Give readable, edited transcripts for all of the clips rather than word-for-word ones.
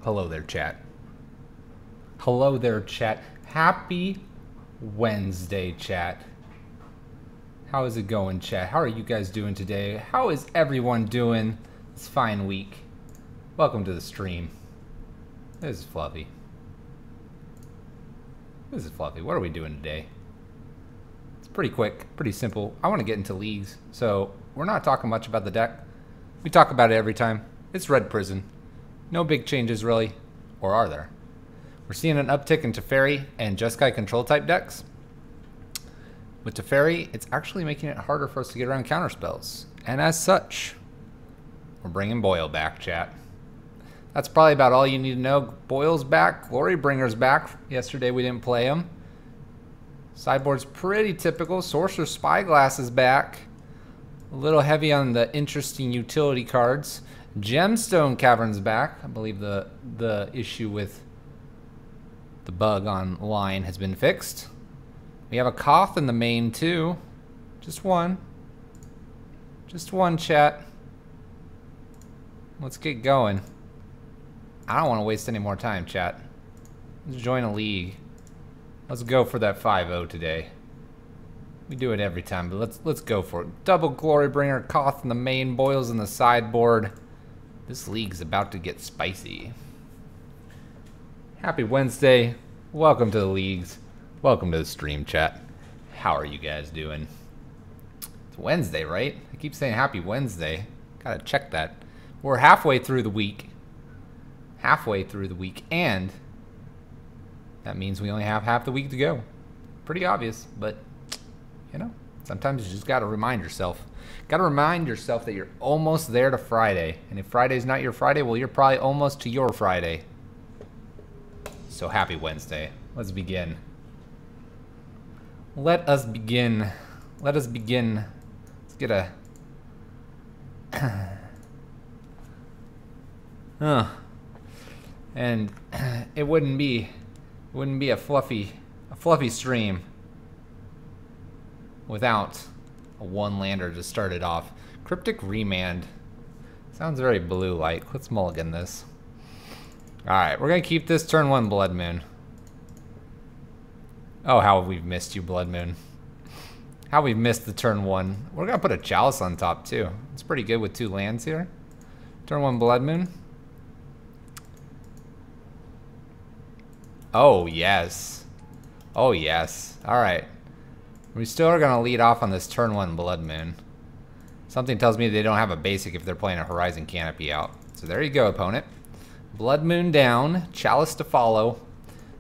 Hello there, chat. Hello there, chat. Happy Wednesday, chat. How is it going, chat? How are you guys doing today? How is everyone doing this fine week? Welcome to the stream. This is Fluffy. This is Fluffy. What are we doing today? It's pretty quick, pretty simple. I want to get into leagues, so we're not talking much about the deck. We talk about it every time. It's Red Prison. No big changes, really. Or are there? We're seeing an uptick in Teferi and Jeskai control type decks. With Teferi, it's actually making it harder for us to get around counterspells. And as such, we're bringing Boyle back, chat. That's probably about all you need to know. Boyle's back. Glorybringer's back. Yesterday we didn't play him. Sideboard's pretty typical. Sorcerer's Spyglass is back. A little heavy on the interesting utility cards. Gemstone Cavern's back. I believe the issue with the bug online has been fixed. We have a Koth in the main too. Just one. Just one, chat. Let's get going. I don't want to waste any more time, chat. Let's join a league. Let's go for that 5-0 today. We do it every time, but let's go for it. Double Glorybringer, Koth in the main, Boyles in the sideboard. This league's about to get spicy. Happy Wednesday. Welcome to the leagues. Welcome to the stream, chat. How are you guys doing? It's Wednesday, right? I keep saying happy Wednesday. Gotta check that. We're halfway through the week. Halfway through the week, and that means we only have half the week to go. Pretty obvious, but you know, sometimes you just gotta remind yourself. Gotta remind yourself that you're almost there to Friday. And if Friday's not your Friday, well, you're probably almost to your Friday. So happy Wednesday. Let's begin. Let us begin. Let us begin. Let's get a... And it wouldn't be a fluffy stream without a one-lander to start it off. Cryptic Remand. Sounds very blue-like. Let's mulligan this. Alright, we're going to keep this turn 1 Blood Moon. Oh, how we've missed you, Blood Moon. How we've missed the turn 1. We're going to put a Chalice on top, too. It's pretty good with 2 lands here. Turn 1 Blood Moon. Oh, yes. Oh, yes. Alright. We still are going to lead off on this turn 1 Blood Moon. Something tells me they don't have a basic if they're playing a Horizon Canopy out. So there you go, opponent. Blood Moon down. Chalice to follow.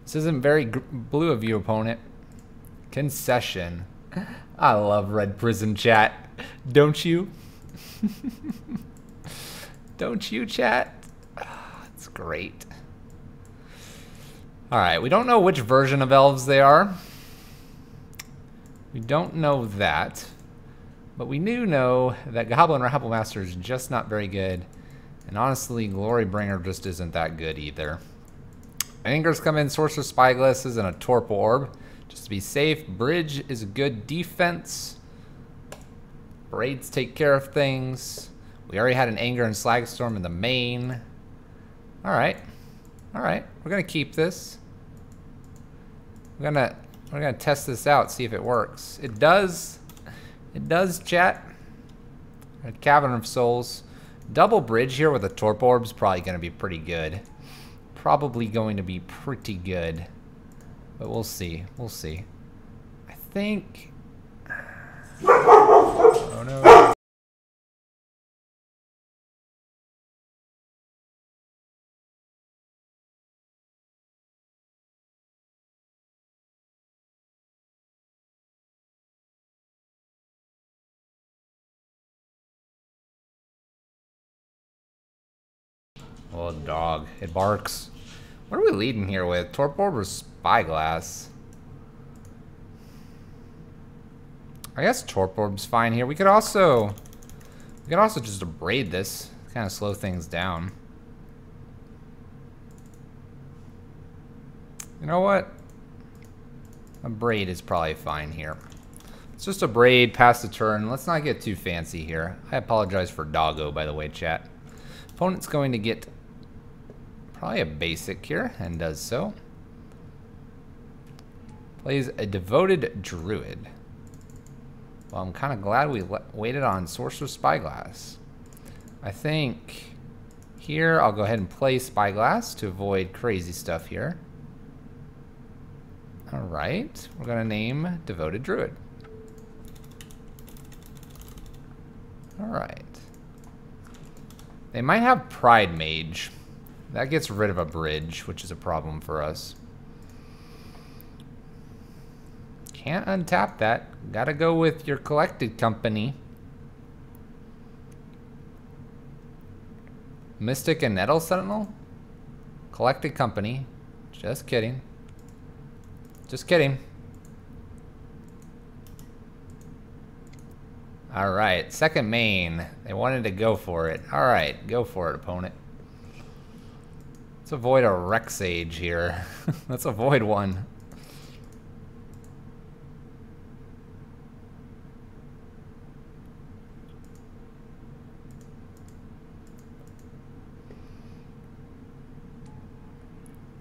This isn't very blue of you, opponent. Concession. I love Red Prison, chat. Don't you? Don't you, chat? Oh, it's great. Alright, we don't know which version of elves they are. We don't know that. But we do know that Goblin Rabblemaster is just not very good. And honestly, Glorybringer just isn't that good either. Angers come in, Sorcerer's Spyglasses, and a Torpor Orb. Just to be safe. Bridge is a good defense. Braids take care of things. We already had an Anger and Slagstorm in the main. Alright. Alright. We're going to keep this. We're gonna test this out, see if it works. It does. It does, chat. A Cavern of Souls. Double Bridge here with a Torpor Orb is probably going to be pretty good. Probably going to be pretty good. But we'll see. We'll see. I think... Oh no. Oh, dog. It barks. What are we leading here with? Torpor Orb or Spyglass? I guess Torpor Orb's fine here. We could also just abrade this. Kind of slow things down. You know what? A braid is probably fine here. It's just a braid, pass the turn. Let's not get too fancy here. I apologize for doggo, by the way, chat. Opponent's going to get Probably a basic here, and does so. Plays a Devoted Druid. Well, I'm kind of glad we waited on Sorcerer's Spyglass. I think here I'll go ahead and play Spyglass to avoid crazy stuff here. Alright, we're going to name Devoted Druid. Alright. They might have Pride Mage. That gets rid of a bridge, which is a problem for us. Can't untap that. Gotta go with your Collected Company. Mystic and Nettle Sentinel? Collected Company. Just kidding. Just kidding. Alright, second main. They wanted to go for it. Alright, go for it, opponent. Let's avoid a Rexage here. Let's avoid one.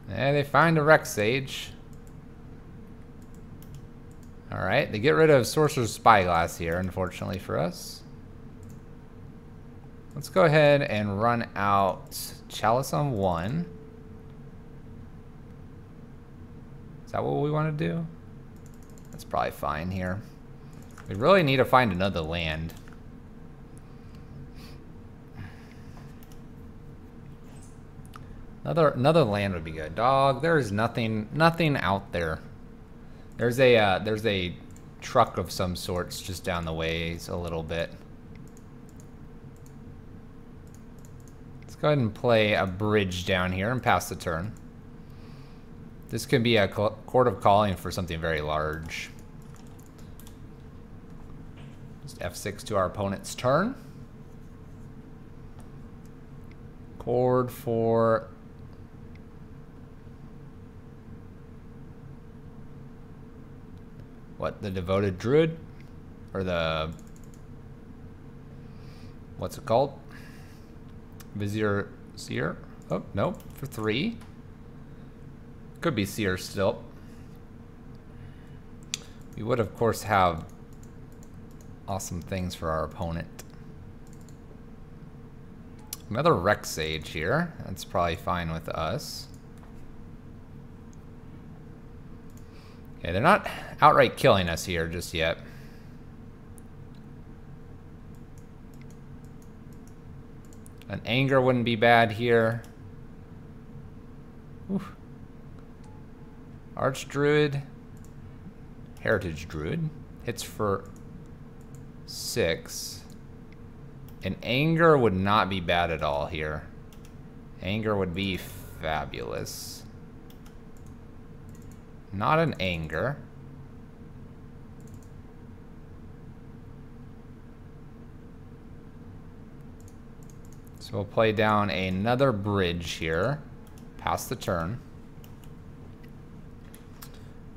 And they find a Rexage. Alright, they get rid of Sorcerer's Spyglass here, unfortunately for us. Let's go ahead and run out Chalice on 1. Is that what we want to do? That's probably fine here. We really need to find another land. Another land would be good. Dog, there is nothing out there. There's a truck of some sorts just down the ways a little bit. Let's go ahead and play a bridge down here and pass the turn. This could be a Court of Calling for something very large. Just F6 to our opponent's turn. Chord for... what, the Devoted Druid? Or the... what's it called? Vizier Seer? Oh, nope, for 3. Could be Seer still. We would, of course, have awesome things for our opponent. Another Rexage here. That's probably fine with us. Okay, they're not outright killing us here just yet. An Anger wouldn't be bad here. Oof. Archdruid. Heritage Druid. Hits for 6. An Anger would not be bad at all here. Anger would be fabulous. Not an Anger. So we'll play down another bridge here. Pass the turn.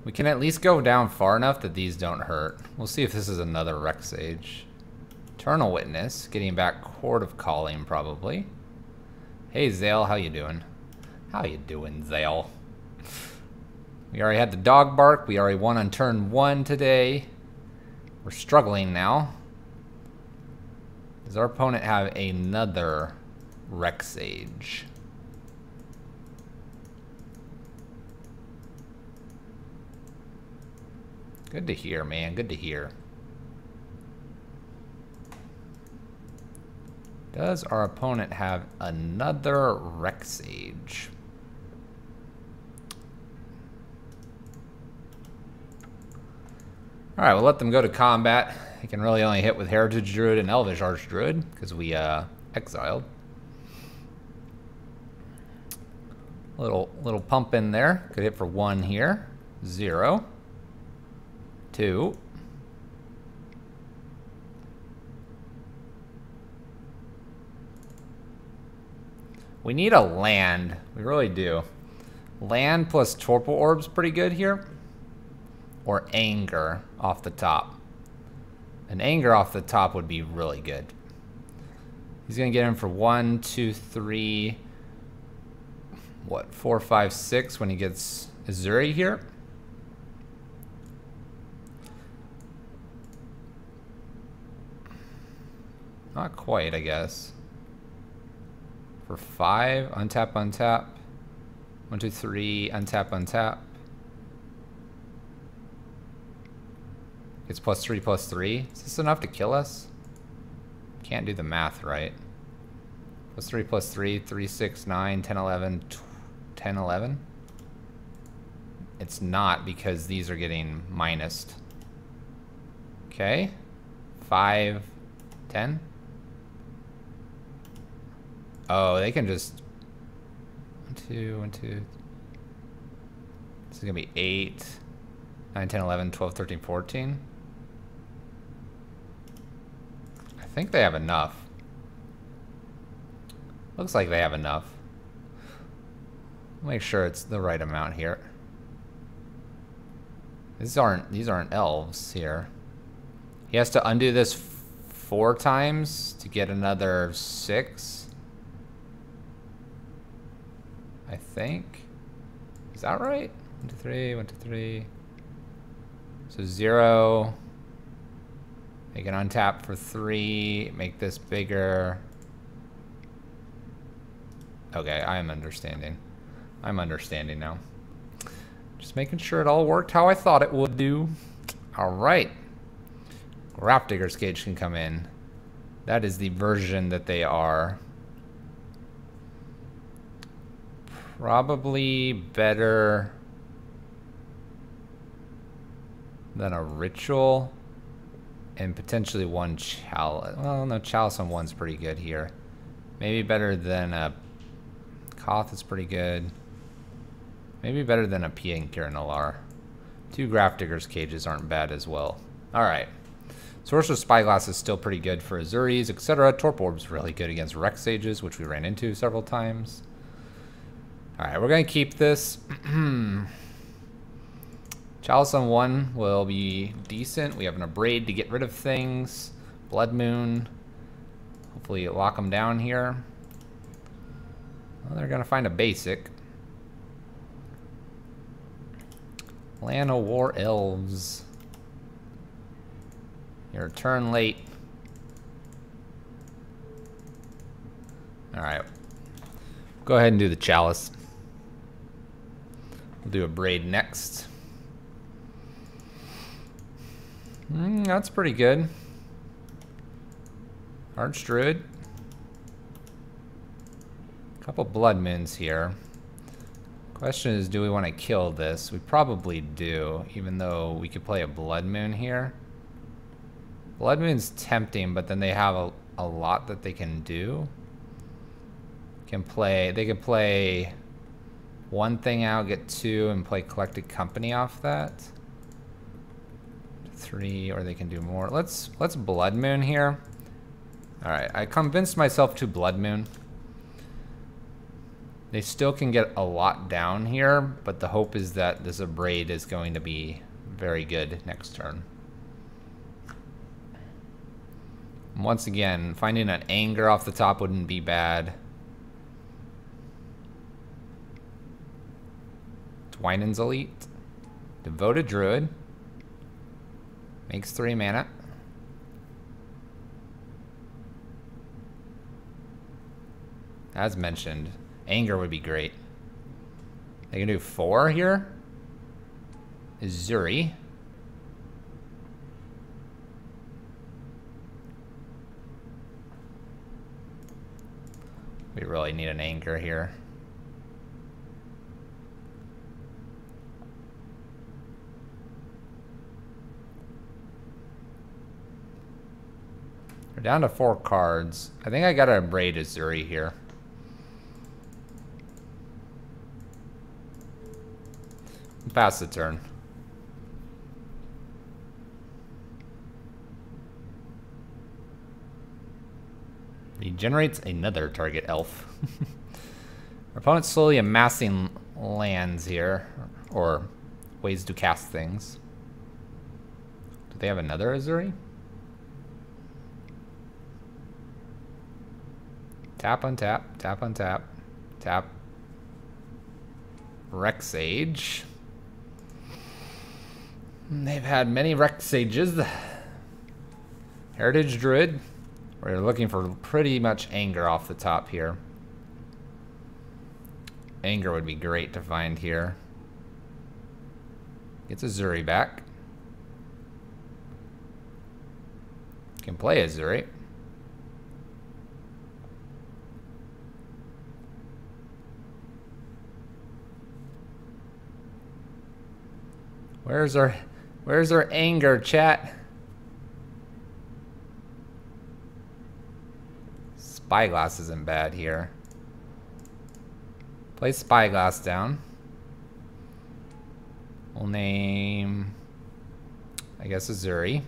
We can at least go down far enough that these don't hurt. We'll see if this is another Rexage. Eternal Witness, getting back Court of Calling probably. Hey Zale, how you doing? How you doing, Zale? We already had the dog bark. We already won on turn 1 today. We're struggling now. Does our opponent have another Rexage? Good to hear, man. Good to hear. Does our opponent have another Rexage? Alright, we'll let them go to combat. They can really only hit with Heritage Druid and Elvish Archdruid, because we exiled. Little pump in there. Could hit for 1 here. 0. 2. We need a land. We really do. Land plus Torpor Orb's pretty good here. Or Anger off the top. An Anger off the top would be really good. He's going to get him for 1, 2, 3. what, 4, 5, 6 when he gets Uzuri here. Not quite, I guess. For 5, untap, untap. 1, 2, 3, untap, untap. It's +3, +3. Is this enough to kill us? Can't do the math right. +3, +3, 3, 6, 9, 10, 11, 10, 11. It's not because these are getting minused. Okay. 5, 10. Oh, they can just 1, 2, 1, 2. This is gonna be 8, 9, 10, 11, 12, 13, 14. I think they have enough. Looks like they have enough. Make sure it's the right amount here. These aren't elves here. He has to undo this 4 times to get another 6. I think. Is that right? 1, 2, 3, 1, 2, 3. So 0. They can untap for 3. Make this bigger. Okay, I'm understanding. I'm understanding now. Just making sure it all worked how I thought it would do. All right. Grafdigger's Cage can come in. That is the version that they are. Probably better than a Ritual. And potentially one Chalice. Well, no, Chalice on 1's pretty good here. Maybe better than a Koth is pretty good. Maybe better than a Piankir and Alar. 2 Grafdigger's Cages aren't bad as well. Alright. Sorcerer's Spyglass is still pretty good for Azuris, etc. Torp Orb's really good against Rex Sages, which we ran into several times. Alright, we're going to keep this. Chalice on 1 will be decent. We have an Abrade to get rid of things. Blood Moon. Hopefully lock them down here. Well, they're going to find a basic. Llanowar Elves. Your turn late. Alright. Go ahead and do the Chalice. We'll do a Braid next. That's pretty good. Archdruid. Couple Blood Moons here. Question is, do we want to kill this? We probably do, even though we could play a Blood Moon here. Blood Moon's tempting, but then they have a lot that they can do. They can play 1 thing out, get 2, and play Collected Company off that. 3, or they can do more. Let's Blood Moon here. Alright, I convinced myself to Blood Moon. They still can get a lot down here, but the hope is that this Abrade is going to be very good next turn. Once again, finding an Anger off the top wouldn't be bad. Twinen's Elite. Devoted Druid. Makes 3 mana. As mentioned, Anger would be great. They can do 4 here. Uzuri. We really need an Anger here. We're down to 4 cards. I think I gotta Abrade Uzuri here. Pass the turn. Regenerates another target elf. Our opponent's slowly amassing lands here, or ways to cast things. Do they have another Uzuri? Tap, untap, tap, untap, tap. Rexage. They've had many Rexages. Heritage Druid. We're looking for pretty much Anger off the top here. Anger would be great to find here. Gets a Zuri back. Can play a Zuri. Where's our Anger, chat? Spyglass isn't bad here. Play Spyglass down. We'll name, I guess, Azuri.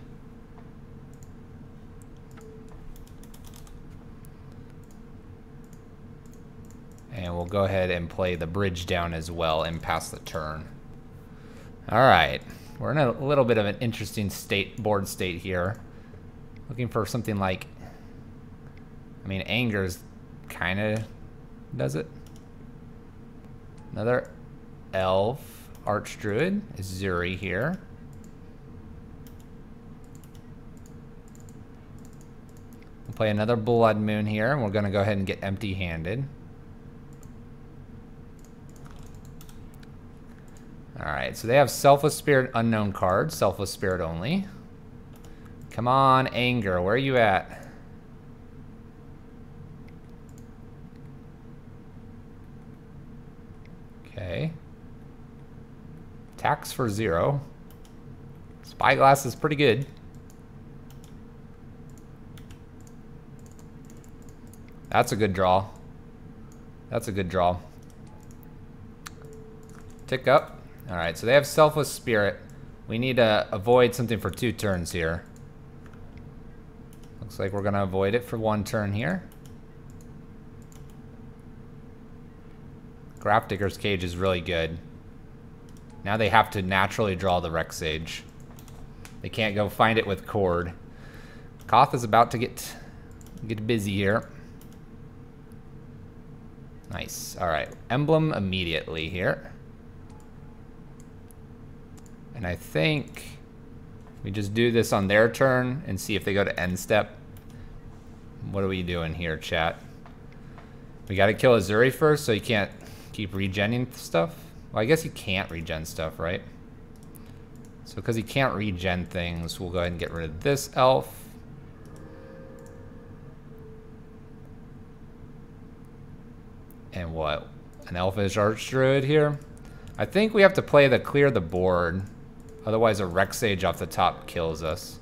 And we'll go ahead and play the bridge down as well and pass the turn. All right, we're in a little bit of an interesting board state here. Looking for something like, I mean, Anger's kind of does it. Another Elf, Archdruid is Zuri here. We'll play another Blood Moon here, and we're going to go ahead and get empty-handed. Alright, so they have Selfless Spirit, Unknown card. Selfless Spirit only. Come on, Anger, where are you at? Okay. Tax for 0. Spyglass is pretty good. That's a good draw. That's a good draw. Tick up. Alright, so they have Selfless Spirit. We need to avoid something for 2 turns here. Looks like we're going to avoid it for 1 turn here. Grafdigger's Cage is really good. Now they have to naturally draw the Rexage. They can't go find it with Cord. Koth is about to get busy here. Nice. Alright, Emblem immediately here. And I think we just do this on their turn and see if they go to end step. What are we doing here, chat? We got to kill Azuri first, so you can't keep regenning stuff. Well, I guess he can't regen stuff, right? So because he can't regen things, we'll go ahead and get rid of this elf. And what? An Elfish Archdruid here? I think we have to play the clear the board. Otherwise, a Rexage off the top kills us.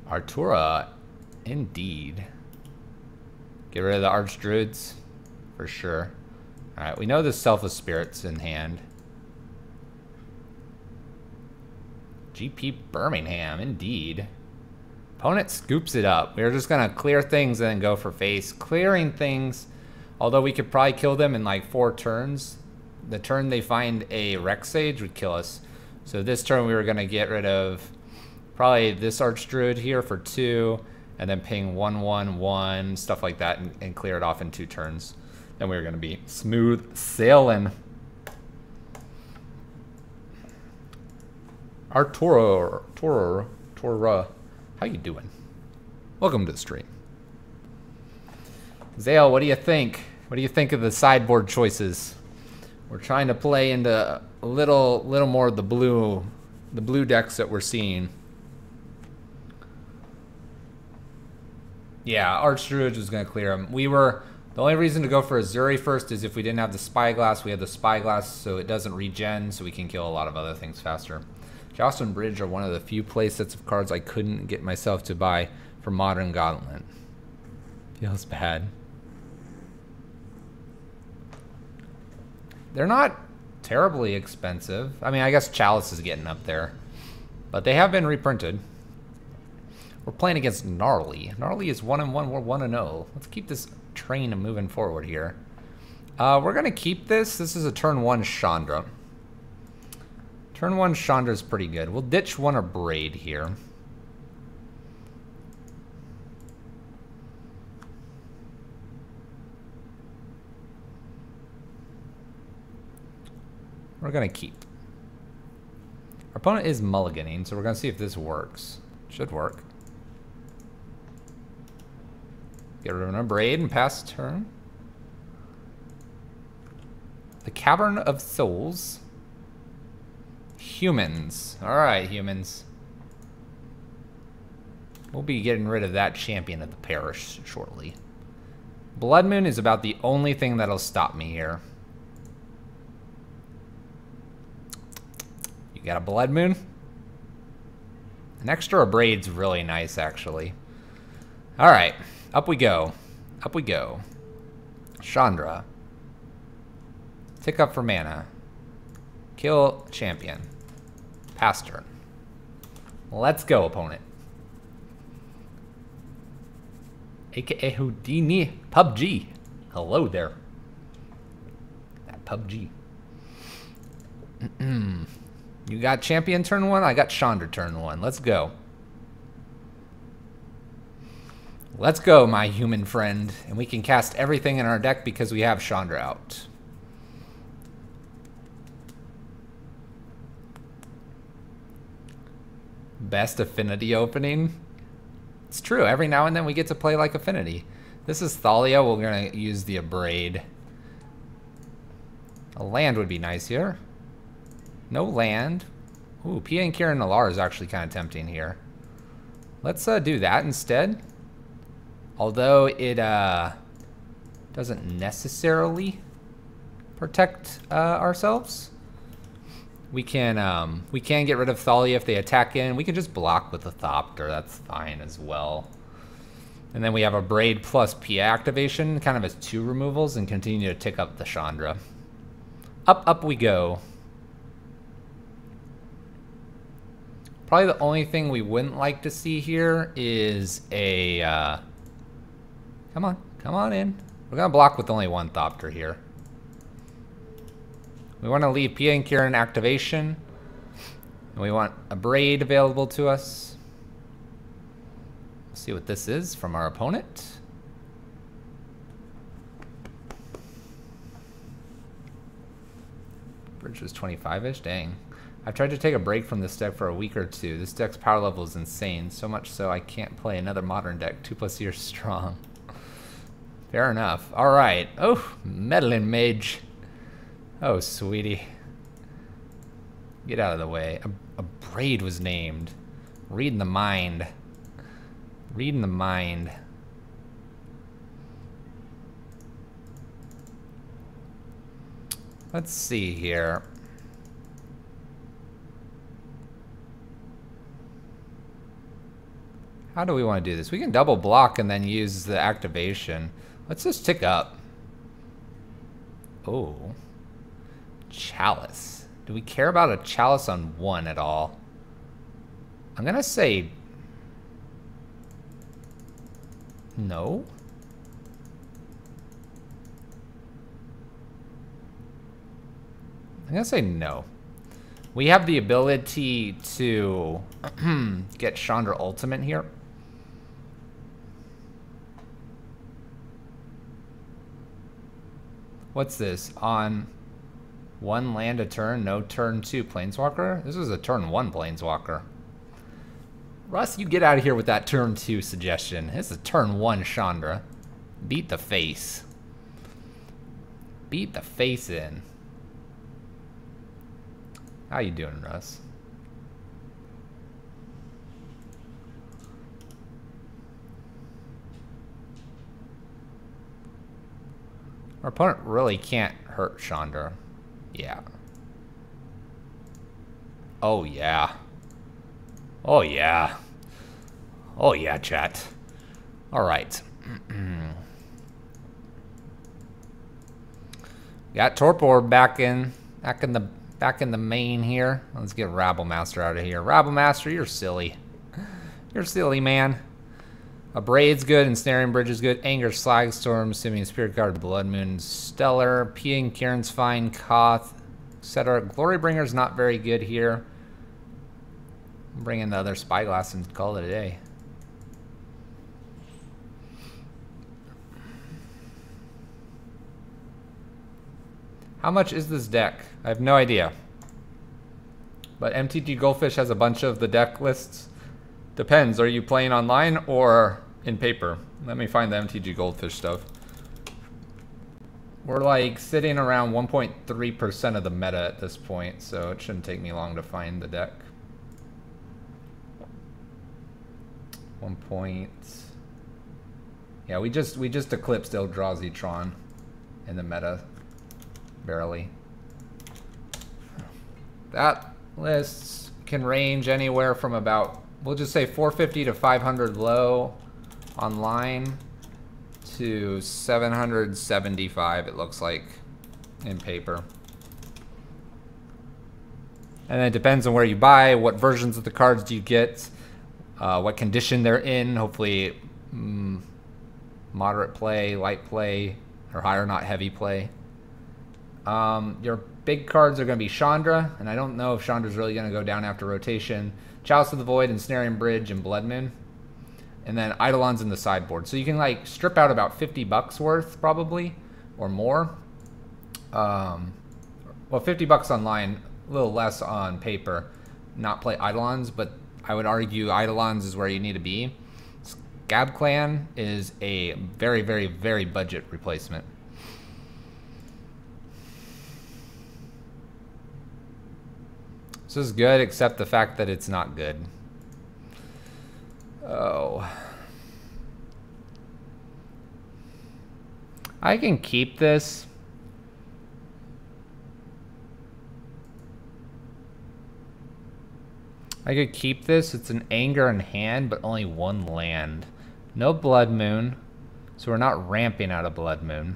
Artura, indeed. Get rid of the Archdruids, for sure. Alright, we know the Selfless Spirit's in hand. GP Birmingham, indeed. Opponent scoops it up. We're just going to clear things and then go for face. Clearing things, although we could probably kill them in like 4 turns. The turn they find a Rexage would kill us. So this turn we were going to get rid of probably this Archdruid here for 2. And then ping 1/1/1, stuff like that, and clear it off in 2 turns. Then we were going to be smooth sailing. Artura, how you doing? Welcome to the stream. Zale, what do you think? What do you think of the sideboard choices? We're trying to play into a little more of the blue decks that we're seeing. Yeah, Archdruid was going to clear him. The only reason to go for Azuri first is if we didn't have the Spyglass. We have the Spyglass, so it doesn't regen, so we can kill a lot of other things faster. Joust & Bridge are one of the few play sets of cards I couldn't get myself to buy for Modern Gauntlet. Feels bad. They're not terribly expensive. I mean, I guess Chalice is getting up there. But they have been reprinted. We're playing against Gnarly. Gnarly is 1-1, we're 1-0. Let's keep this train moving forward here. We're going to keep this. This is a turn 1 Chandra. Turn 1 Chandra is pretty good. We'll ditch 1 Abrade here. We're going to keep. Our opponent is mulliganing, so we're going to see if this works. Should work. Get rid of an Abrade and pass turn. The Cavern of Souls. Humans. Alright, humans. We'll be getting rid of that champion of the parish shortly. Blood Moon is about the only thing that'll stop me here. You got a Blood Moon? An extra Abrade's really nice, actually. Alright, up we go. Up we go. Chandra. Tick up for mana. Kill champion. Pass turn. Let's go, opponent. AKA Houdini. PUBG. Hello there. That PUBG. You got champion turn 1, I got Chandra turn 1. Let's go. Let's go, my human friend. And we can cast everything in our deck because we have Chandra out. Best Affinity opening? It's true, every now and then we get to play like Affinity. This is Thalia, we're gonna use the Abrade. A land would be nice here. No land. Ooh, Pia and Kieran Nalaar is actually kind of tempting here. Let's do that instead. Although it doesn't necessarily protect ourselves. We can get rid of Thalia if they attack in. We can just block with the Thopter. That's fine as well. And then we have a Abrade plus Pia activation, kind of as 2 removals, and continue to tick up the Chandra. Up we go. Probably the only thing we wouldn't like to see here is a... Come on in. We're gonna block with only 1 Thopter here. We want to leave Pia and Kieran activation. And we want a Abrade available to us. Let's see what this is from our opponent. Bridge was 25-ish, dang. I've tried to take a break from this deck for a week or 2. This deck's power level is insane, so much so I can't play another modern deck 2+ years strong. Fair enough. Alright. Oh, Meddling Mage. Oh, sweetie. Get out of the way. A Abrade was named. Reading the mind. Reading the mind. Let's see here. How do we want to do this? We can double block and then use the activation. Let's just tick up. Oh. Chalice. Do we care about a Chalice on 1 at all? I'm gonna say no. I'm gonna say no. We have the ability to get Chandra Ultimate here. What's this? On 1 land a turn, no turn 2 Planeswalker? This is a turn 1 Planeswalker. Russ, you get out of here with that turn 2 suggestion. This is a turn 1 Chandra. Beat the face. Beat the face in. How you doing, Russ? Our opponent really can't hurt Chandra. Yeah. Oh, yeah. Oh, yeah. Oh, yeah, chat. All right. Got Torpor back in the main here. Let's get Rabblemaster out of here. Rabblemaster, you're silly. You're silly, man. Abrade's good, Ensnaring Bridge is good. Anger, Slagstorm, Simian Spirit Guard, Blood Moon, Stellar, Pia and Kieran's fine, Koth, etc. Glorybringer's not very good here. Bring in the other Spyglass and call it a day. How much is this deck? I have no idea. But MTG Goldfish has a bunch of the deck lists. Depends, are you playing online or in paper? Let me find the MTG Goldfish stuff. We're like sitting around 1.3% of the meta at this point, so it shouldn't take me long to find the deck. 1 point. Yeah, we just eclipsed Eldrazi-Tron in the meta, barely. That list can range anywhere from about, we'll just say 450 to 500 low online to 775 it looks like in paper. And then it depends on where you buy, what versions of the cards do you get, what condition they're in, hopefully moderate play, light play, or high or not heavy play. Your big cards are going to be Chandra, and I don't know if Chandra's really going to go down after rotation. Chalice of the Void, Ensnaring Bridge, and Blood Moon. And then Eidolon's in the sideboard. So you can like strip out about $50 worth probably, or more. Well, $50 online, a little less on paper. Not play Eidolons, but I would argue Eidolons is where you need to be. Scab Clan is a very, very, very budget replacement. This is good, except the fact that it's not good. Oh. I can keep this. I could keep this. It's an Anger in hand, but only 1 land. No Blood Moon, so we're not ramping out of Blood Moon.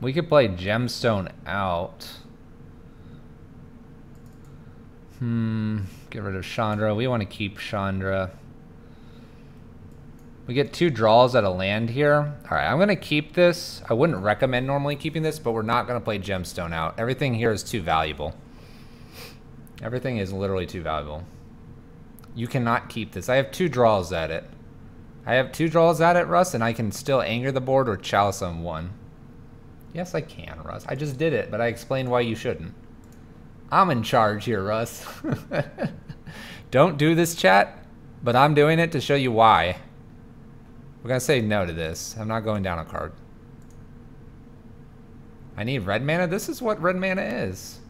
We could play Gemstone out. Get rid of Chandra. We want to keep Chandra. We get 2 draws at a land here. All right, I'm going to keep this. I wouldn't recommend normally keeping this, but we're not going to play Gemstone out. Everything here is too valuable. Everything is literally too valuable. You cannot keep this. I have 2 draws at it. I have 2 draws at it, Russ, and I can still anger the board or Chalice on 1. Yes, I can, Russ. I just did it, but I explained why you shouldn't. I'm in charge here, Russ. Don't do this, chat, but I'm doing it to show you why. We're going to say no to this. I'm not going down a card. I need red mana? This is what red mana is.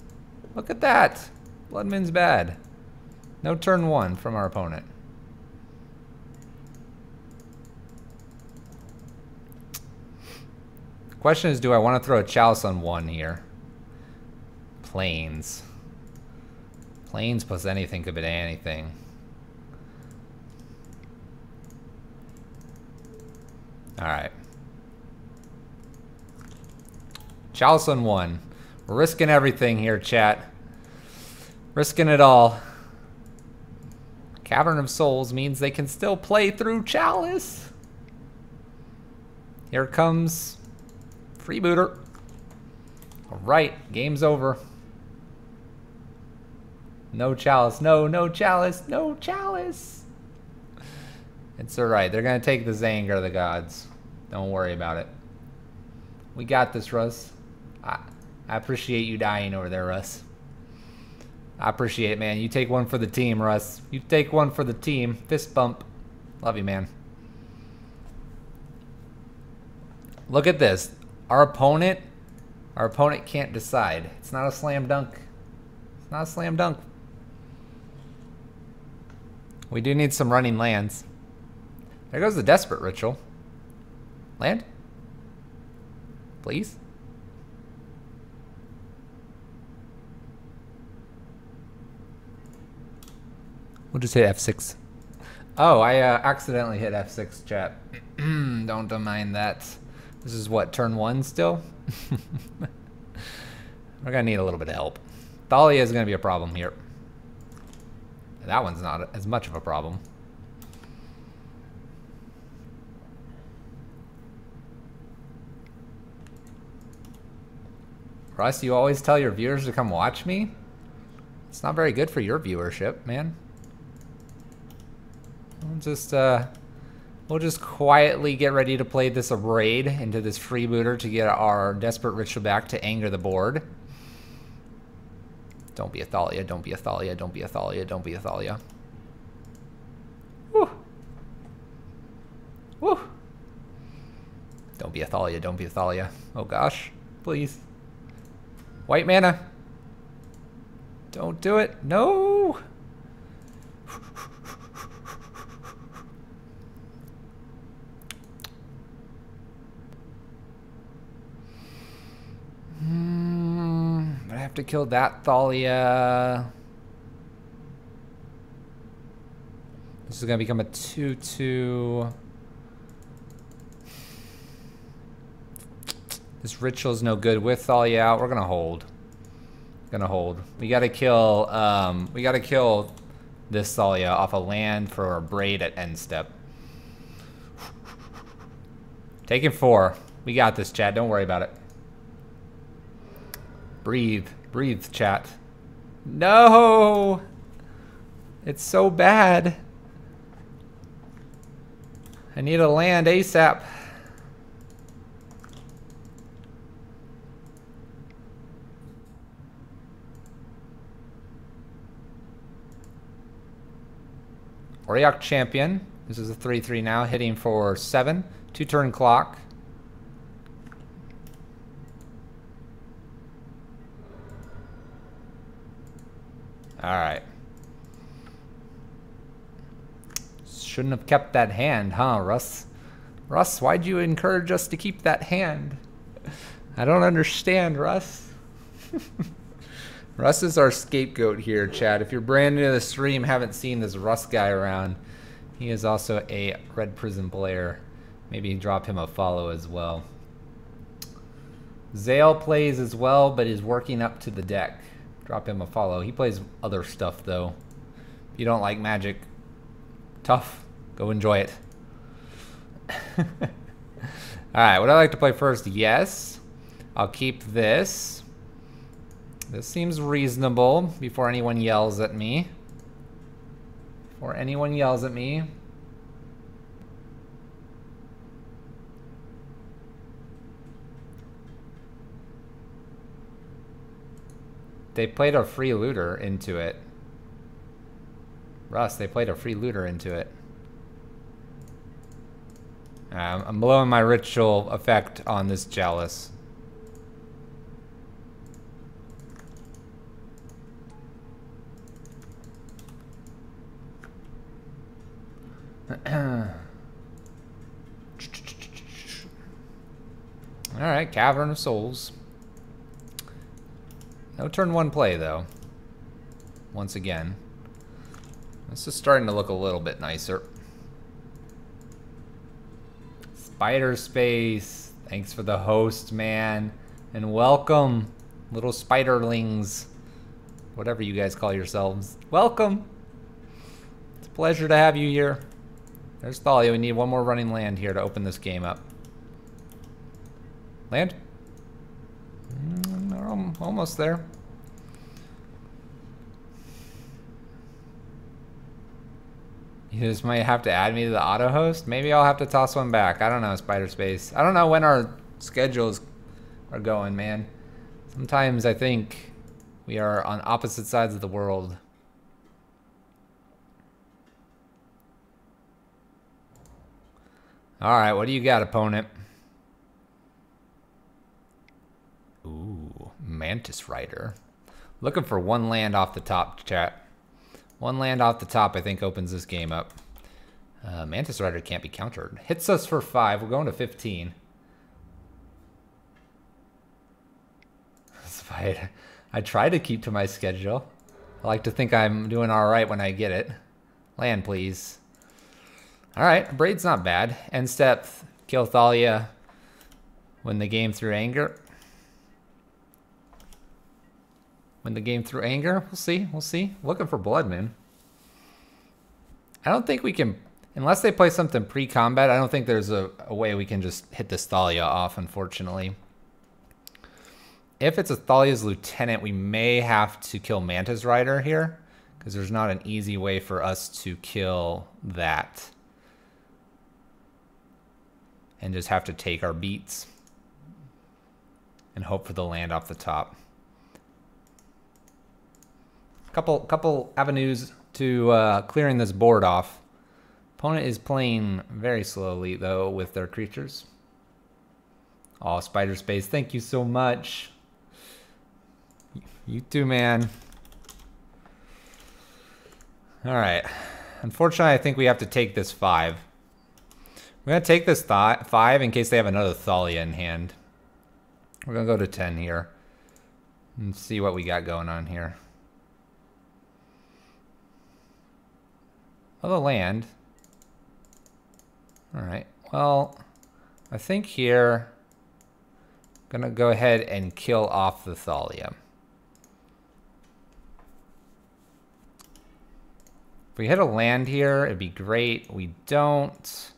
Look at that. Blood Moon's bad. No turn 1 from our opponent. Question is, do I want to throw a Chalice on 1 here? Plains. Plains plus anything could be anything. Alright. Chalice on 1. We're risking everything here, chat. Risking it all. Cavern of Souls means they can still play through Chalice. Here comes Freebooter. Alright, game's over. No Chalice, no Chalice, no Chalice. It's alright, they're gonna take this Anger of the Gods. Don't worry about it. We got this, Russ. I appreciate you dying over there, Russ. I appreciate it, man. You take one for the team, Russ. You take one for the team. Fist bump. Love you, man. Look at this. Our opponent can't decide. It's not a slam dunk. It's not a slam dunk. We do need some running lands. There goes the Desperate Ritual. Land? Please? We'll just hit F6. Oh, I accidentally hit F6, chat. Don't mind that. This is what, turn 1 still? We're gonna need a little bit of help. Thalia is gonna be a problem here. That one's not as much of a problem. Russ, you always tell your viewers to come watch me? It's not very good for your viewership, man. I'm just We'll just quietly get ready to play this raid into this freebooter to get our Desperate Ritual back to anger the board. Don't be a Thalia, don't be a Thalia, don't be a Thalia, don't be a Thalia. Woo! Woo! Don't be a Thalia, don't be a Thalia. Oh gosh, please. White mana. Don't do it. No! I have to kill that Thalia. This is going to become a 2/2. This ritual's no good with Thalia out. We're going to hold. We got to kill this Thalia off a land for a Braid at end step. Taking 4. We got this, chat. Don't worry about it. Breathe. Breathe, chat. No! It's so bad. I need a land ASAP. Auriok Champion. This is a 3/3 now, hitting for 7. 2-turn clock. Alright. Shouldn't have kept that hand, huh, Russ? Russ, why'd you encourage us to keep that hand? I don't understand, Russ. Russ is our scapegoat here, Chad. If you're brand new to the stream, haven't seen this Russ guy around, he is also a Red Prison player. Maybe drop him a follow as well. Zale plays as well, but is working up to the deck. Drop him a follow. He plays other stuff, though. If you don't like Magic, tough. Go enjoy it. Alright, would I like to play first? Yes. I'll keep this. This seems reasonable before anyone yells at me. Before anyone yells at me. They played a free looter into it. Russ, they played a free looter into it. I'm blowing my ritual effect on this Chalice. Alright, Cavern of Souls. No turn 1 play, though. Once again. This is starting to look a little bit nicer. Spider Space. Thanks for the host, man. And welcome, little spiderlings. Whatever you guys call yourselves. Welcome. It's a pleasure to have you here. There's Thalia. We need one more running land here to open this game up. Land? Almost there. You just might have to add me to the auto host. Maybe I'll have to toss one back. I don't know, Spider Space. I don't know when our schedules are going, man. Sometimes I think we are on opposite sides of the world. Alright, what do you got, opponent? Ooh, Mantis Rider. Looking for one land off the top, chat. One land off the top, I think, opens this game up. Mantis Rider can't be countered. Hits us for 5. We're going to 15. I try to keep to my schedule. I like to think I'm doing all right when I get it. Land, please. All right, Braid's not bad. End step, kill Thalia. Win the game through anger. Win the game through anger. We'll see. We'll see. Looking for Blood Moon. I don't think we can, unless they play something pre-combat, I don't think there's a way we can just hit this Thalia off, unfortunately. If it's a Thalia's Lieutenant, we may have to kill Mantis Rider here, because there's not an easy way for us to kill that. and just have to take our beats and hope for the land off the top. Couple avenues to clearing this board off. Opponent is playing very slowly though with their creatures. Oh, Spider Space, thank you so much. You too, man. All right. Unfortunately, I think we have to take this 5. We're going to take this 5 in case they have another Thalia in hand. We're going to go to 10 here and see what we got going on here. Oh, the land. All right. Well, I think here I'm going to go ahead and kill off the Thalia. If we hit a land here, it'd be great. We don't.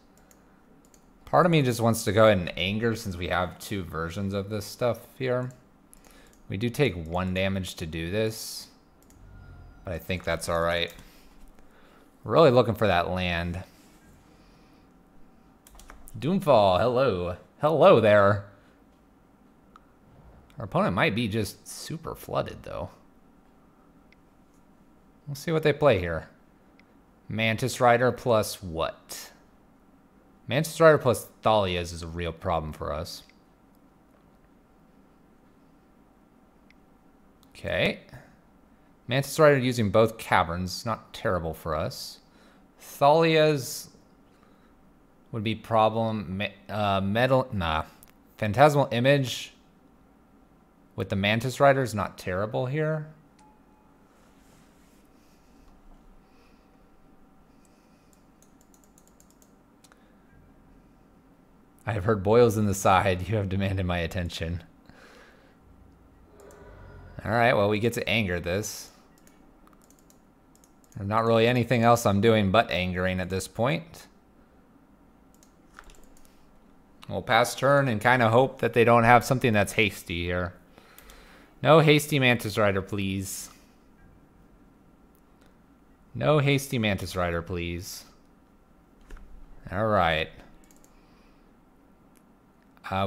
Part of me just wants to go ahead and anger since we have 2 versions of this stuff here. We do take 1 damage to do this, but I think that's all right. We're really looking for that land. Doomfall, hello. Hello there. Our opponent might be just super flooded though. We'll see what they play here. Mantis Rider plus what? Mantis Rider plus Thalias is a real problem for us. Okay. Mantis Rider using both caverns, not terrible for us. Thalias would be problem. Phantasmal Image with the Mantis Rider is not terrible here. I have heard boils in the side. You have demanded my attention. All right, well, we get to anger this. There's not really anything else I'm doing but angering at this point. We'll pass turn and kind of hope that they don't have something that's hasty here. No hasty Mantis Rider, please. No hasty Mantis Rider, please. All right.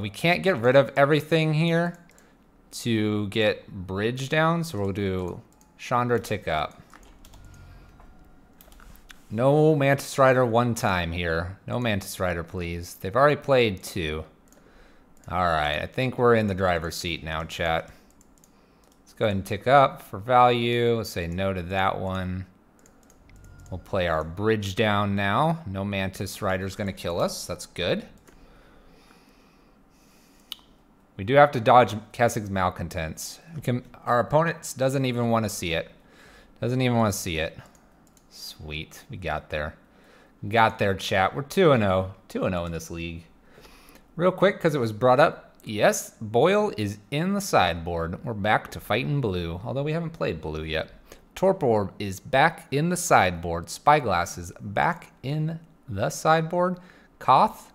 We can't get rid of everything here to get bridge down, so we'll do Chandra tick up. No Mantis Rider 1 time here. No Mantis Rider, please. They've already played 2. All right, I think we're in the driver's seat now, chat. Let's go ahead and tick up for value. We'll say no to that one. We'll play our bridge down now. No Mantis Rider's gonna kill us. That's good. We do have to dodge Kessig's Malcontents. Our opponent doesn't even want to see it. Doesn't even want to see it. Sweet, we got there. Got there, chat. We're 2-0. 2-0 in this league. Real quick, because it was brought up. Yes, Boyle is in the sideboard. We're back to fighting blue, although we haven't played blue yet. Torpor is back in the sideboard. Spyglass is back in the sideboard. Koth,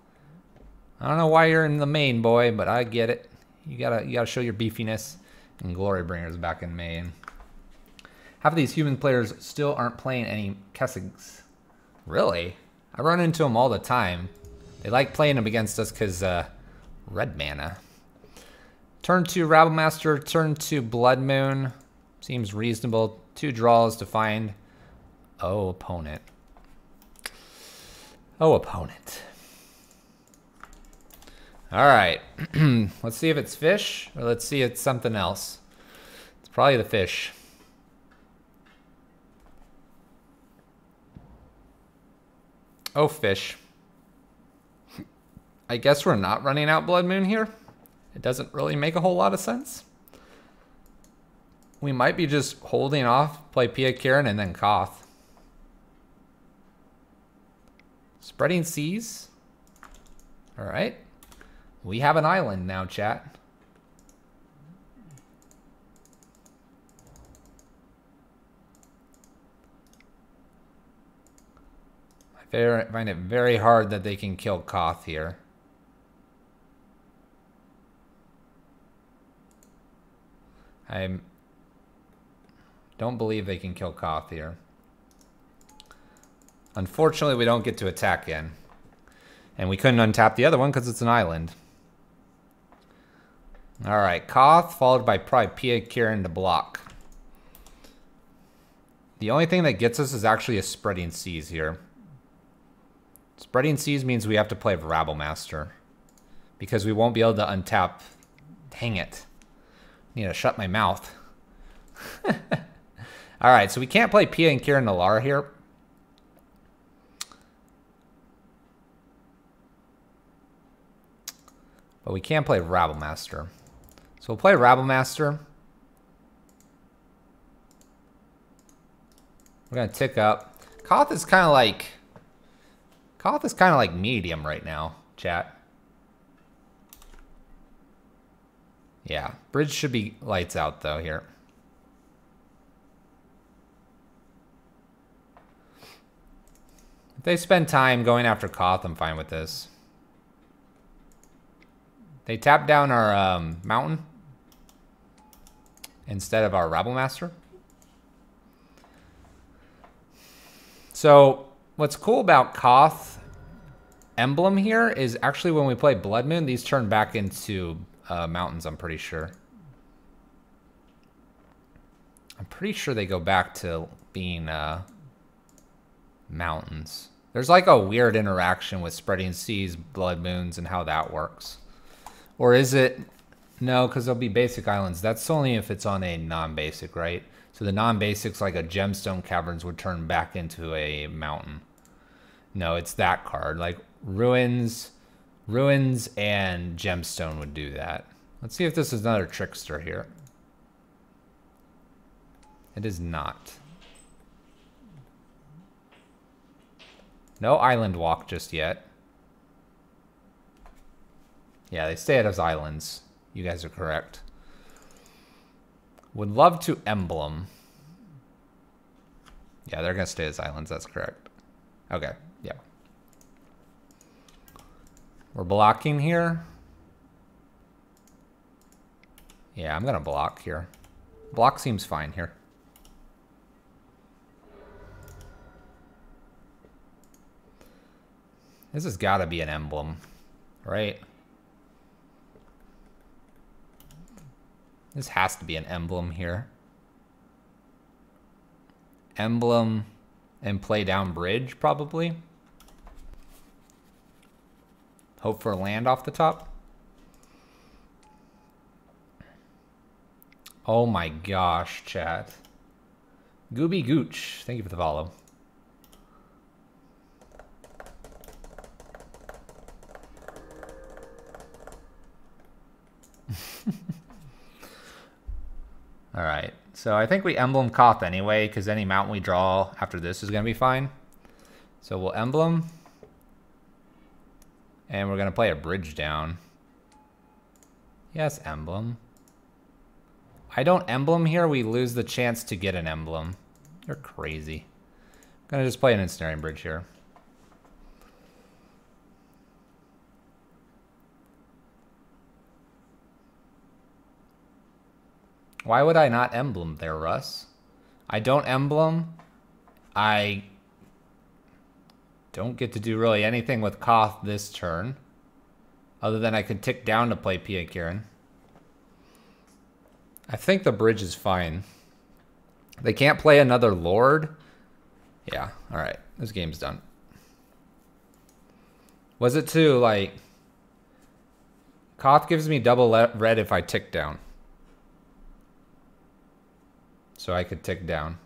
I don't know why you're in the main, boy, but I get it. You gotta show your beefiness. And Glorybringer's back in main. Half of these human players still aren't playing any Kessigs. Really? I run into them all the time. They like playing them against us because red mana. Turn 2 Rabblemaster, turn 2 Blood Moon. Seems reasonable. 2 draws to find. Oh, opponent. Oh, opponent. All right, let's see if it's fish or let's see if it's something else. It's probably the fish. Oh, fish. I guess we're not running out Blood Moon here. It doesn't really make a whole lot of sense. We might be just holding off, play Pia Kiran and then Koth. Spreading Seas. All right. We have an island now, chat. I find it very hard that they can kill Koth here. I don't believe they can kill Koth here. Unfortunately, we don't get to attack in. And we couldn't untap the other one because it's an island. Alright, Koth, followed by probably Pia Kirin to block. The only thing that gets us is actually a Spreading Seas here. Spreading Seas means we have to play Rabblemaster. Because we won't be able to untap. Dang it. I need to shut my mouth. Alright, so we can't play Pia and Kirin Nalaar here. But we can play Rabblemaster. So we'll play Rabblemaster. We're gonna tick up. Koth is kind of like medium right now, chat. Yeah, bridge should be lights out though here. If they spend time going after Koth, I'm fine with this. They tap down our mountain instead of our Rabblemaster. So what's cool about Koth emblem here is actually when we play Blood Moon, these turn back into mountains, I'm pretty sure. I'm pretty sure they go back to being mountains. There's like a weird interaction with Spreading Seas, Blood Moons, and how that works. Or is it? No, because there'll be basic islands. That's only if it's on a non-basic, right? So the non-basics, like a Gemstone Caverns, would turn back into a mountain. No, it's that card. Like Ruins and Gemstone would do that. Let's see if this is another Trickster here. It is not. No Island Walk just yet. Yeah, they stay as islands. You guys are correct. Would love to emblem. Yeah, they're going to stay as islands. That's correct. Okay, yeah. We're blocking here. Yeah, I'm going to block here. Block seems fine here. This has got to be an emblem, right? This has to be an emblem here. Emblem and play down bridge, probably. Hope for land off the top. Oh my gosh, chat. Gooby Gooch, thank you for the follow. All right, so I think we emblem Koth anyway, because any mountain we draw after this is going to be fine. So we'll emblem. And we're going to play a bridge down. Yes, emblem. I don't emblem here, we lose the chance to get an emblem. You're crazy. I'm going to just play an ensnaring bridge here. Why would I not emblem there, Russ? I don't emblem. I don't get to do really anything with Koth this turn. Other than I could tick down to play Pia Kirin. I think the bridge is fine. They can't play another Lord. Yeah, alright. This game's done. Was it too, like... Koth gives me double red if I tick down. So I could tick down.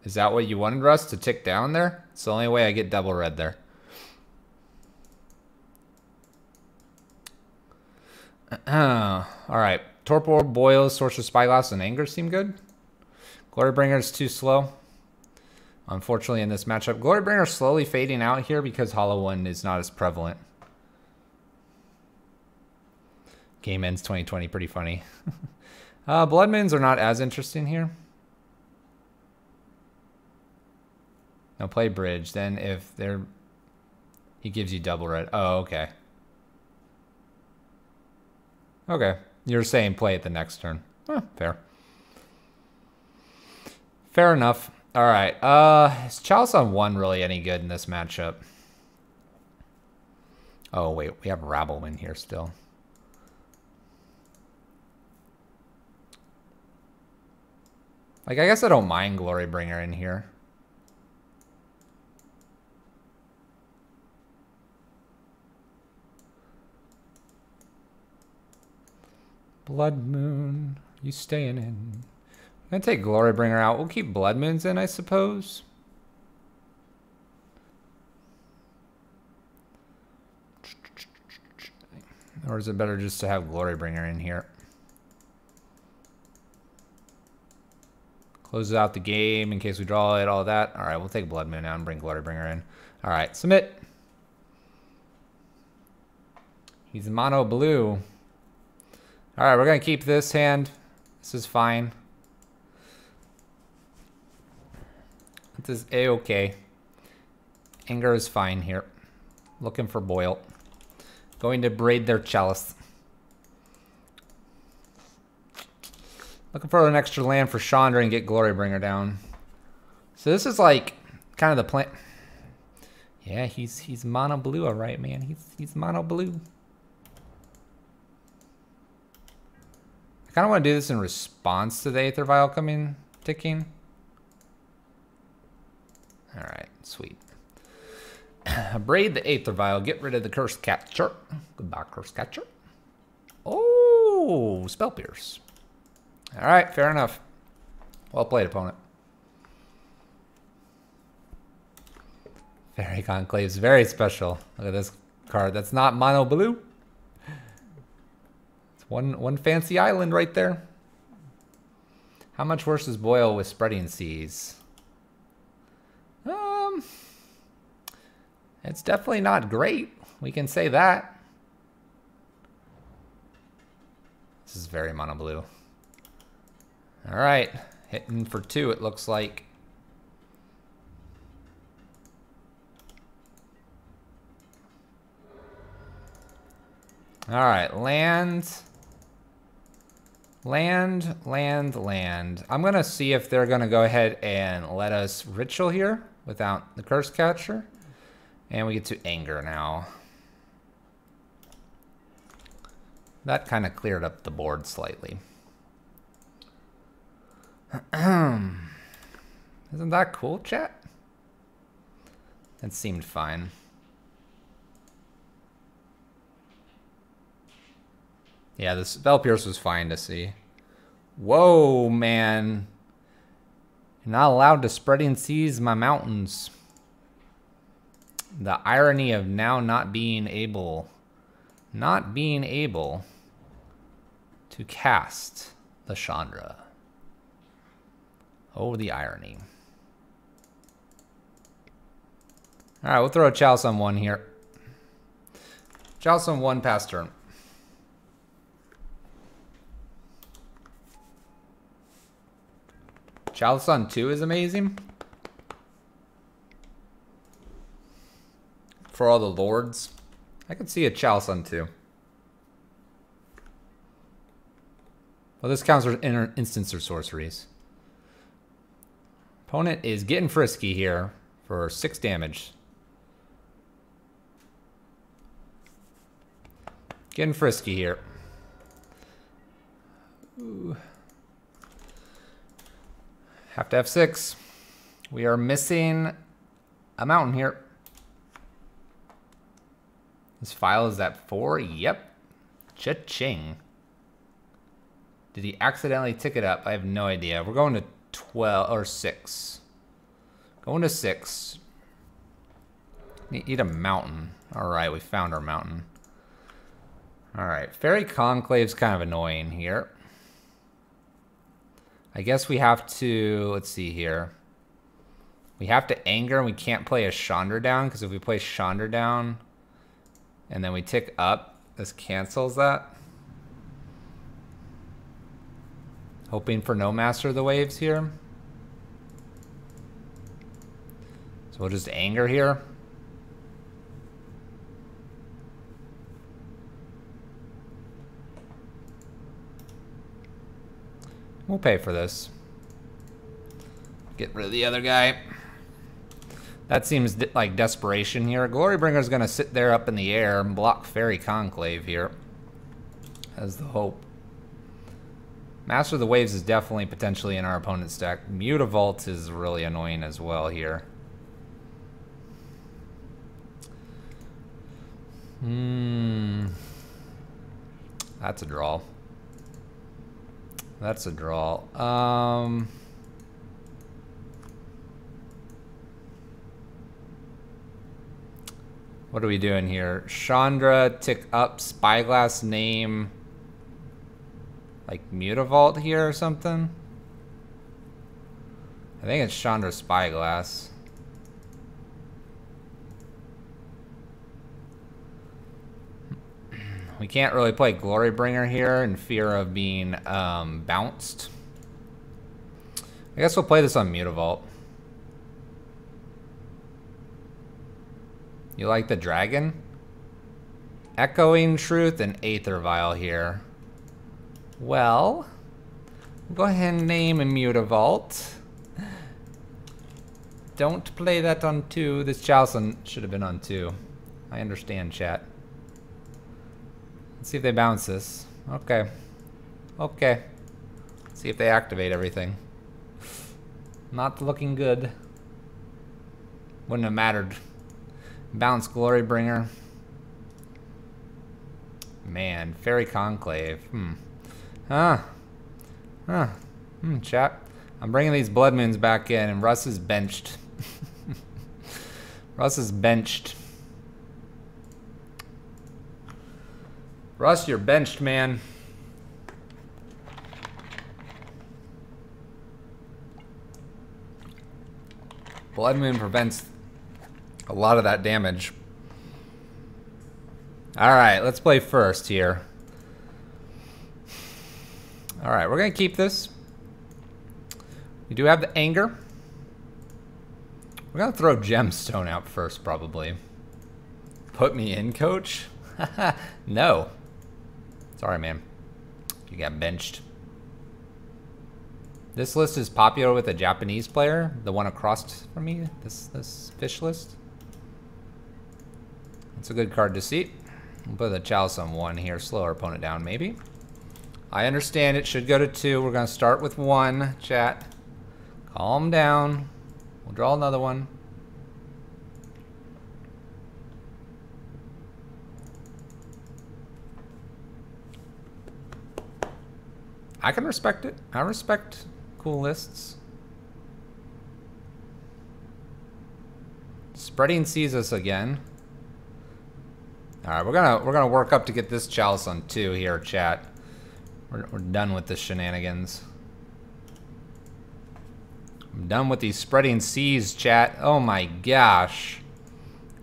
Is that what you wanted, Russ, to tick down there? It's the only way I get double red there. Alright. Torpor, Boils, Sorcerer's Spyglass, and Anger seem good. Glorybringer's too slow. Unfortunately in this matchup. Glorybringer's slowly fading out here because Hollow One is not as prevalent. Game ends 2020, pretty funny. Blood Moons are not as interesting here. Now play bridge. Then if they're... He gives you double red. Oh, okay. Okay. You're saying play it the next turn. Fair. Fair enough. Alright. Is Chalice on 1 really any good in this matchup? Oh, wait. We have Rabble in here still. Like, I guess I don't mind Glorybringer in here. Blood Moon, you staying in? I'm gonna take Glorybringer out. We'll keep Blood Moons in, I suppose. Or is it better just to have Glorybringer in here? Closes out the game in case we draw it, all that. All right, we'll take Blood Moon out and bring Glorybringer in. All right, submit. He's mono blue. All right, we're going to keep this hand. This is fine. This is A-okay. Anger is fine here. Looking for Boyle. Going to braid their Chalice. Looking for an extra land for Chandra and get Glorybringer down. So this is like kind of the plan. Yeah, he's mono blue, all right, man. He's mono blue. I kind of want to do this in response to the Aether Vial coming ticking. All right, sweet. Braid the Aether Vial. Get rid of the Curse Catcher. Goodbye, Curse Catcher. Oh, Spell Pierce. All right, fair enough. Well played, opponent. Fairy Conclave is very special. Look at this card. That's not mono blue. It's one fancy island right there. How much worse is Boyle with Spreading Seas? It's definitely not great. We can say that. This is very mono blue. All right, hitting for 2, it looks like. All right, land. I'm gonna see if they're gonna go ahead and let us ritual here without the Curse Catcher. And we get to anger now. That kind of cleared up the board slightly. Isn't that cool, chat? That seemed fine. Yeah, the Spell Pierce was fine to see. Whoa, man. You're not allowed to Spreading Seas my mountains. The irony of now not being able to cast the Chandra. Oh, the irony. All right, we'll throw a Chalice on 1 here. Chalice on 1 pass turn. Chalice on 2 is amazing. For all the lords. I could see a Chalice on 2. Well, this counts for instants or sorceries. Opponent is getting frisky here for 6 damage. Getting frisky here. Ooh. Have to have 6. We are missing a mountain here. This file is at 4. Yep. Cha-ching. Did he accidentally tick it up? I have no idea. We're going to 12 or 6. Going to 6. Need a mountain. All right, we found our mountain. All right, Fairy Conclave's kind of annoying here. I guess we have to, let's see here. We have to anger and we can't play a Chandra down because if we play Chandra down and then we tick up, this cancels that. Hoping for no Master of the Waves here. So we'll just anger here. We'll pay for this. Get rid of the other guy. That seems like desperation here. Glorybringer's going to sit there up in the air and block Fairy Conclave here. As the hope. Master of the Waves is definitely potentially in our opponent's deck. Mutavault is really annoying as well here. That's a draw. That's a draw. What are we doing here? Chandra, tick up, Spyglass, name like Mutavault here or something? I think it's Chandra Spyglass. We can't really play Glorybringer here in fear of being bounced. I guess we'll play this on Mutavault. You like the dragon? Echoing Truth and Aether Vial here. Well, go ahead and name a Mutavault. Don't play that on 2. This Chalcen should have been on 2. I understand, chat. Let's see if they bounce this. Okay. Okay. Let's see if they activate everything. Not looking good. Wouldn't have mattered. Bounce Glorybringer. Man, Fairy Conclave. Chat. I'm bringing these Blood Moons back in, and Russ is benched. Russ is benched. Russ, you're benched, man. Blood Moon prevents a lot of that damage. Alright, let's play first here. Alright, we're going to keep this. We do have the Anger. We're going to throw Gemstone out first, probably. Put me in, coach? No. Sorry, man. You got benched. This list is popular with a Japanese player. The one across from me. This fish list. It's a good card to see. We'll put the Chalice on 1 here. Slow our opponent down, maybe. I understand it should go to 2. We're going to start with 1, chat. Calm down. We'll draw another one. I can respect it. I respect cool lists. Spreading sees us again. All right, we're gonna work up to get this Chalice on 2 here, chat. We're done with the shenanigans. I'm done with these spreading seas, chat. Oh my gosh.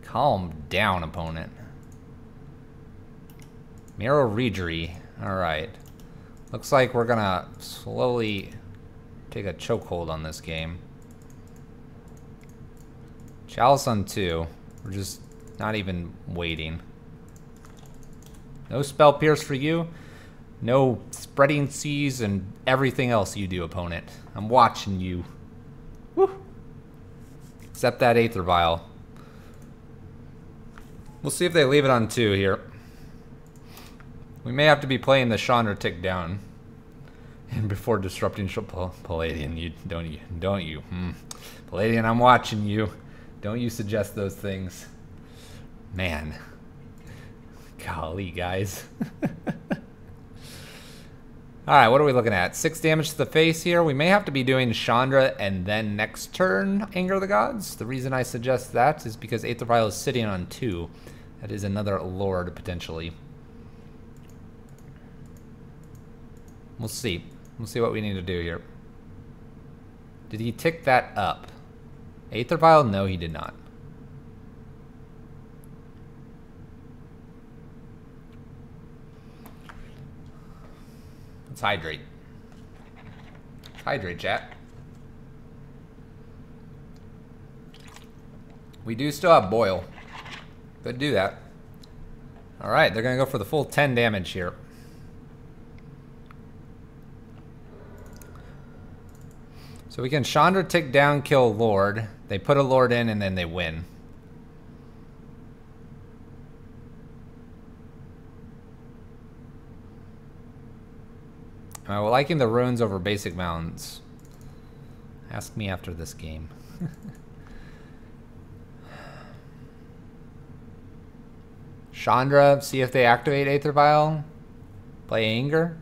Calm down, opponent. Miro Reedry. All right. Looks like we're gonna slowly take a chokehold on this game. Chalice on 2. We're just not even waiting. No Spell Pierce for you. No Spreading Seas and everything else you do, opponent. I'm watching you. Woo. Except that Aether Vial. We'll see if they leave it on 2 here. We may have to be playing the Chandra tick down. And before disrupting Palladian, don't you? Palladian, I'm watching you. Don't you suggest those things. Man. Golly, guys. Alright, what are we looking at? 6 damage to the face here. We may have to be doing Chandra and then next turn Anger of the Gods. The reason I suggest that is because Aether Vial is sitting on 2. That is another Lord, potentially. We'll see. We'll see what we need to do here. Did he tick that up? Aether Vial? No, he did not. Let's hydrate. Hydrate, chat. We do still have Boil. Could do that. Alright, they're going to go for the full 10 damage here. So we can Chandra, tick down, kill a Lord. They put a Lord in and then they win. Am I liking the runes over basic mountains? Ask me after this game. Chandra, see if they activate Aether Vial. Play Anger.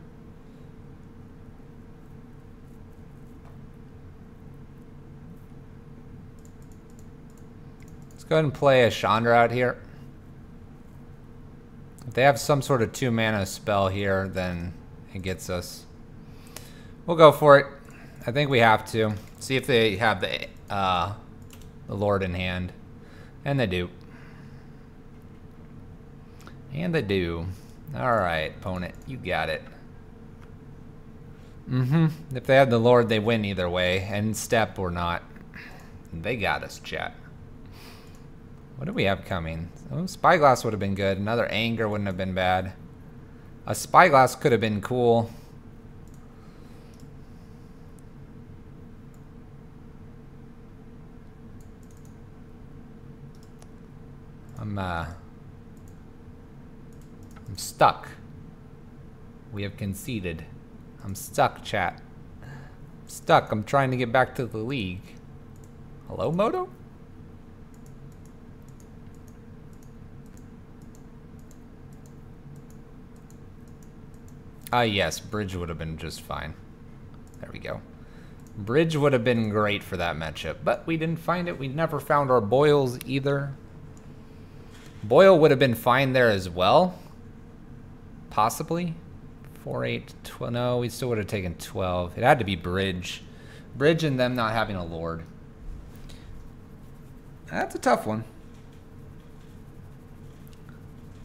Let's go ahead and play a Chandra out here. If they have some sort of 2 mana spell here, then it gets us. We'll go for it. I think we have to. See if they have the Lord in hand. And they do. And they do. Alright, opponent. You got it. If they have the Lord, they win either way. End step or not. They got us, chat. What do we have coming? Oh, Spyglass would have been good. Another Anger wouldn't have been bad. A Spyglass could have been cool. I'm stuck. We have conceded. I'm stuck, chat. I'm stuck. I'm trying to get back to the league. Hello, Moto? Yes, Bridge would have been just fine. There we go. Bridge would have been great for that matchup, but we didn't find it. We never found our Boils either. Boyle would have been fine there as well. Possibly. 4, 8, 12. No, we still would have taken 12. It had to be Bridge. Bridge and them not having a Lord. That's a tough one.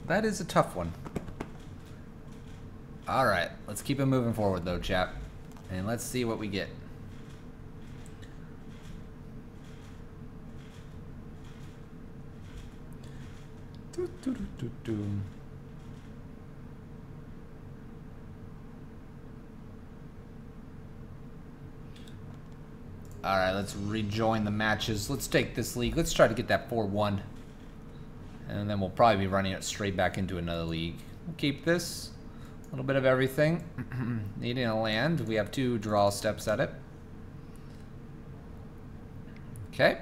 That is a tough one. Alright, let's keep it moving forward though, chap. And let's see what we get. Alright, let's rejoin the matches. Let's take this league. Let's try to get that 4-1. And then we'll probably be running it straight back into another league. We'll keep this. A little bit of everything. Needing a land. We have 2 draw steps at it. Okay.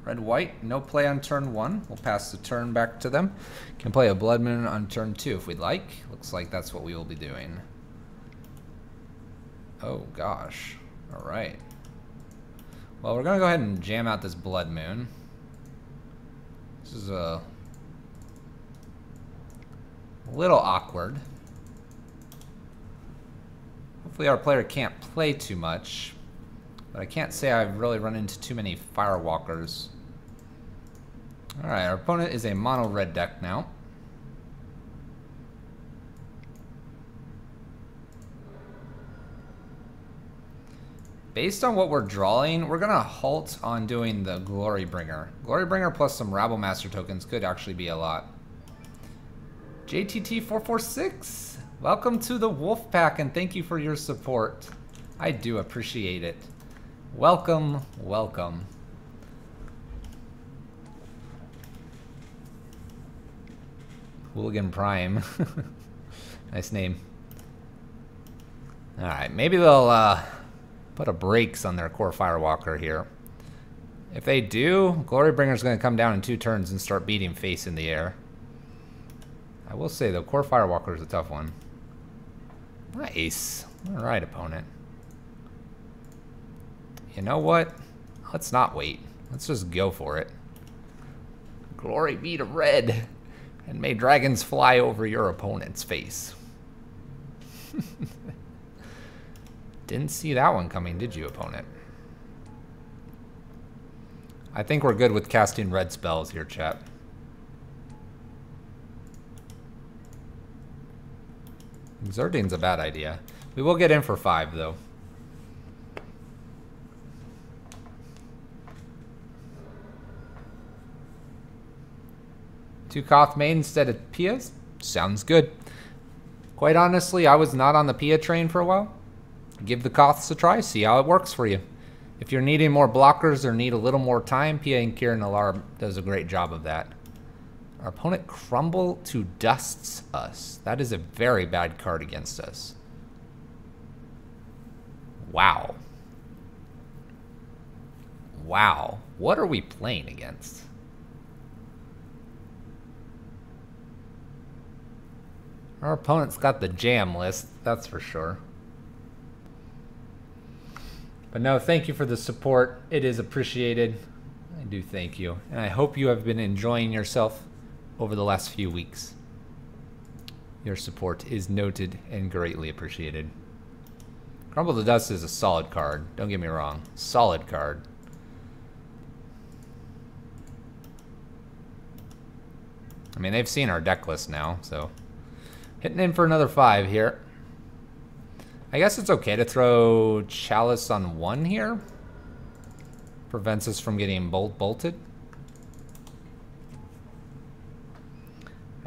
Red, white. No play on turn 1. We'll pass the turn back to them. Can play a Blood Moon on turn 2 if we'd like. Looks like that's what we will be doing. Oh, gosh. Alright. Well, we're going to go ahead and jam out this Blood Moon. This is a little awkward. Hopefully our player can't play too much. But I can't say I've really run into too many Firewalkers. Alright, our opponent is a mono red deck now. Based on what we're drawing, we're going to halt on doing the Glorybringer. Glorybringer plus some Rabblemaster tokens could actually be a lot. JTT446, welcome to the Wolf Pack and thank you for your support. I do appreciate it. Welcome, welcome. Hooligan Prime. Nice name. Alright, maybe they'll put a brakes on their core Firewalker here. If they do, Glorybringer's going to come down in 2 turns and start beating face in the air. I will say, though, core Firewalker is a tough one. Nice. Alright, opponent. You know what? Let's not wait. Let's just go for it. Glory be to red. And may dragons fly over your opponent's face. Didn't see that one coming, did you, opponent? I think we're good with casting red spells here, chat. Exerting's a bad idea. We will get in for 5, though. Two Koth main instead of Pias? Sounds good. Quite honestly, I was not on the Pia train for a while. Give the Koths a try, see how it works for you. If you're needing more blockers or need a little more time, Pia Kiran Alar does a great job of that. Our opponent Crumble to dusts us. That is a very bad card against us. Wow. Wow. What are we playing against? Our opponent's got the jam list, that's for sure. But no, thank you for the support. It is appreciated. I do thank you. And I hope you have been enjoying yourself over the last few weeks. Your support is noted and greatly appreciated. Crumble to Dust is a solid card. Don't get me wrong. Solid card. I mean, they've seen our deck list now, so... Hitting in for another 5 here. I guess it's okay to throw Chalice on 1 here. Prevents us from getting bolted.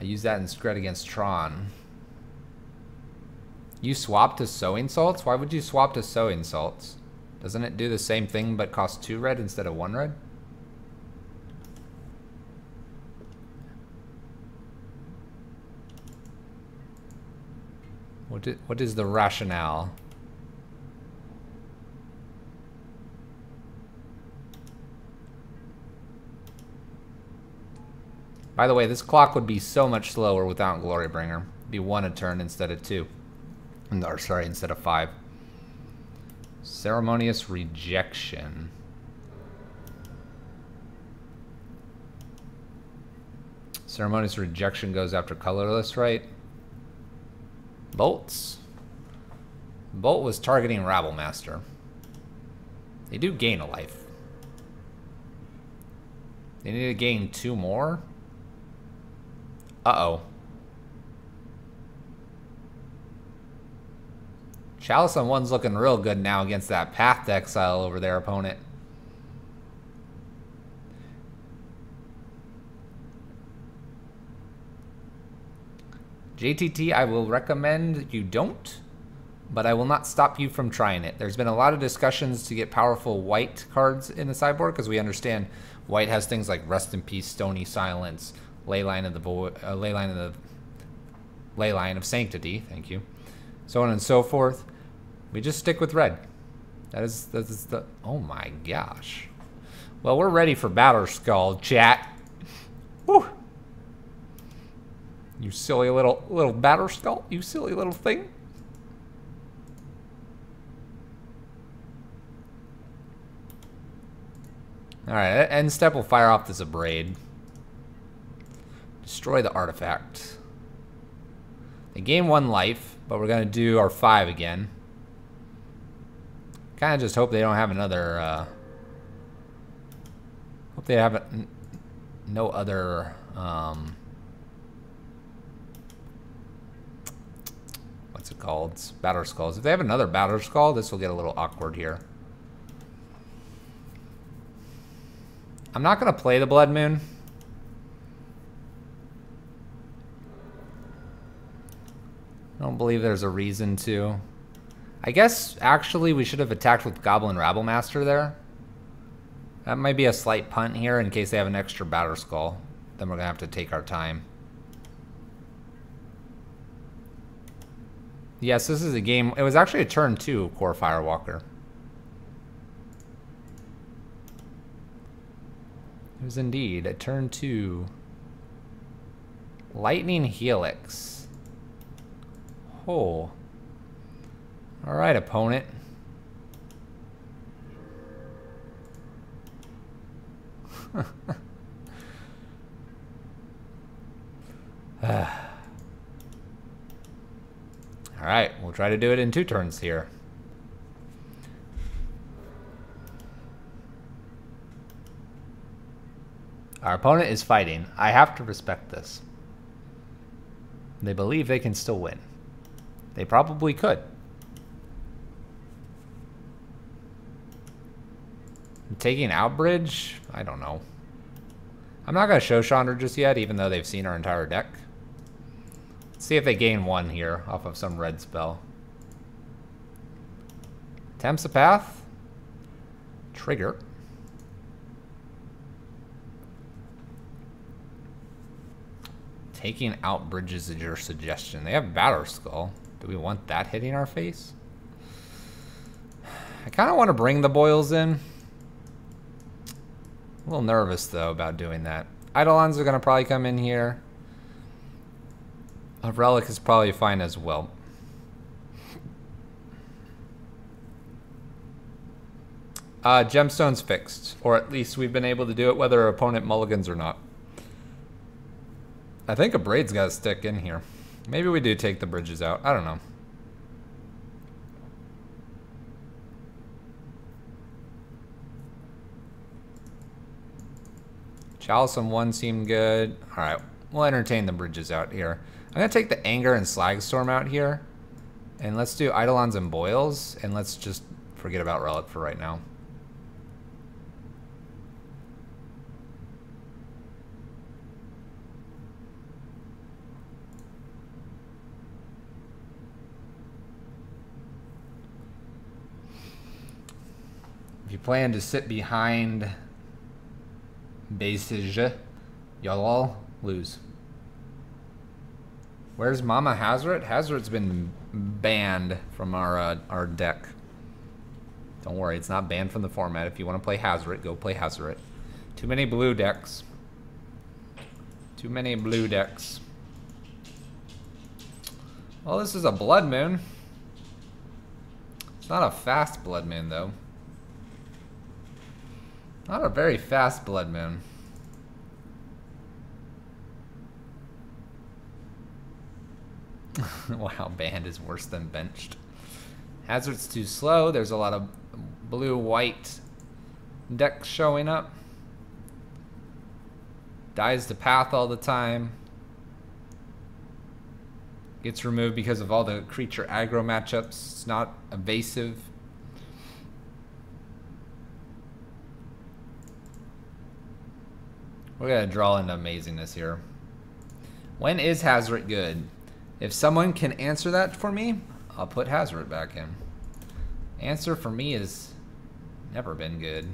I use that in Scred against Tron. You swap to Sowing Salts? Why would you swap to Sowing Salts? Doesn't it do the same thing but cost 2 red instead of 1 red? What is the rationale? By the way, this clock would be so much slower without Glorybringer. It'd be 1 a turn instead of 2. Or sorry, instead of 5. Ceremonious Rejection. Ceremonious Rejection goes after colorless, right? Bolts. Bolt was targeting Rabblemaster. They do gain a life. They need to gain 2 more. Uh-oh. Chalice on 1's looking real good now against that Path to Exile over their opponent. JTT, I will recommend you don't, but I will not stop you from trying it. There's been a lot of discussions to get powerful white cards in the sideboard because we understand white has things like Rest in Peace, Stony Silence, Leyline of Sanctity, thank you, so on and so forth. We just stick with red. That is the, oh my gosh. Well, we're ready for Batterskull, chat. Woo! You silly little Batterskull, you silly little thing. Alright, end step will fire off this Abrade. Destroy the artifact. They gain 1 life, but we're going to do our 5 again. Kind of just hope they don't have another, hope they have no other, what's it called? It's Batterskulls. If they have another Batterskull, this will get a little awkward here. I'm not going to play the Blood Moon. I don't believe there's a reason to. I guess, actually, we should have attacked with Goblin Rabblemaster there. That might be a slight punt here in case they have an extra Batterskull. Then we're going to have to take our time. Yes, this is a game. It was actually a turn 2, Core Firewalker. It was indeed a turn 2. Lightning Helix. Oh. Alright, opponent. Alright, we'll try to do it in 2 turns here. Our opponent is fighting. I have to respect this. They believe they can still win. They probably could. Taking Outbridge? I don't know. I'm not going to show Chandra just yet, even though they've seen our entire deck. Let's see if they gain 1 here off of some red spell. Tempts a Path? Trigger. Taking out bridges is your suggestion. They have Batter Skull. Do we want that hitting our face? I kind of want to bring the Boils in. A little nervous, though, about doing that. Eidolons are going to probably come in here. A Relic is probably fine as well. Gemstone's fixed. Or at least we've been able to do it whether our opponent mulligans or not. I think a Braid's got to stick in here. Maybe we do take the bridges out. I don't know. Chalice on 1 seemed good. Alright, we'll entertain the bridges out here. I'm going to take the Anger and Slagstorm out here. And let's do Eidolons and Boils. And let's just forget about Relic for right now. If you plan to sit behind bases, y'all all lose. Where's Mama Hazoret? Hazoret's been banned from our deck. Don't worry, it's not banned from the format. If you want to play Hazoret, go play Hazoret. Too many blue decks. Too many blue decks. Well, this is a Blood Moon. It's not a fast Blood Moon, though. Not a very fast Blood Moon. Wow, banned is worse than benched. Hazoret's too slow. There's a lot of blue-white decks showing up. Dies to path all the time. Gets removed because of all the creature aggro matchups. It's not evasive. We're gonna draw into amazingness here. When is Hazoret good? If someone can answer that for me, I'll put Hazoret back in. Answer for me has never been good.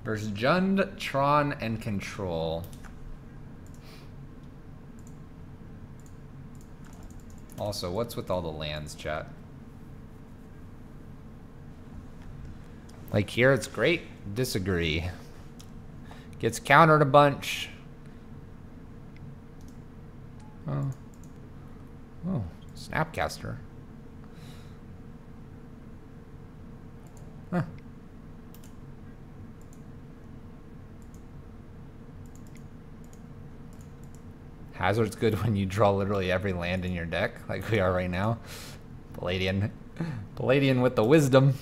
Versus Jund, Tron, and Control. Also, what's with all the lands, chat? Like here, it's great. Disagree. Gets countered a bunch. Oh. Oh, Snapcaster. Huh. Hazoret's good when you draw literally every land in your deck, like we are right now. Palladian. Palladian with the wisdom.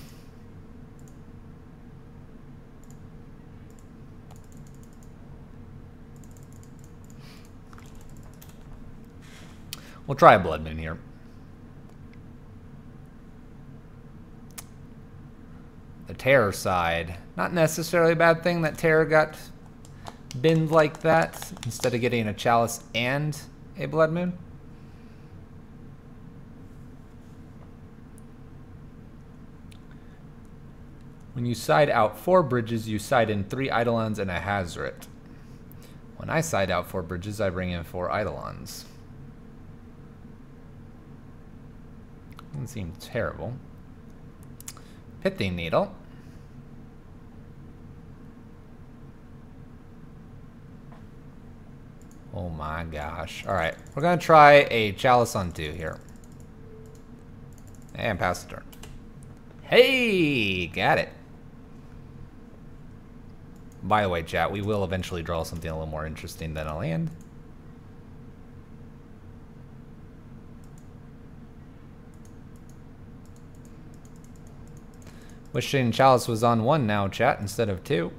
We'll try a Blood Moon here. The Terror side. Not necessarily a bad thing that Terror got binned like that instead of getting a Chalice and a Blood Moon. When you side out 4 bridges, you side in 3 Eidolons and a Hazoret. When I side out 4 bridges, I bring in 4 Eidolons. Doesn't seem terrible. Pithing Needle. Oh my gosh. Alright, we're gonna try a Chalice on 2 here. And pass the turn. Hey! Got it. By the way, chat, we will eventually draw something a little more interesting than a land. Wishing Chalice was on 1 now, chat, instead of 2.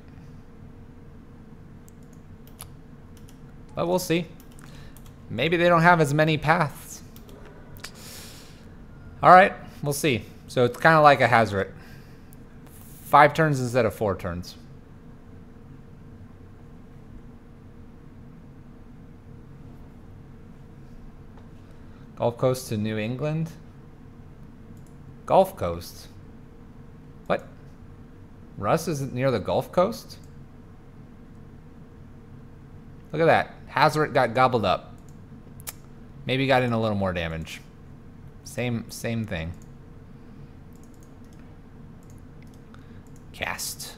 But we'll see. Maybe they don't have as many paths. Alright, we'll see. So it's kind of like a Hazoret. 5 turns instead of 4 turns. Gulf Coast to New England? Gulf Coast? What? Russ isn't near the Gulf Coast? Look at that. Hazoret got gobbled up. Maybe got in a little more damage. Same thing. Cast.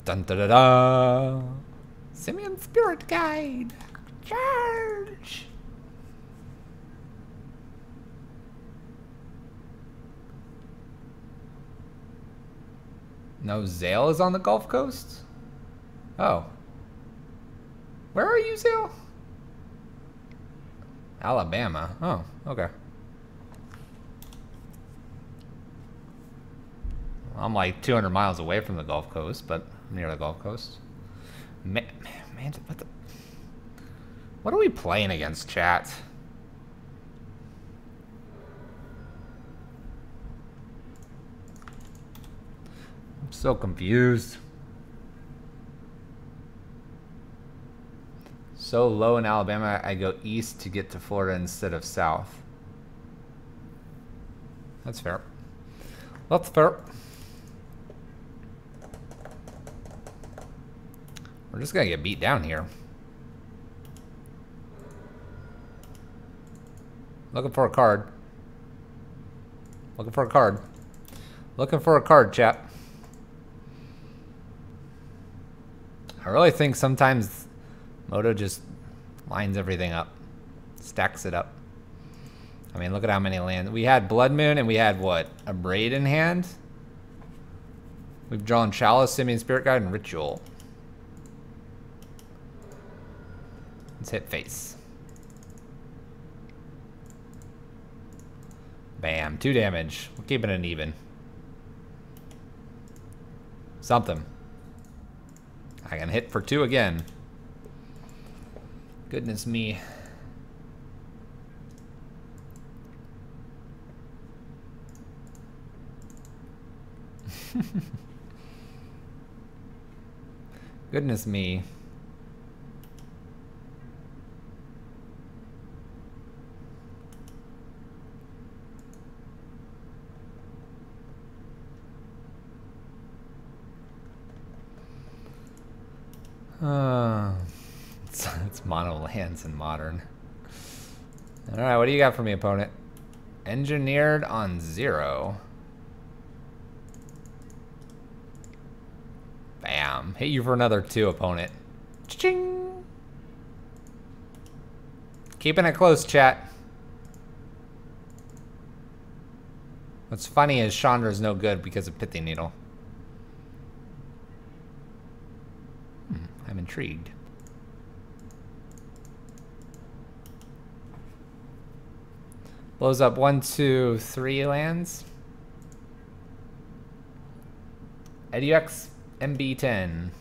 Dun da da da. Simian Spirit Guide. Charge. No, Zale is on the Gulf Coast? Oh. Where are you, Zale? Alabama. Oh, okay. I'm like 200 miles away from the Gulf Coast, but near the Gulf Coast. Man, what are we playing against, chat? I'm so confused. So low in Alabama, I go east to get to Florida instead of south. That's fair. That's fair. We're just gonna get beat down here. Looking for a card. Looking for a card. Looking for a card, chap. I really think sometimes Moto just lines everything up. Stacks it up. I mean, look at how many lands. We had Blood Moon and we had what? A Braid in hand? We've drawn Chalice, Simian Spirit Guide, and Ritual. Let's hit face. Bam, 2 damage. We're keeping it even. Something. I can hit for 2 again. Goodness me. Goodness me. It's mono lands in Modern. Alright, what do you got for me, opponent? Engineered on 0. Bam. Hit you for another 2, opponent. Cha-ching! Keeping it close, chat. What's funny is Chandra's no good because of Pithy Needle. I'm intrigued. Blows up 1, 2, 3 lands. EduX MB10.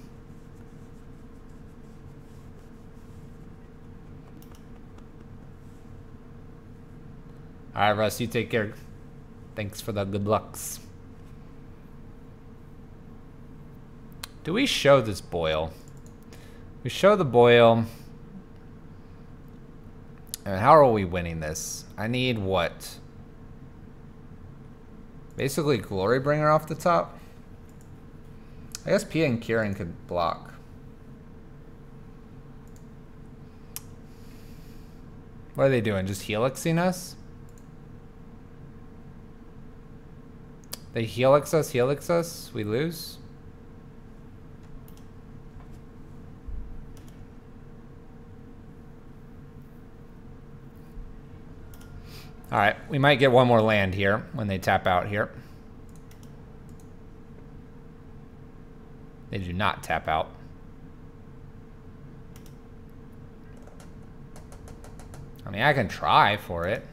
Alright, Russ, you take care. Thanks for the good lucks. Do we show this Boil? We show the Boil. And how are we winning this? I need what? Basically Glorybringer off the top. I guess Pia and Kieran could block. What are they doing? Just helixing us? They helix us, we lose? Alright, we might get one more land here when they tap out here. They do not tap out. I mean, I can try for it.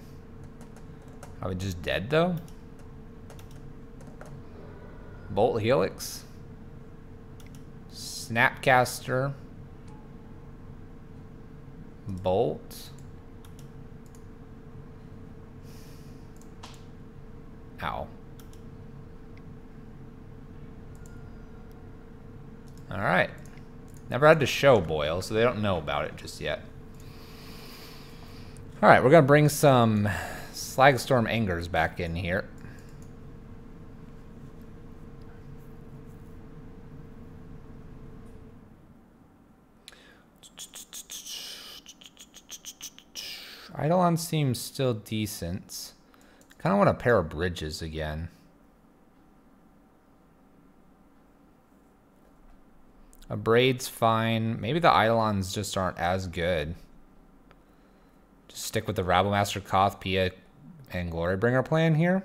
Are we just dead, though? Bolt Helix. Snapcaster. Bolt. Ow. Alright. Never had to show Boil, so they don't know about it just yet. Alright, we're going to bring some Slagstorm Angers back in here. Eidolon seems still decent. Kind of want a pair of bridges again. A Braid's fine. Maybe the Eidolons just aren't as good. Just stick with the Rabblemaster, Koth, Pia, and Glorybringer plan here.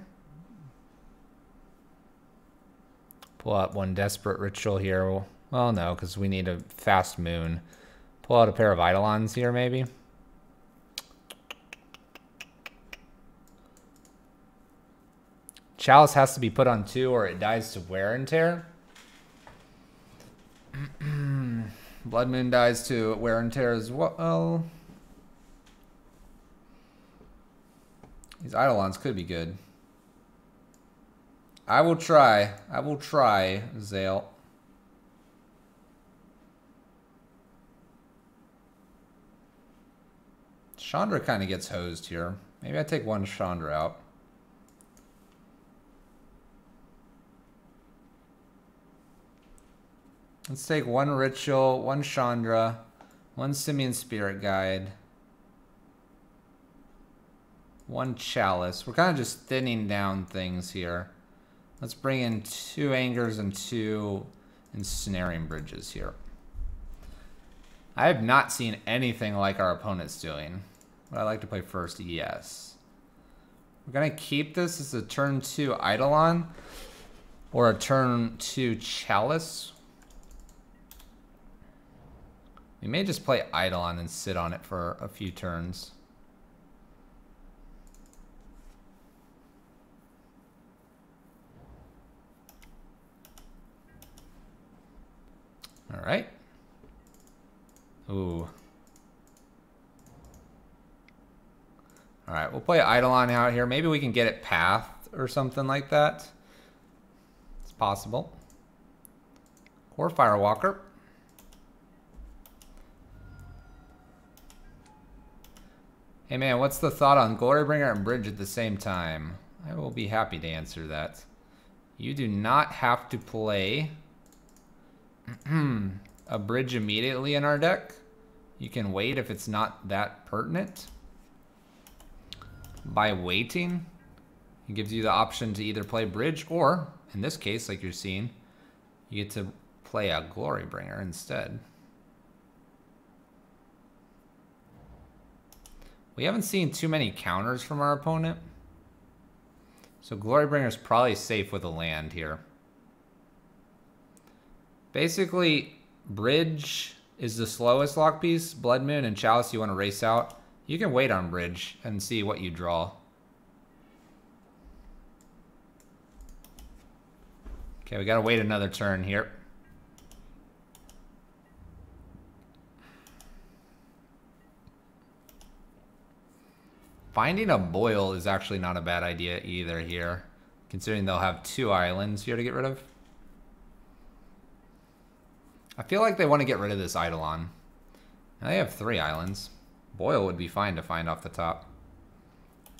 Pull out one Desperate Ritual here. Well, no, because we need a fast moon. Pull out a pair of Eidolons here, maybe. Chalice has to be put on 2 or it dies to wear and tear. Blood Moon dies to wear and tear as well. These Eidolons could be good. I will try. I will try, Zale. Chandra kind of gets hosed here. Maybe I take one Chandra out. Let's take one Ritual, one Chandra, one Simian Spirit Guide, one Chalice. We're kind of just thinning down things here. Let's bring in 2 Angers and 2 Ensnaring Bridges here. I have not seen anything like our opponent's doing. Would I like to play first? Yes. We're going to keep this as a turn 2 Eidolon or a turn 2 Chalice. We may just play Eidolon and sit on it for a few turns. All right. Ooh. All right, we'll play Eidolon out here. Maybe we can get it Path or something like that. It's possible. Or Firewalker. Hey man, what's the thought on Glorybringer and Bridge at the same time? I will be happy to answer that. You do not have to play a Bridge immediately in our deck. You can wait if it's not that pertinent. By waiting, it gives you the option to either play Bridge or, in this case, like you're seeing, you get to play a Glorybringer instead. We haven't seen too many counters from our opponent. So Glorybringer's probably safe with a land here. Basically, Bridge is the slowest lock piece. Blood Moon and Chalice you want to race out. You can wait on Bridge and see what you draw. Okay, we gotta wait another turn here. Finding a Boil is actually not a bad idea either here, considering they'll have 2 islands here to get rid of. I feel like they want to get rid of this Eidolon. Now they have 3 islands. Boil would be fine to find off the top.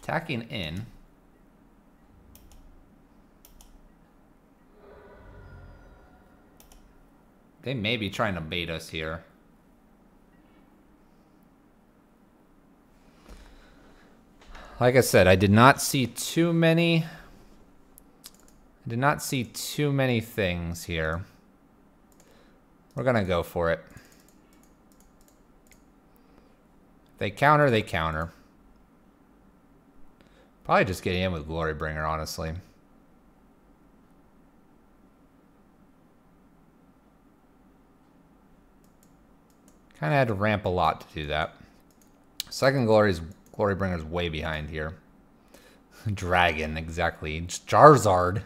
Attacking in. They may be trying to bait us here. Like I said, I did not see too many things here. We're gonna go for it. If they counter, they counter. Probably just get in with Glorybringer, honestly. Kind of had to ramp a lot to do that. Second Glorybringer's way behind here. Dragon, exactly. Charizard.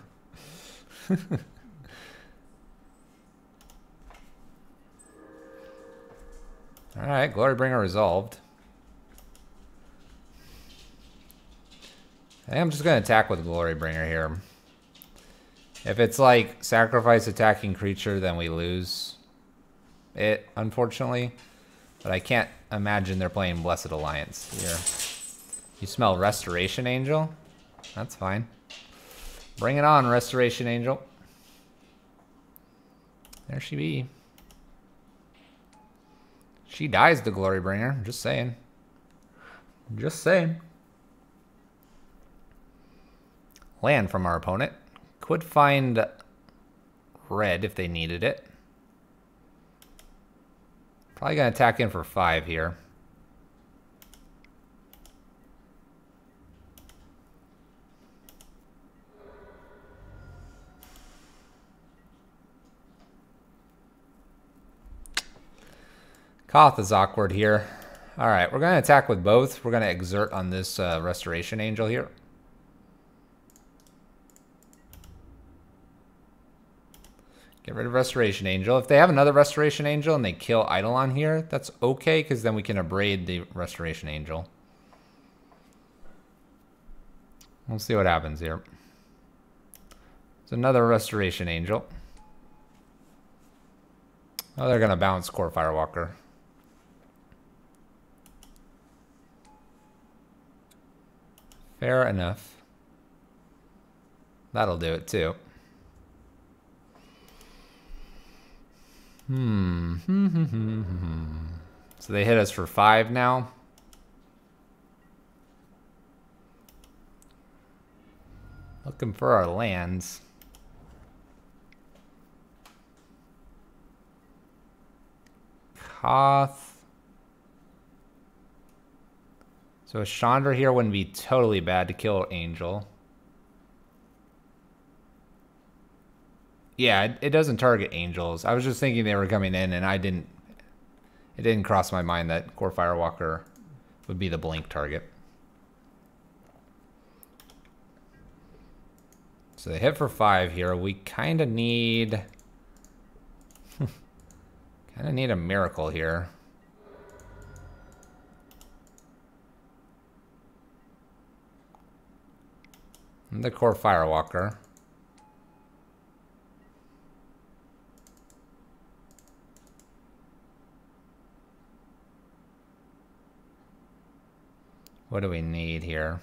Alright, Glorybringer resolved. I think I'm just going to attack with Glorybringer here. If it's like sacrifice attacking creature, then we lose it, unfortunately. But I can't imagine they're playing Blessed Alliance here. You smell Restoration Angel? That's fine. Bring it on, Restoration Angel. There she be. She dies, the Glorybringer. Just saying. Just saying. Land from our opponent. Could find red if they needed it. Probably gonna attack in for 5 here. Koth is awkward here. Alright, we're going to attack with both. We're going to exert on this Restoration Angel here. Get rid of Restoration Angel. If they have another Restoration Angel and they kill Eidolon here, that's okay, because then we can abrade the Restoration Angel. We'll see what happens here. It's another Restoration Angel. Oh, they're going to bounce Core Firewalker. Fair enough. That'll do it too. So they hit us for 5 now. Looking for our lands. Koth. So a Chandra here wouldn't be totally bad to kill Angel. Yeah, it doesn't target Angels. I was just thinking they were coming in, and it didn't cross my mind that Core Firewalker would be the blink target. So they hit for 5 here. We kind of need a miracle here. And the Core Firewalker. What do we need here?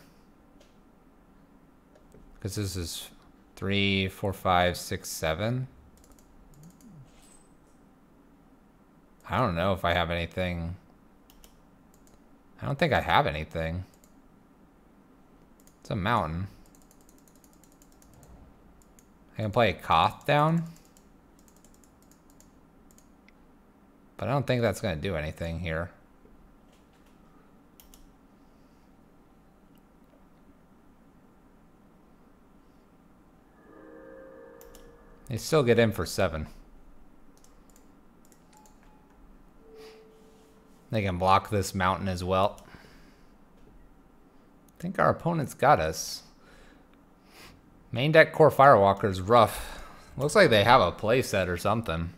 Because this is 3, 4, 5, 6, 7. I don't know if I have anything. I don't think I have anything. It's a mountain. I can play a Koth down. But I don't think that's going to do anything here. They still get in for 7. They can block this mountain as well. I think our opponent's got us. Main deck Core Firewalker is rough. Looks like they have a playset or something.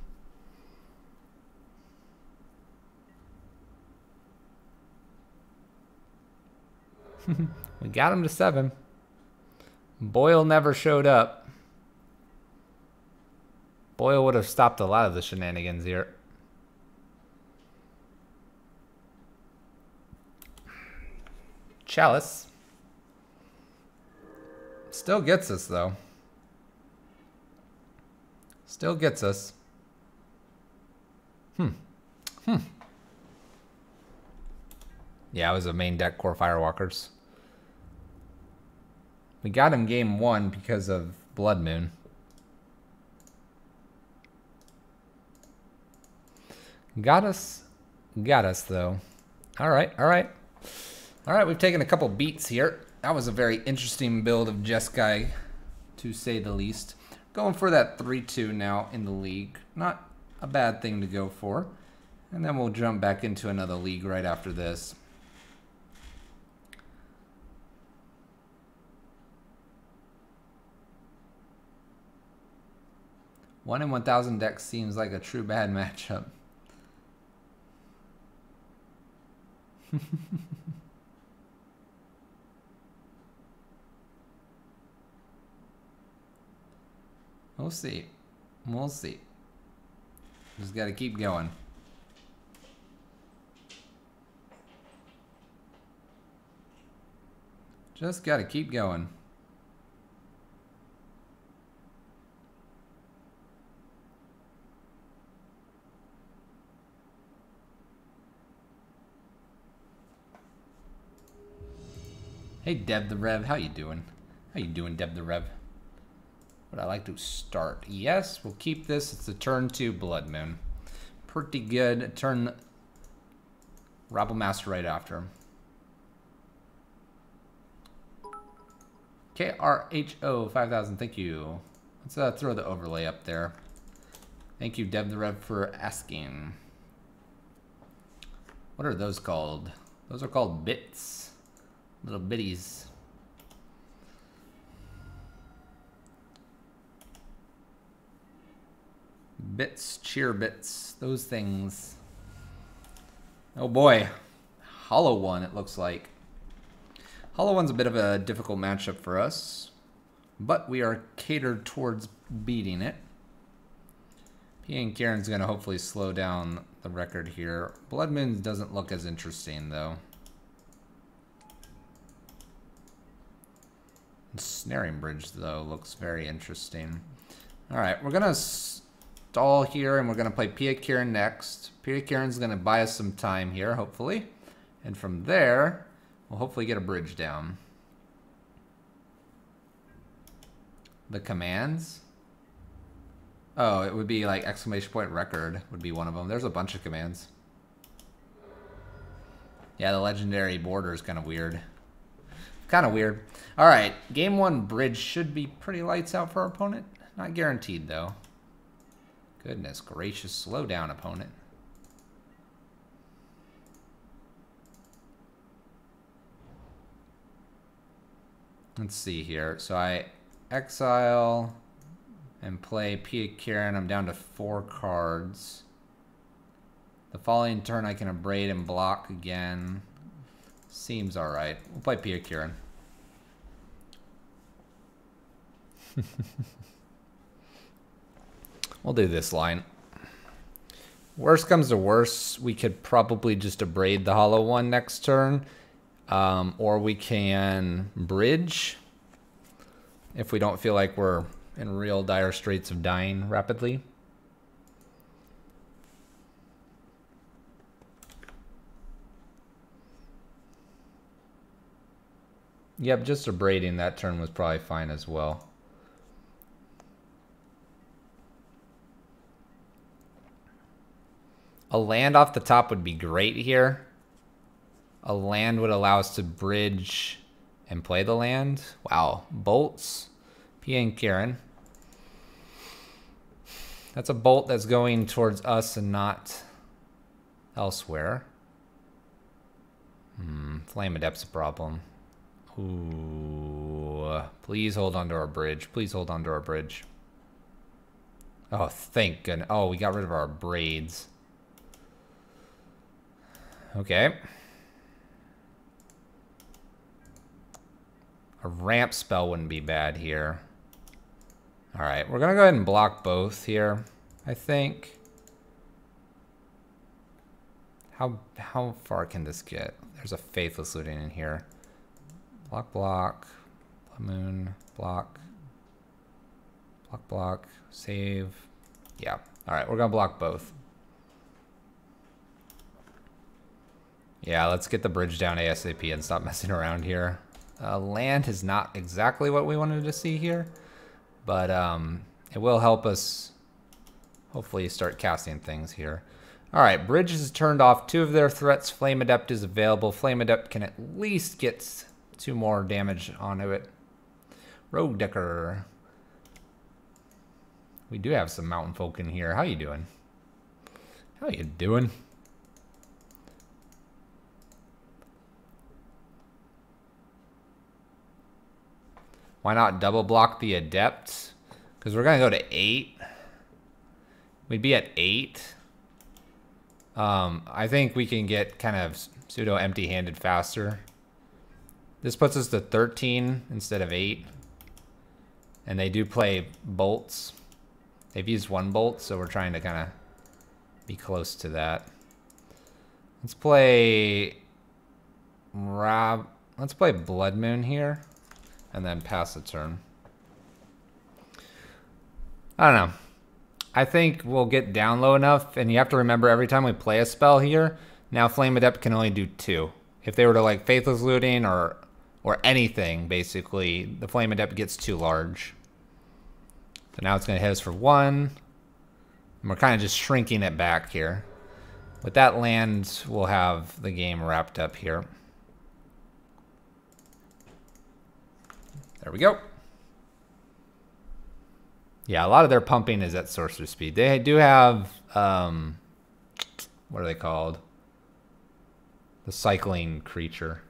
We got him to 7. Boyle never showed up. Boyle would have stopped a lot of the shenanigans here. Chalice. Still gets us, though. Still gets us. Yeah, it was a main deck Core Firewalkers. We got him game 1 because of Blood Moon. Got us though. Alright, we've taken a couple beats here. That was a very interesting build of Jeskai, to say the least. Going for that 3-2 now in the league. Not a bad thing to go for. And then we'll jump back into another league right after this. One in 1,000 deck seems like a true bad matchup. We'll see. We'll see. Just gotta keep going. Just gotta keep going. Hey Deb the Rev, how you doing? How you doing, Deb the Rev? Would I like to start? Yes, we'll keep this. It's a turn 2 Blood Moon. Pretty good. Turn Rabble Master right after him. KRHO 5000, thank you. Let's throw the overlay up there. Thank you, Deb the Rev, for asking. What are those called? Those are called bits. Little bitties. Bits, cheer bits, those things. Oh boy. Hollow One, it looks like. Hollow One's a bit of a difficult matchup for us, but we are catered towards beating it. P and Karen's gonna hopefully slow down the record here. Blood Moon doesn't look as interesting though. Snaring Bridge, though, looks very interesting. Alright, we're going to stall here, and we're going to play Pia Kiran next. Pia Kiran's going to buy us some time here, hopefully. And from there, we'll hopefully get a bridge down. The commands? Oh, it would be like exclamation point record would be one of them. There's a bunch of commands. Yeah, the legendary border is kind of weird. Kind of weird. All right, game 1 bridge should be pretty lights out for our opponent. Not guaranteed, though. Goodness gracious, slow down, opponent. Let's see here. So I exile and play Pia Kiran. I'm down to 4 cards. The following turn I can abrade and block again. Seems alright. We'll play Pia Kiran. We'll do this line. Worst comes to worst, we could probably just abrade the Hollow One next turn. Or we can bridge if we don't feel like we're in real dire straits of dying rapidly. Yep, just abrading that turn was probably fine as well. A land off the top would be great here. A land would allow us to bridge and play the land. Wow, bolts. Pia and Kiran. That's a bolt that's going towards us and not elsewhere. Flame Adept's a problem. Ooh, please hold on to our bridge. Please hold on to our bridge. Oh, thank goodness. Oh, we got rid of our braids. Okay. A ramp spell wouldn't be bad here. All right, we're gonna go ahead and block both here, I think. How far can this get? There's a Faithless Looting in here. Block, block, Blood Moon, block, block, block, save. Yeah, all right, we're gonna block both. Yeah, let's get the bridge down ASAP and stop messing around here. Land is not exactly what we wanted to see here, but it will help us hopefully start casting things here. All right, bridge is turned off. 2 of their threats. Flame Adept is available. Flame Adept can at least get 2 more damage onto it. Rogue Decker. We do have some mountain folk in here. How you doing? How you doing? Why not double block the Adept? Because we're going to go to 8. We'd be at 8. I think we can get kind of pseudo empty-handed faster. This puts us to 13 instead of 8. And they do play bolts. They've used 1 bolt, so we're trying to kind of be close to that. Let's play Let's play Blood Moon here, and then pass the turn. I don't know. I think we'll get down low enough, and you have to remember every time we play a spell here, now Flame Adept can only do 2. If they were to like Faithless Looting or anything, basically, the Flame Adept gets too large. So now it's going to hit us for 1. And we're kind of just shrinking it back here. With that land, we'll have the game wrapped up here. There we go. Yeah, a lot of their pumping is at sorcerer speed. They do have, what are they called? The cycling creature.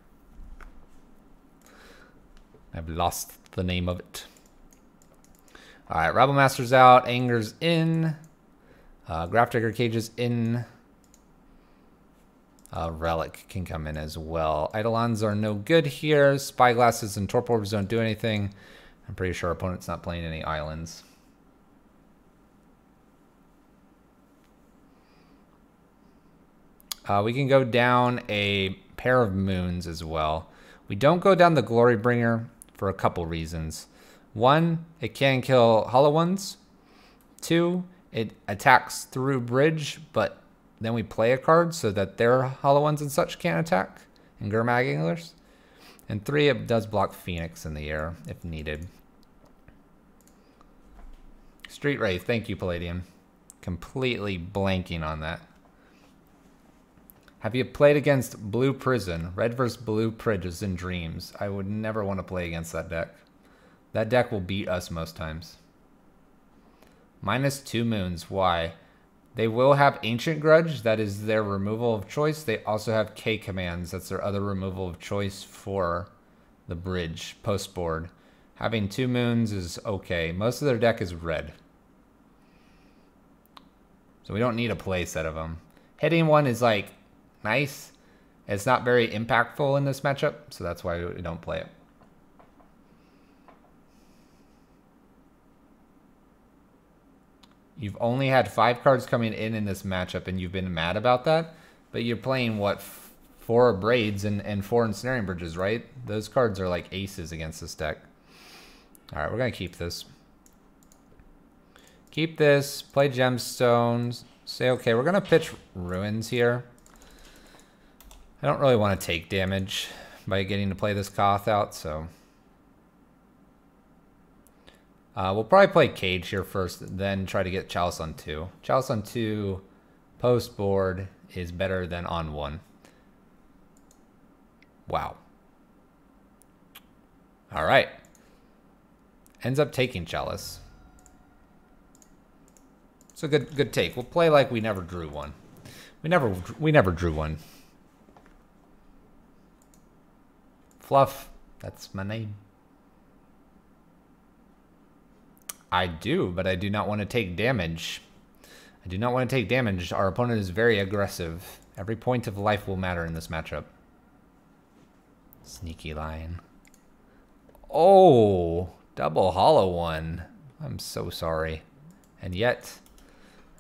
I've lost the name of it. All right, Rabble Master's out. Anger's in. Grafdigger Cage is in. Relic can come in as well. Eidolons are no good here. Spyglasses and Torpor Orbs don't do anything. I'm pretty sure our opponent's not playing any islands. We can go down a pair of moons as well. We don't go down the Glorybringer for a couple reasons. 1, it can kill Hollow Ones. 2, it attacks through bridge, but then we play a card so that their Hollow Ones and such can't attack, and Gurmag Anglers. And 3, it does block Phoenix in the air if needed. Street Wraith, thank you, Palladium. Completely blanking on that. Have you played against Blue Prison? Red versus Blue Prison in Dreams. I would never want to play against that deck. That deck will beat us most times. -2 moons. Why? They will have Ancient Grudge. That is their removal of choice. They also have K commands. That's their other removal of choice for the bridge post board. Having 2 moons is okay. Most of their deck is red. So we don't need a play set of them. Hitting one is like nice. It's not very impactful in this matchup, so that's why we don't play it. You've only had 5 cards coming in this matchup, and you've been mad about that. But you're playing, what, 4 Braids and 4 Ensnaring Bridges, right? Those cards are like aces against this deck. All right, we're going to keep this. Keep this, play Gemstones. Say, okay, we're going to pitch Ruins here. I don't really want to take damage by getting to play this Koth out, so... we'll probably play Cage here first, then try to get Chalice on 2. Chalice on 2 post board is better than on 1. Wow. All right. Ends up taking Chalice. It's a good take. We'll play like we never drew one. We never drew one. Fluff, that's my name. I do, but I do not want to take damage. I do not want to take damage. Our opponent is very aggressive. Every point of life will matter in this matchup. Sneaky Lion. Oh, double Hollow One. I'm so sorry. And yet,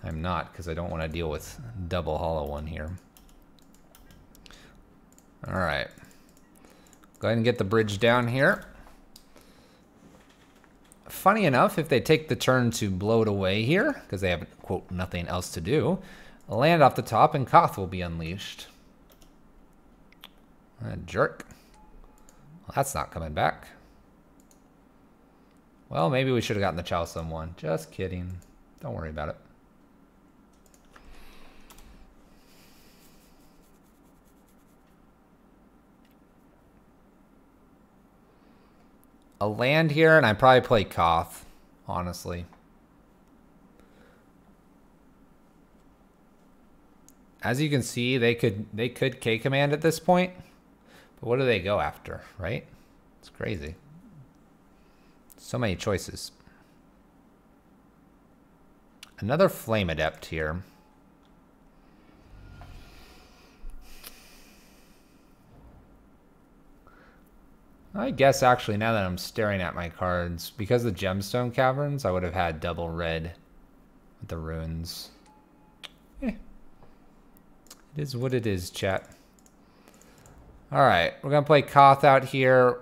I'm not, because I don't want to deal with double Hollow One here. All right. Go ahead and get the bridge down here. Funny enough, if they take the turn to blow it away here, because they have, quote, nothing else to do, a land off the top and Koth will be unleashed. Jerk. Well, that's not coming back. Well, maybe we should have gotten the Chalice on 1. Just kidding. Don't worry about it. A land here, and I'd probably play Koth, honestly. As you can see, they could K command at this point, but what do they go after, right? It's crazy. So many choices. Another Flame Adept here. I guess actually, now that I'm staring at my cards, because the Gemstone Caverns, I would have had double red with the runes. It is what it is, chat. All right, we're gonna play Koth out here.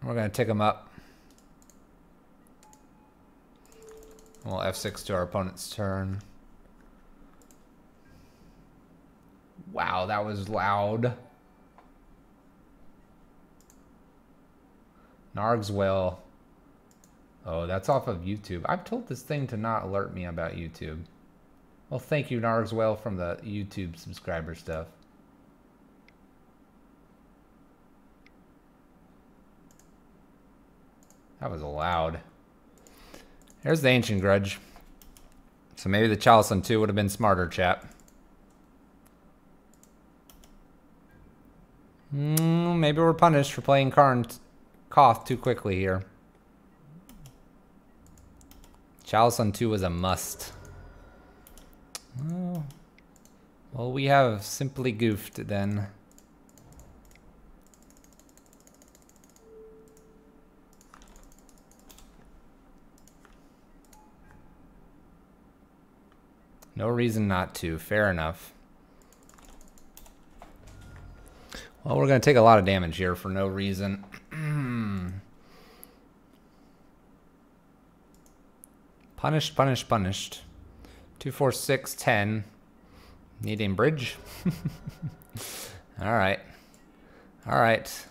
We're gonna tick him up. We'll F6 to our opponent's turn. Wow, that was loud. Nargswell. Oh, that's off of YouTube. I've told this thing to not alert me about YouTube. Well, thank you, Nargswell, from the YouTube subscriber stuff. That was loud. There's the Ancient Grudge. So maybe the Chalice on 2 would have been smarter, chat. Maybe we're punished for playing Koth too quickly here. Chalice on 2 was a must. Oh. Well, we have simply goofed then. No reason not to. Fair enough. Well, we're going to take a lot of damage here for no reason. Punished, punished, punished. 2, 4, 6, 10. Needing bridge. All right. All right.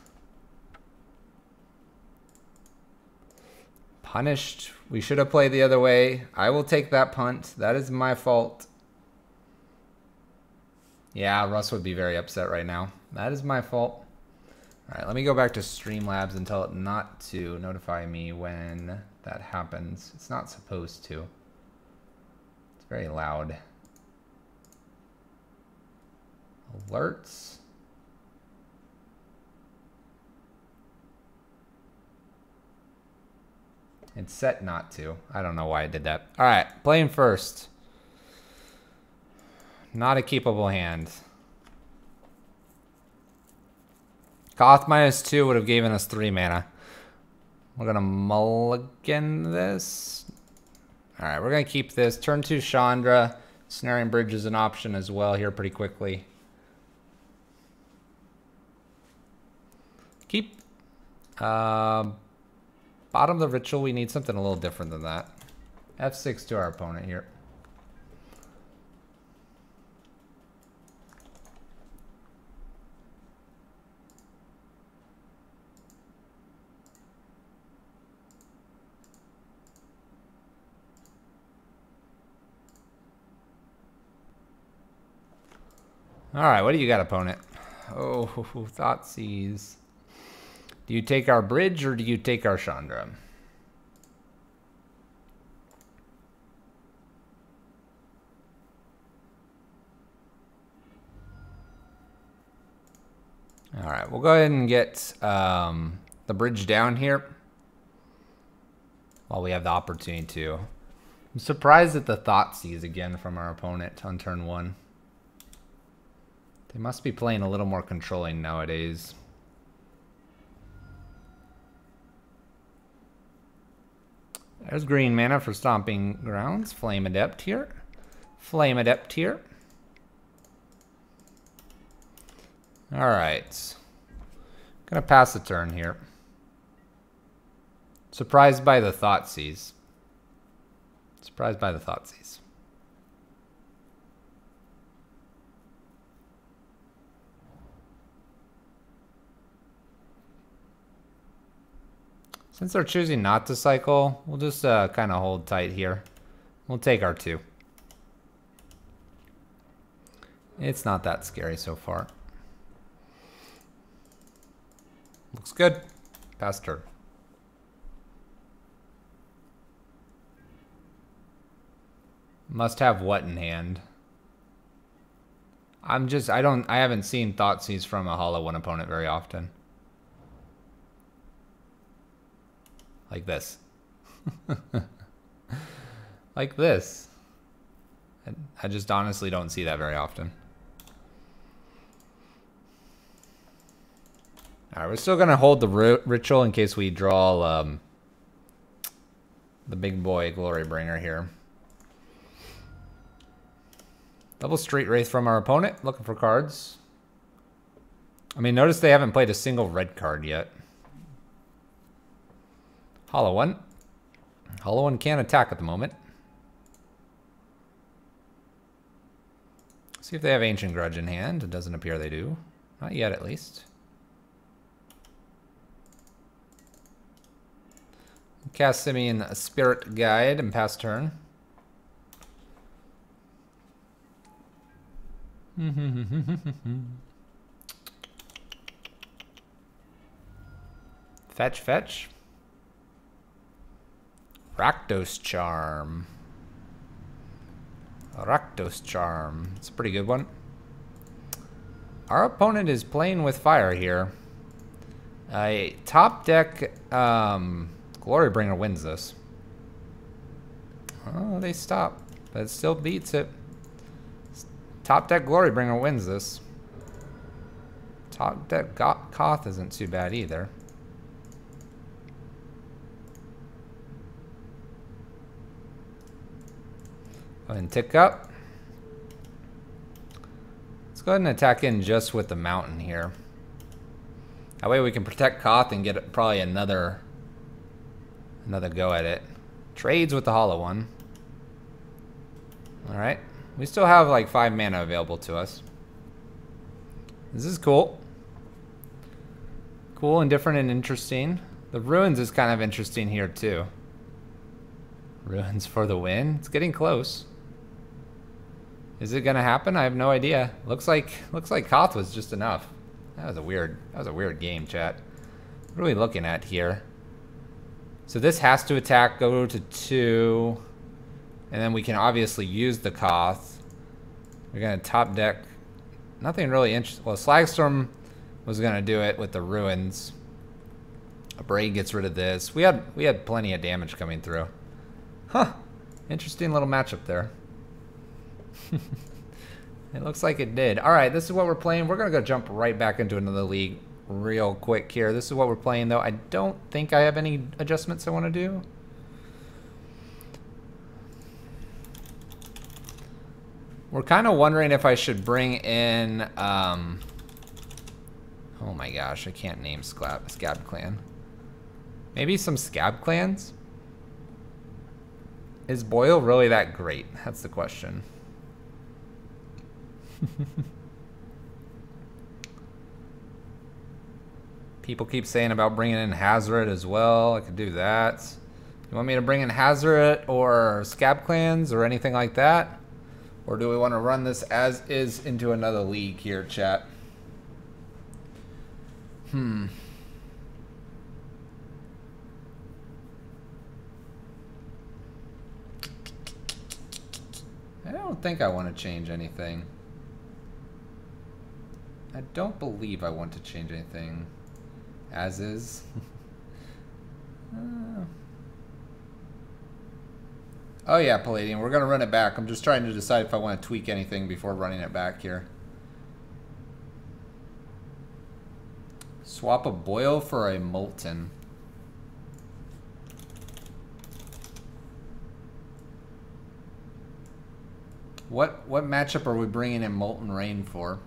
Punished. We should have played the other way. I will take that punt. That is my fault. Yeah, Russ would be very upset right now. That is my fault. All right, let me go back to Streamlabs and tell it not to notify me when that happens. It's not supposed to. It's very loud. Alerts. It's set not to. I don't know why I did that. All right, playing first. Not a keepable hand. Koth -2 would have given us 3 mana. We're gonna mulligan this. All right, we're gonna keep this. Turn 2 Chandra. Snaring Bridge is an option as well here pretty quickly. Keep. Bottom of the Ritual, we need something a little different than that. F6 to our opponent here. All right, what do you got, opponent? Oh, Thoughtseize. Do you take our bridge or do you take our Chandra? All right, we'll go ahead and get the bridge down here while we have the opportunity to. I'm surprised at the Thoughtseize again from our opponent on turn 1. They must be playing a little more controlling nowadays. There's green mana for Stomping Grounds. Flame Adept here. Flame Adept here. Alright. Gonna pass the turn here. Surprised by the Thoughtseize. Surprised by the Thoughtseize. Since they're choosing not to cycle, we'll just kind of hold tight here. We'll take our 2. It's not that scary so far. Looks good. Pass turn. Must have what in hand? I haven't seen Thoughtseize from a Hollow One opponent very often. Like this. Like this. I just honestly don't see that very often. Alright, we're still going to hold the ritual in case we draw the big boy Glorybringer here. Double Street Wraith from our opponent, looking for cards. I mean, notice they haven't played a single red card yet. Hollow One. Hollow One can't attack at the moment. See if they have Ancient Grudge in hand. It doesn't appear they do. Not yet, at least. Cast Simian Spirit Guide and pass turn. Fetch, fetch. Rakdos Charm. Rakdos Charm. It's a pretty good one. Our opponent is playing with fire here. A top deck Glorybringer wins this. Oh, they stop, but it still beats it. Top deck Glorybringer wins this. Top deck Koth isn't too bad either. Go ahead and tick up. Let's go ahead and attack in just with the mountain here. That way we can protect Koth and get probably another go at it. Trades with the Hollow One. Alright. We still have like 5 mana available to us. This is cool. Cool and different and interesting. The Ruins is kind of interesting here too. Ruins for the win. It's getting close. Is it gonna happen? I have no idea. Looks like Koth was just enough. That was a weird game, chat. What are we looking at here? So this has to attack, go to 2, and then we can obviously use the Koth. We're gonna top deck. Nothing really interesting. Well, Slagstorm was gonna do it with the Ruins. A Braid gets rid of this. We had plenty of damage coming through. Huh. Interesting little matchup there. It looks like it did. Alright, this is what we're playing. We're going to go jump right back into another league real quick here. This is what we're playing, though. I don't think I have any adjustments I want to do. We're kind of wondering if I should bring in... oh my gosh, I can't name Scab Clan. Maybe some Scab Clans? Is Boyle really that great? That's the question. People keep saying about bringing in Hazoret as well. I could do that. You want me to bring in Hazoret or Scab Clans or anything like that? Or do we want to run this as is into another league here, chat? I don't think I want to change anything. I don't believe I want to change anything. As is. Oh yeah, Palladium. We're going to run it back. I'm just trying to decide if I want to tweak anything before running it back here. Swap a Boil for a Molten. What matchup are we bringing in Molten Rain for?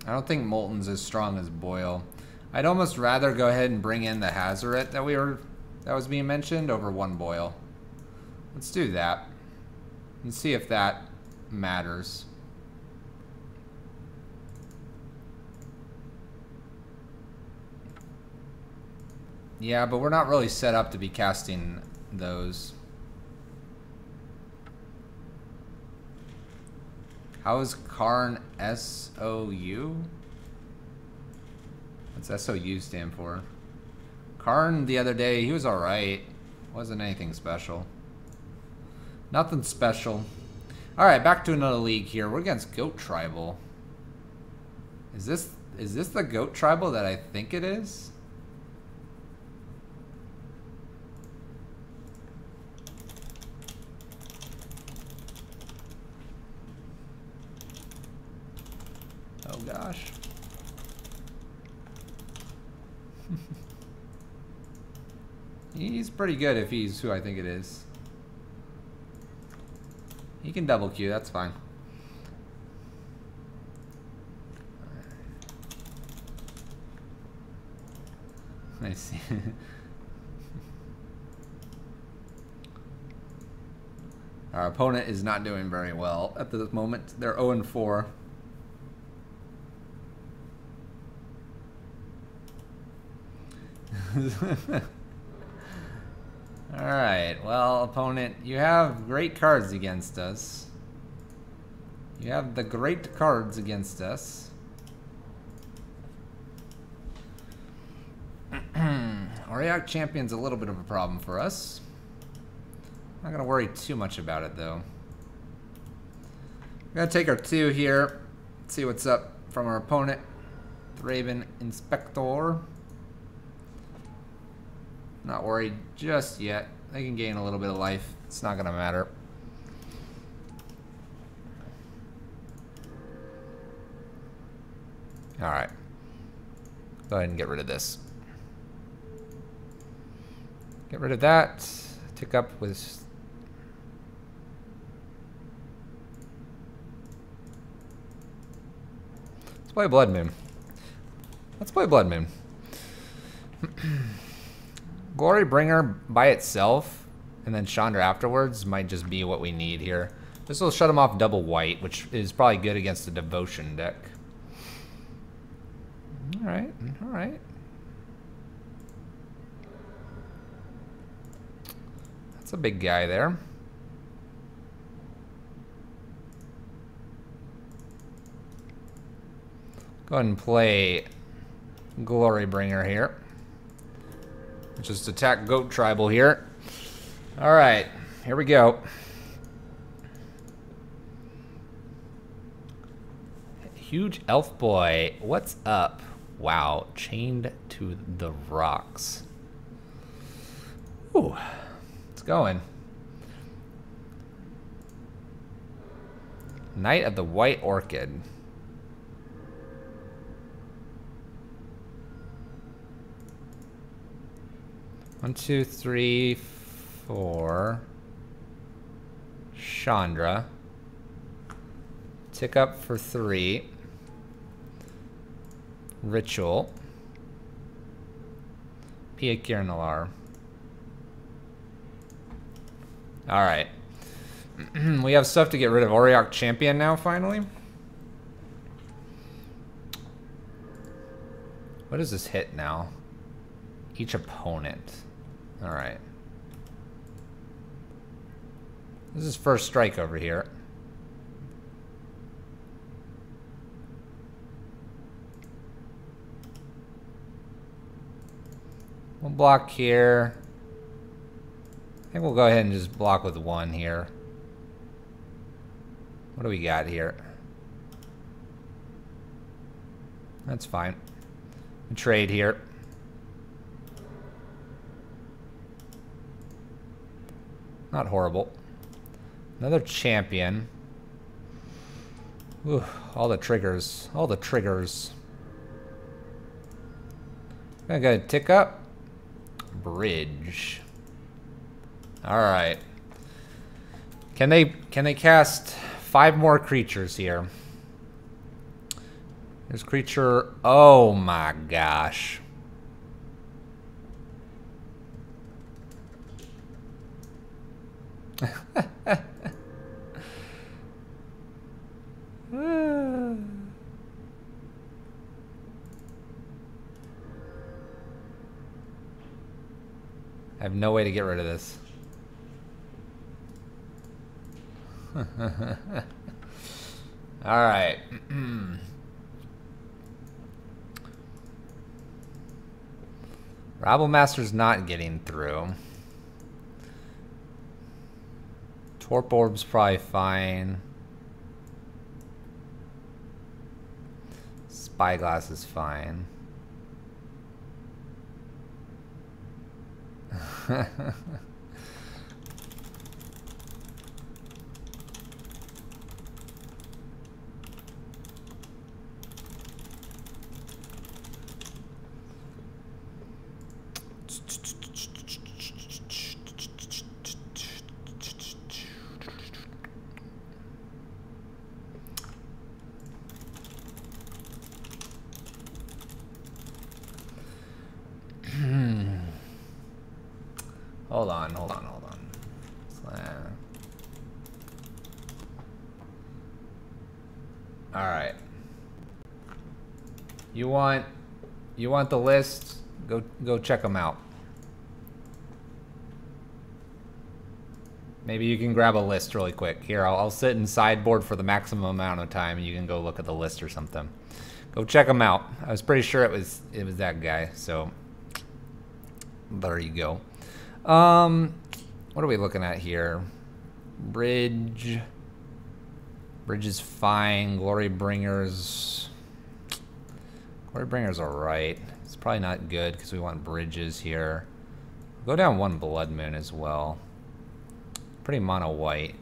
I don't think Molten's as strong as Boil. I'd almost rather go ahead and bring in the Hazoret that was being mentioned over 1 Boil. Let's do that and see if that matters. Yeah, but we're not really set up to be casting those. How is Karn SOU? What's SOU stand for? Karn the other day, he was alright. Wasn't anything special. Nothing special. Alright, back to another league here. We're against Goat Tribal. Is this the Goat Tribal that I think it is? Oh gosh. He's pretty good if he's who I think it is. He can double Q, that's fine. I see. Our opponent is not doing very well at this moment. They're 0-4. Alright, well, opponent, you have great cards against us. You have the great cards against us. Auriok Champion's a little bit of a problem for us. Not gonna worry too much about it though. We're gonna take our 2 here. See what's up from our opponent. Thraben Inspector. Not worried just yet. They can gain a little bit of life. It's not gonna matter. Alright. Go ahead and get rid of this. Get rid of that. Tick up with... Let's play Blood Moon. Let's play Blood Moon. Glory Bringer by itself, and then Chandra afterwards, might just be what we need here. This will shut him off double white, which is probably good against the Devotion deck. Alright, alright. That's a big guy there. Go ahead and play Glory Bringer here. Just attack Goat Tribal here. Alright, here we go. Huge Elf Boy, what's up? Wow, chained to the rocks. Ooh, it's going. Knight of the White Orchid. One, two, three, four. Chandra. Tick up for 3. Ritual. Pia Kirnalar. Alright. We have stuff to get rid of Auriok Champion now, finally. What does this hit now? Each opponent. Alright. This is first strike over here. We'll block here. I think we'll go ahead and just block with 1 here. What do we got here? That's fine. Trade here. Not horrible. Another champion. Ooh, all the triggers. All the triggers. I'm gonna tick up. Bridge. Alright. Can they cast 5 more creatures here? There's creature. Oh my gosh. I have no way to get rid of this. Alright. Rabble Master's not getting through. Torp Orb's probably fine. Spyglass is fine. Hold on. Alright. You want the list? Go check them out. Maybe you can grab a list really quick. Here, I'll sit in sideboard for the maximum amount of time and you can go look at the list or something. Go check them out. I was pretty sure it was that guy, so there you go. What are we looking at here? Bridge is fine. Glory Bringers alright. It's probably not good because we want bridges here. Go down one Blood Moon as well. Pretty mono white.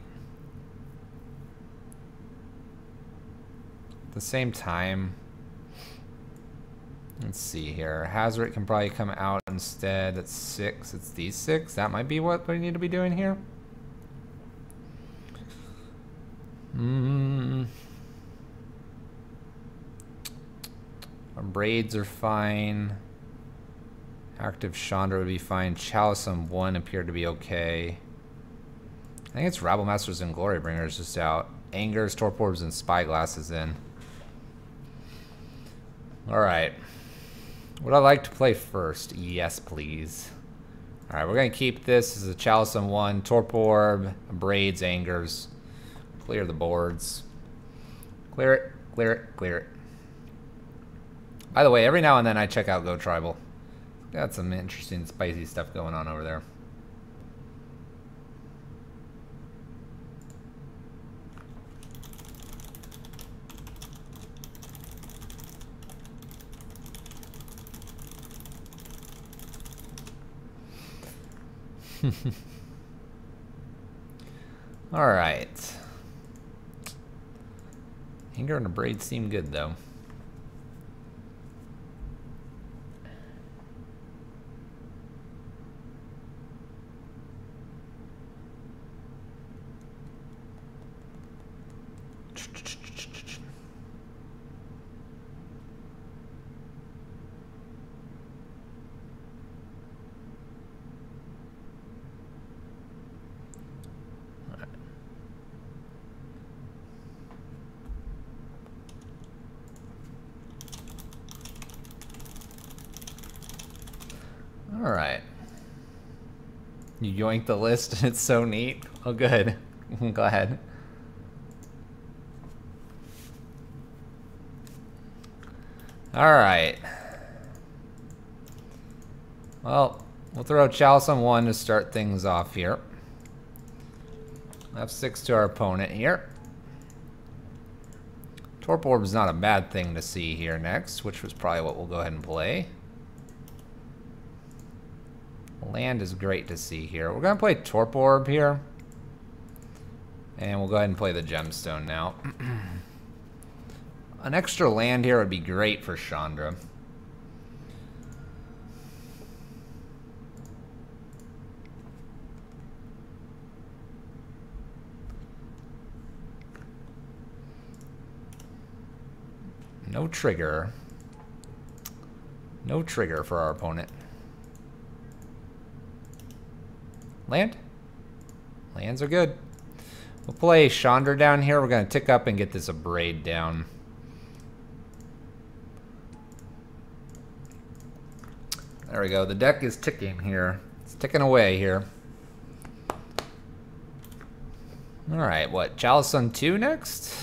At the same time, let's see here. Hazoret can probably come out instead. It's 6. It's these 6. That might be what we need to be doing here. Our braids are fine. Active Chandra would be fine. Chalice on 1 appeared to be okay. I think it's Rabble Masters and Glory Bringers just out. Angers, Torp Orbs, and Spyglass is in. Alright. Would I like to play first? Yes, please. Alright, we're going to keep this as a Chalice on 1, Torp Orb, Braids, Angers. Clear the boards. Clear it, clear it, clear it. By the way, every now and then I check out Go Tribal. Got some interesting, spicy stuff going on over there. All right. Anger and a braid seem good though. All right. You yoinked the list and it's so neat. Oh, good. Go ahead. All right. Well, we'll throw Chalice on 1 to start things off here. F6 to our opponent here. Torp Orb is not a bad thing to see here next, which was probably what we'll go ahead and play. Land is great to see here. We're going to play Torp Orb here. And we'll go ahead and play the Gemstone now. An extra land here would be great for Chandra. No trigger. No trigger for our opponent. Land? Lands are good. We'll play Chandra down here. We're going to tick up and get this Abrade down. There we go. The deck is ticking here. It's ticking away here. Alright, what? Chalice on 2 next?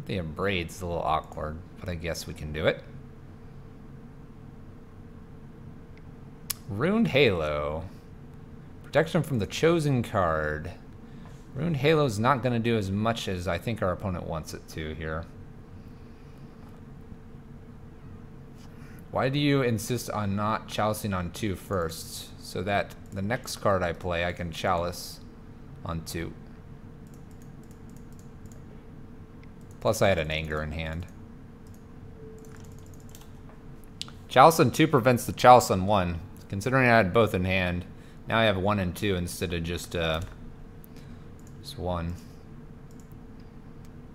The Abrade's a little awkward, but I guess we can do it. Runed Halo. Protection from the chosen card. Runed Halo's not going to do as much as I think our opponent wants it to here. Why do you insist on not chalicing on 2 first? So that the next card I play, I can chalice on 2. Plus I had an Anger in hand. Chalice on 2 prevents the Chalice on 1. Considering I had both in hand, now I have 1 and 2 instead of just 1.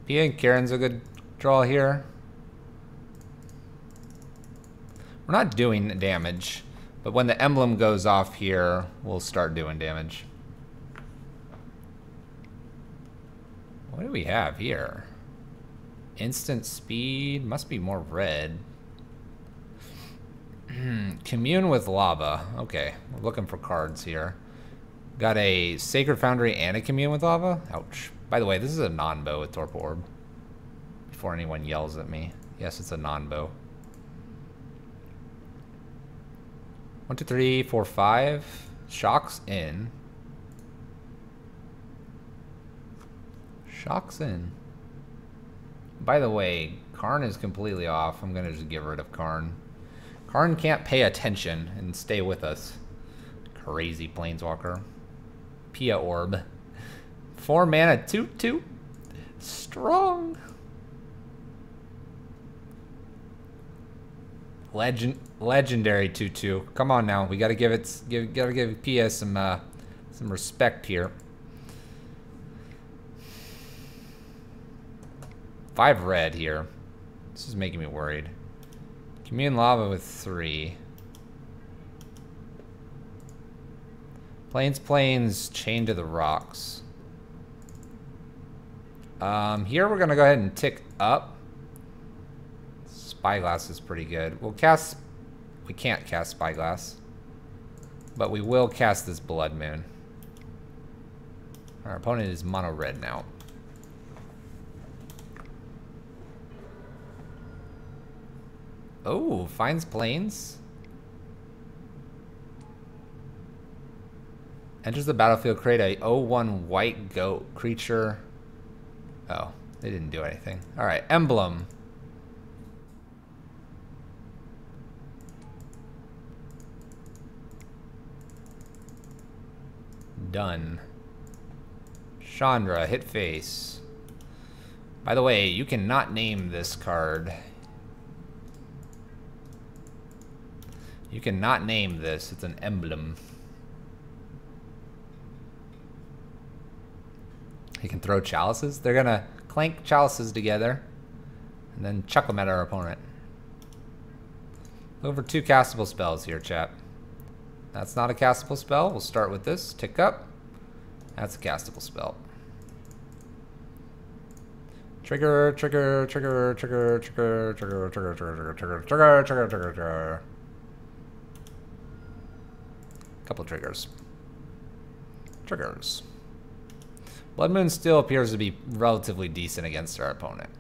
Pia and Karen's a good draw here. We're not doing damage, But when the emblem goes off here, we'll start doing damage. What do we have here? Instant speed. Must be more red. Commune with lava. Okay, we're looking for cards here. Got a Sacred Foundry and a Commune with lava. Ouch. By the way, this is a non-bow with Torpor Orb. Before anyone yells at me. Yes, it's a non-bow. 1, 2, 3, 4, 5. Shocks in. Shocks in. By the way, Karn is completely off. I'm going to just get rid of Karn. Karn can't pay attention and stay with us. Crazy Planeswalker. Pia Orb. 4 mana, 2/2. Strong. Legendary 2/2. Come on now, we gotta give Pia some respect here. 5 red here. This is making me worried. Commune Lava with 3. Plains, Chain to the Rocks. Here we're gonna go ahead and tick up. Spyglass is pretty good. We can't cast Spyglass, but we will cast this Blood Moon. Our opponent is mono red now. Oh, finds Plains. Enters the battlefield, create a 0/1 white goat creature. Oh, they didn't do anything. Alright, emblem. Done. Chandra, hit face. By the way, you cannot name this card. You cannot name this. It's an emblem. You can throw chalices. They're gonna clank chalices together and then chuck them at our opponent. Over 2 castable spells here, chat. That's not a castable spell. We'll start with this. Tick up. That's a castable spell. Trigger, trigger, trigger, trigger, trigger, trigger, trigger, trigger, trigger, trigger, trigger, trigger, trigger, trigger. Couple triggers. Triggers. Blood Moon still appears to be relatively decent against our opponent.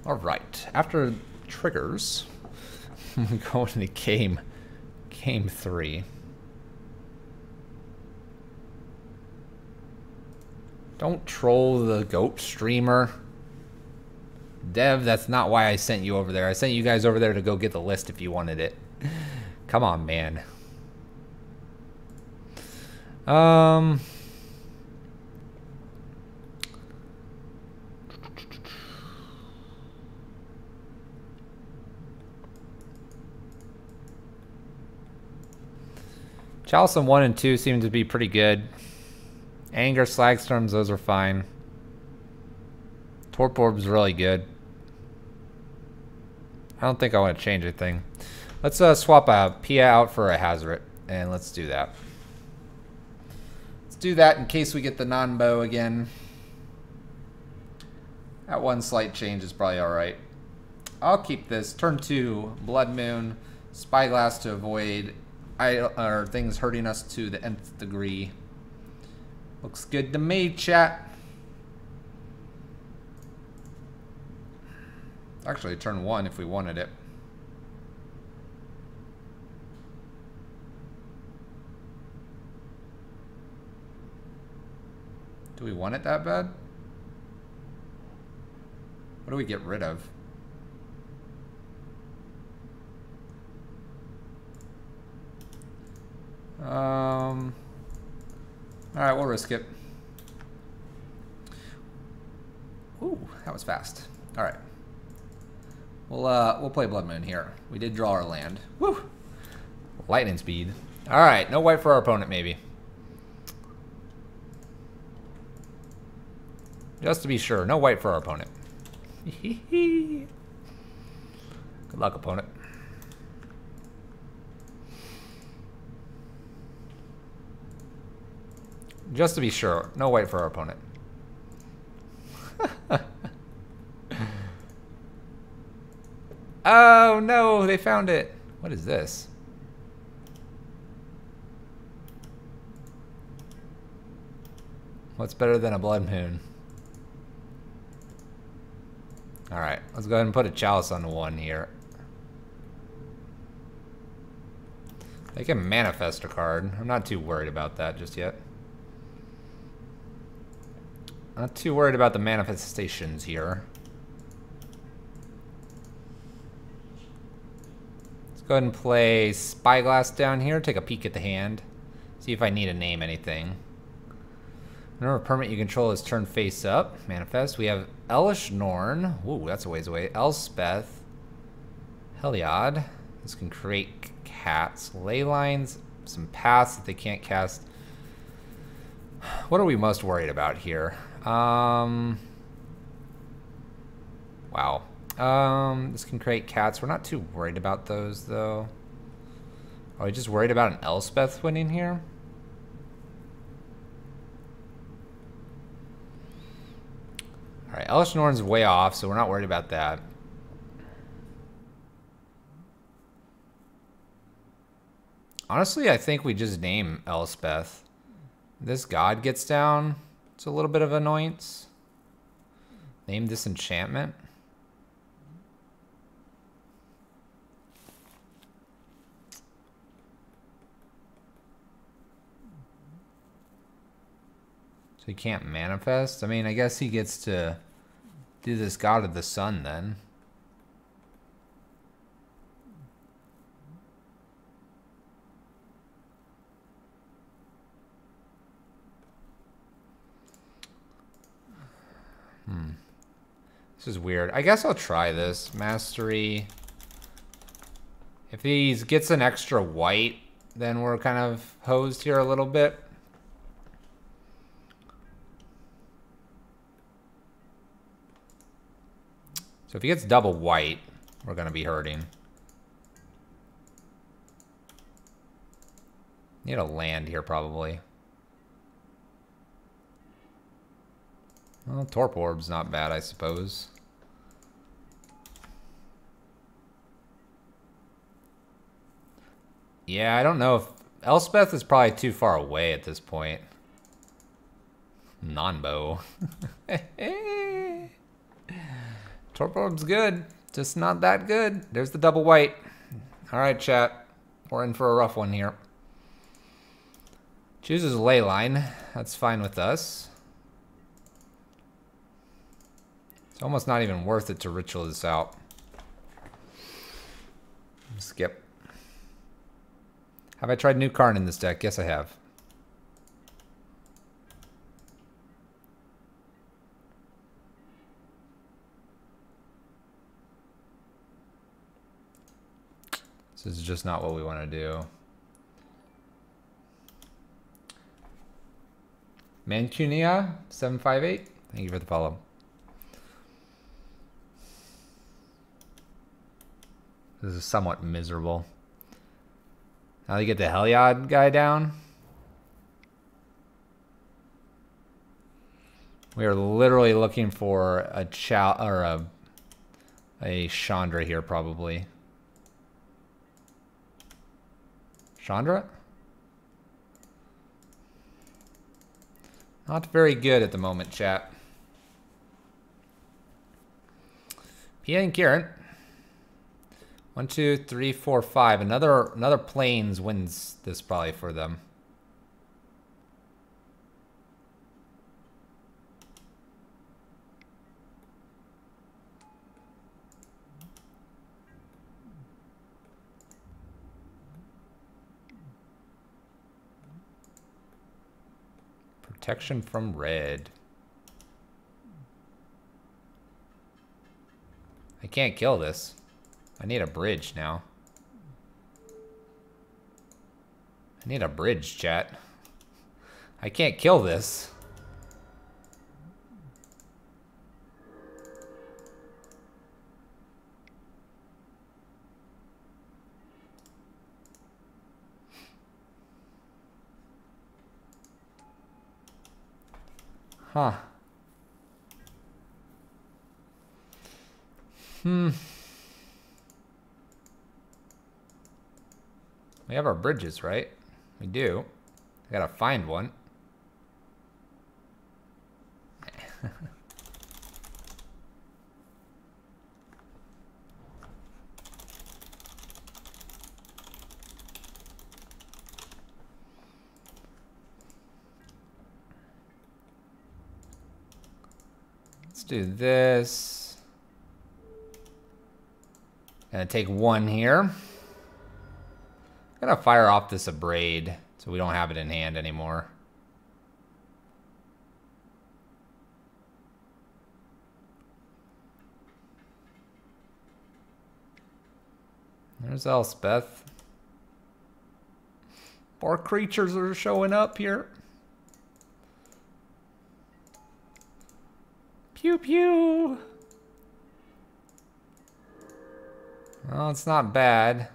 Alright, after triggers, we go into game 3. Don't troll the goat streamer. Dev, that's not why I sent you over there. I sent you guys over there to go get the list if you wanted it. Come on, man. Chalice 1 and 2 seem to be pretty good. Anger, Slagstorms, those are fine. Torpor Orb's really good. I don't think I want to change anything. Let's swap a Pia out for a Hazoret, and let's do that. Let's do that in case we get the non-bow again. That one slight change is probably alright. I'll keep this. Turn 2, Blood Moon, Spyglass to avoid things hurting us to the nth degree. Looks good to me, chat. Actually, turn 1 if we wanted it. Do we want it that bad? What do we get rid of? Alright, we'll risk it. Ooh, that was fast. Alright. We'll play Blood Moon here. We did draw our land. Woo! Lightning speed. Alright, no white for our opponent, maybe. Just to be sure, no white for our opponent. Good luck, opponent. Just to be sure. No white for our opponent. Oh no, they found it. What is this? What's better than a blood moon? Alright, let's go ahead and put a chalice on the one here. They can manifest a card. I'm not too worried about that just yet. Not too worried about the manifestations here. Let's go ahead and play Spyglass down here. Take a peek at the hand. See if I need to name anything. Whenever a permanent you control is turned face up, manifest. We have Elesh Norn. Ooh, that's a ways away. Elspeth. Heliod. This can create cats. Ley lines. Some paths that they can't cast. What are we most worried about here? Wow. This can create cats. We're not too worried about those, though. Are we just worried about an Elspeth winning here? Alright, Elesh Norn's way off, so we're not worried about that. Honestly, I think we just name Elspeth. This god gets down. It's a little bit of annoyance. Name this enchantment. So he can't manifest? I mean, I guess he gets to do this god of the sun then. This is weird. I guess I'll try this. Mastery. If he gets an extra white, then we're kind of hosed here a little bit. So if he gets double white, we're going to be hurting. Need a land here, probably. Well, Torp Orb's not bad, I suppose. Yeah, I don't know if... Elspeth is probably too far away at this point. Non-bow. Torp Orb's good, just not that good. There's the double white. Alright, chat. We're in for a rough one here. Chooses Leyline. That's fine with us. It's almost not even worth it to ritual this out. Skip. Have I tried New Karn in this deck? Yes, I have. This is just not what we want to do. Mancunia 758. Thank you for the follow. This is somewhat miserable. Now they get the Heliod guy down. We are literally looking for a Chandra here, probably. Chandra? Not very good at the moment, chat. Pia and Kieran. 1, 2, 3, 4, 5. Another Plains wins this probably for them. Protection from red. I can't kill this. I need a bridge now. I need a bridge, chat. I can't kill this. Huh. We have our bridges, right? We do. I gotta find one. Let's do this. Gonna take one here. Gotta fire off this Abrade so we don't have it in hand anymore. There's Elspeth. More creatures are showing up here. Pew pew. Well, it's not bad.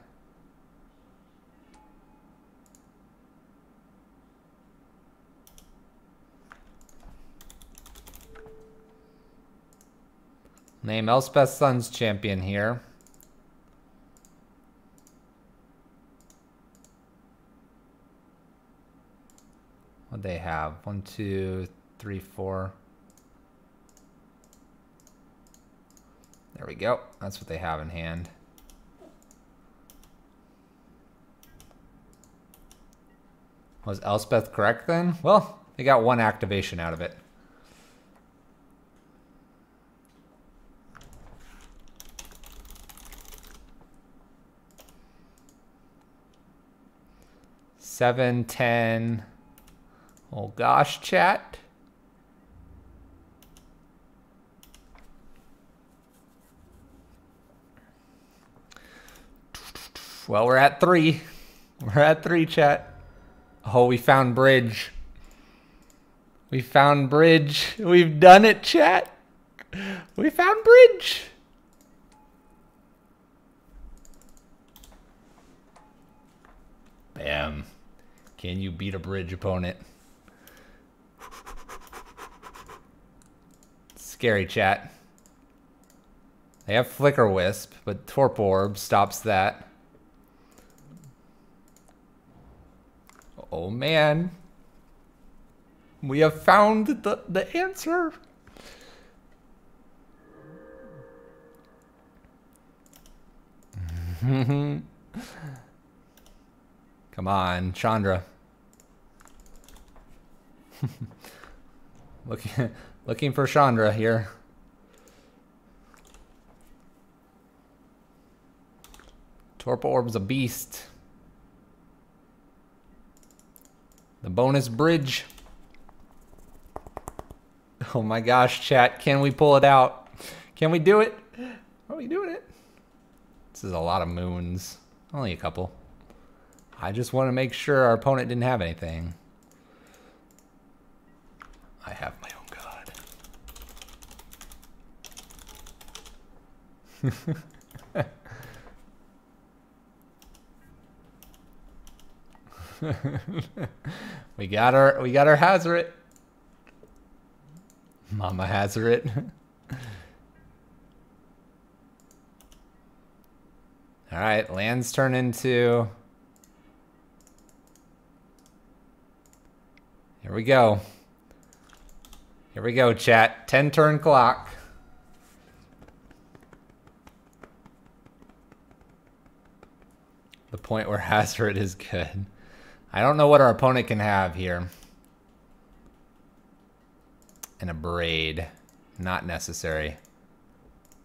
Name Elspeth Sun's champion here. What'd they have? 1, 2, 3, 4. There we go. That's what they have in hand. Was Elspeth correct then? Well, they got one activation out of it. Seven, 10. Oh gosh, chat. Well, we're at 3. We're at 3, chat. Oh, we found bridge. We found bridge. We've done it, chat. We found bridge. Bam. Can you beat a bridge opponent? Scary, chat. They have Flicker Wisp, but Torp Orb stops that. Oh man. We have found the answer. Come on, Chandra. Looking for Chandra here. Torp Orb's a beast. The bonus bridge. Oh my gosh, chat. Can we pull it out? Can we do it? Are we doing it? This is a lot of moons. Only a couple. I just want to make sure our opponent didn't have anything. I have my own god. we got our Hazoret. Mama Hazoret. All right, lands turn into. Here we go. Here we go, chat. 10 turn clock. The point where Hazoret is good. I don't know what our opponent can have here. An Abrade. Not necessary.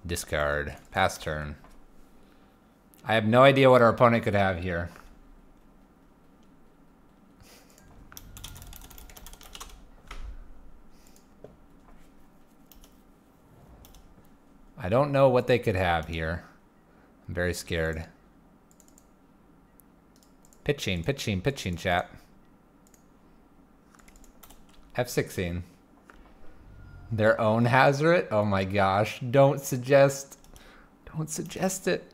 Discard. Pass turn. I have no idea what our opponent could have here. I don't know what they could have here. I'm very scared. Pitching, chat. F16. Their own Hazoret? Oh my gosh. Don't suggest it.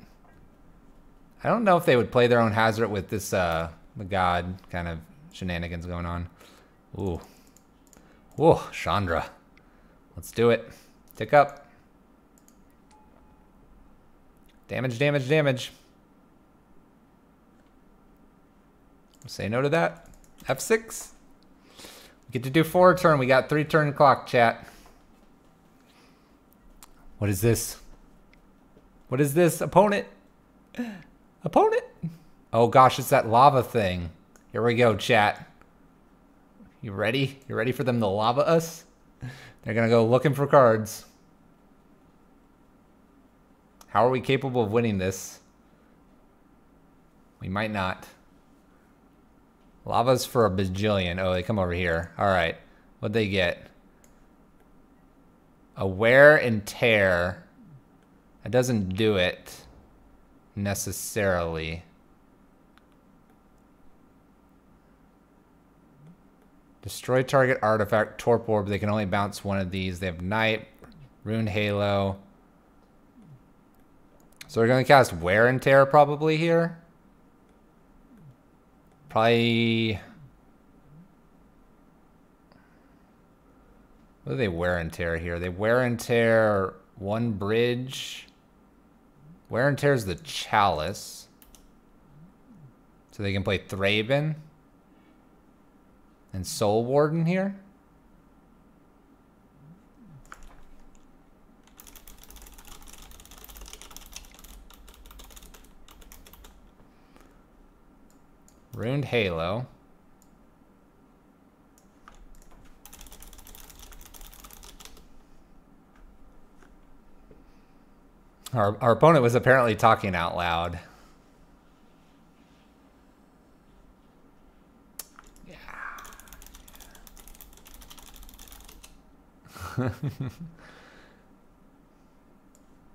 I don't know if they would play their own Hazoret with this, the god kind of shenanigans going on. Ooh. Whoa, Chandra. Let's do it. Tick up. Damage, damage, damage. Say no to that. F6. We get to do 4 a turn. We got 3 turn clock, chat. What is this? What is this? Opponent? Opponent? Oh gosh, it's that lava thing. Here we go, chat. You ready? You ready for them to lava us? They're gonna go looking for cards. How are we capable of winning this? We might not. Lava's for a bajillion. Oh, they come over here. All right. What'd they get? A wear and tear. That doesn't do it necessarily. Destroy target artifact, Torp Orb. They can only bounce one of these. They have Night, Ruined Halo. So we're going to cast Wear and Tear probably here. Probably... What do they Wear and Tear here? They Wear and Tear one bridge. Wear and Tear is the Chalice. So they can play Thraben. And Soul Warden here. Ruined Halo. Our opponent was apparently talking out loud.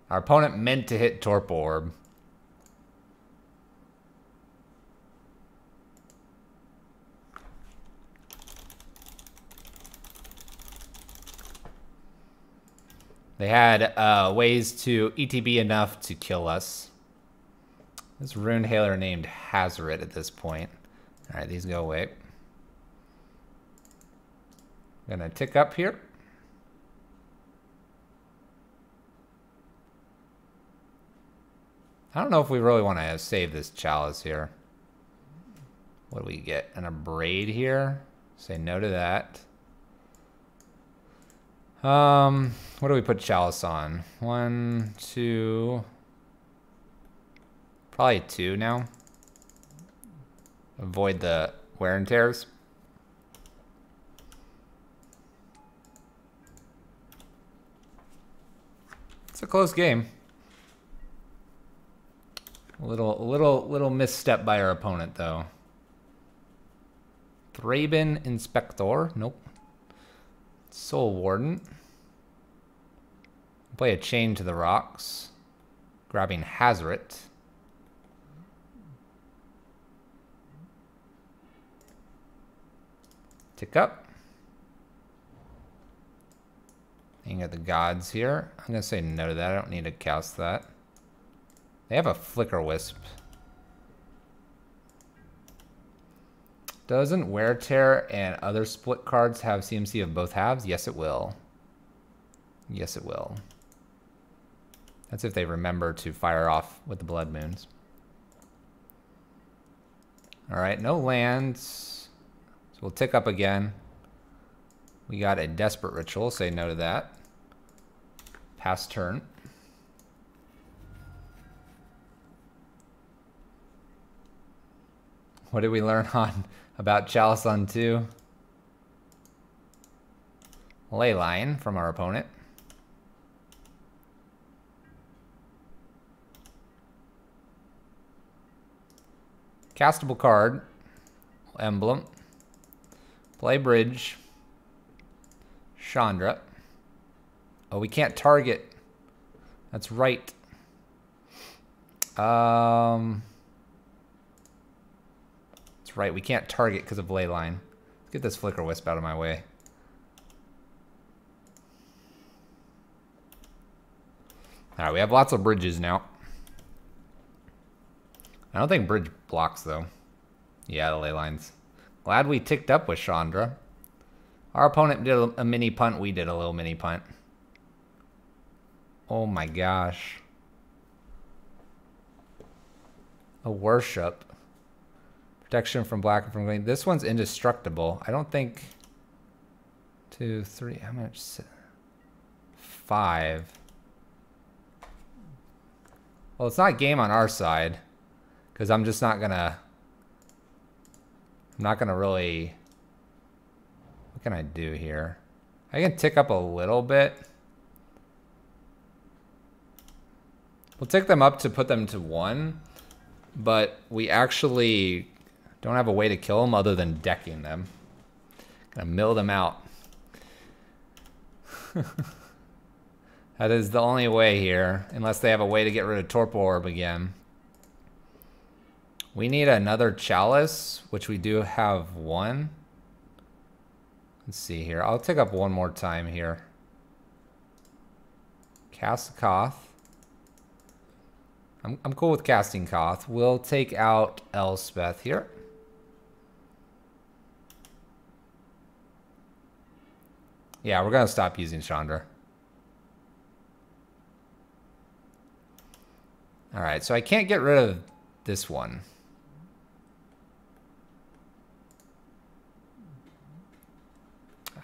Our opponent meant to hit Torp Orb. They had ways to ETB enough to kill us. This Ruined Halo named Hazoret at this point. Alright, these go away. Gonna tick up here. I don't know if we really want to save this Chalice here. What do we get? An Abrade here? Say no to that. What do we put Chalice on? 1, 2... Probably 2 now. Avoid the wear and tears. It's a close game. A little misstep by our opponent, though. Thraben Inspector. Nope. Soul Warden. Play a Chain to the Rocks. Grabbing Hazoret. Tick up. Looking at the gods here. I'm going to say no to that. I don't need to cast that. They have a Flicker Wisp. Doesn't Wear Tear and other split cards have CMC of both halves? Yes, it will. Yes, it will. That's if they remember to fire off with the Blood Moons. Alright, no lands. So we'll tick up again. We got a Desperate Ritual. Say no to that. Pass turn. What did we learn on about Chalice on 2? Leyline from our opponent. Castable card. Emblem. Play bridge. Chandra. Oh, we can't target. That's right. Right, we can't target because of Leyline. Let's get this Flicker Wisp out of my way. Alright, we have lots of bridges now. I don't think bridge blocks, though. Yeah, the Leylines. Glad we ticked up with Chandra. Our opponent did a mini punt. We did a little mini punt. Oh my gosh. A worship. Protection from black and from green. This one's indestructible. I don't think... 2, 3, how much? 5. Well, it's not game on our side. Because I'm just not gonna... I'm not gonna really... What can I do here? I can tick up a little bit. We'll tick them up to put them to 1. But we actually don't have a way to kill them other than decking them. Gonna mill them out. That is the only way here, unless they have a way to get rid of Torpor Orb again. We need another Chalice, which we do have 1. Let's see here. I'll take up one more time here. Cast Koth. I'm cool with casting Koth. We'll take out Elspeth here. Yeah, we're gonna stop using Chandra. Alright, so I can't get rid of this one.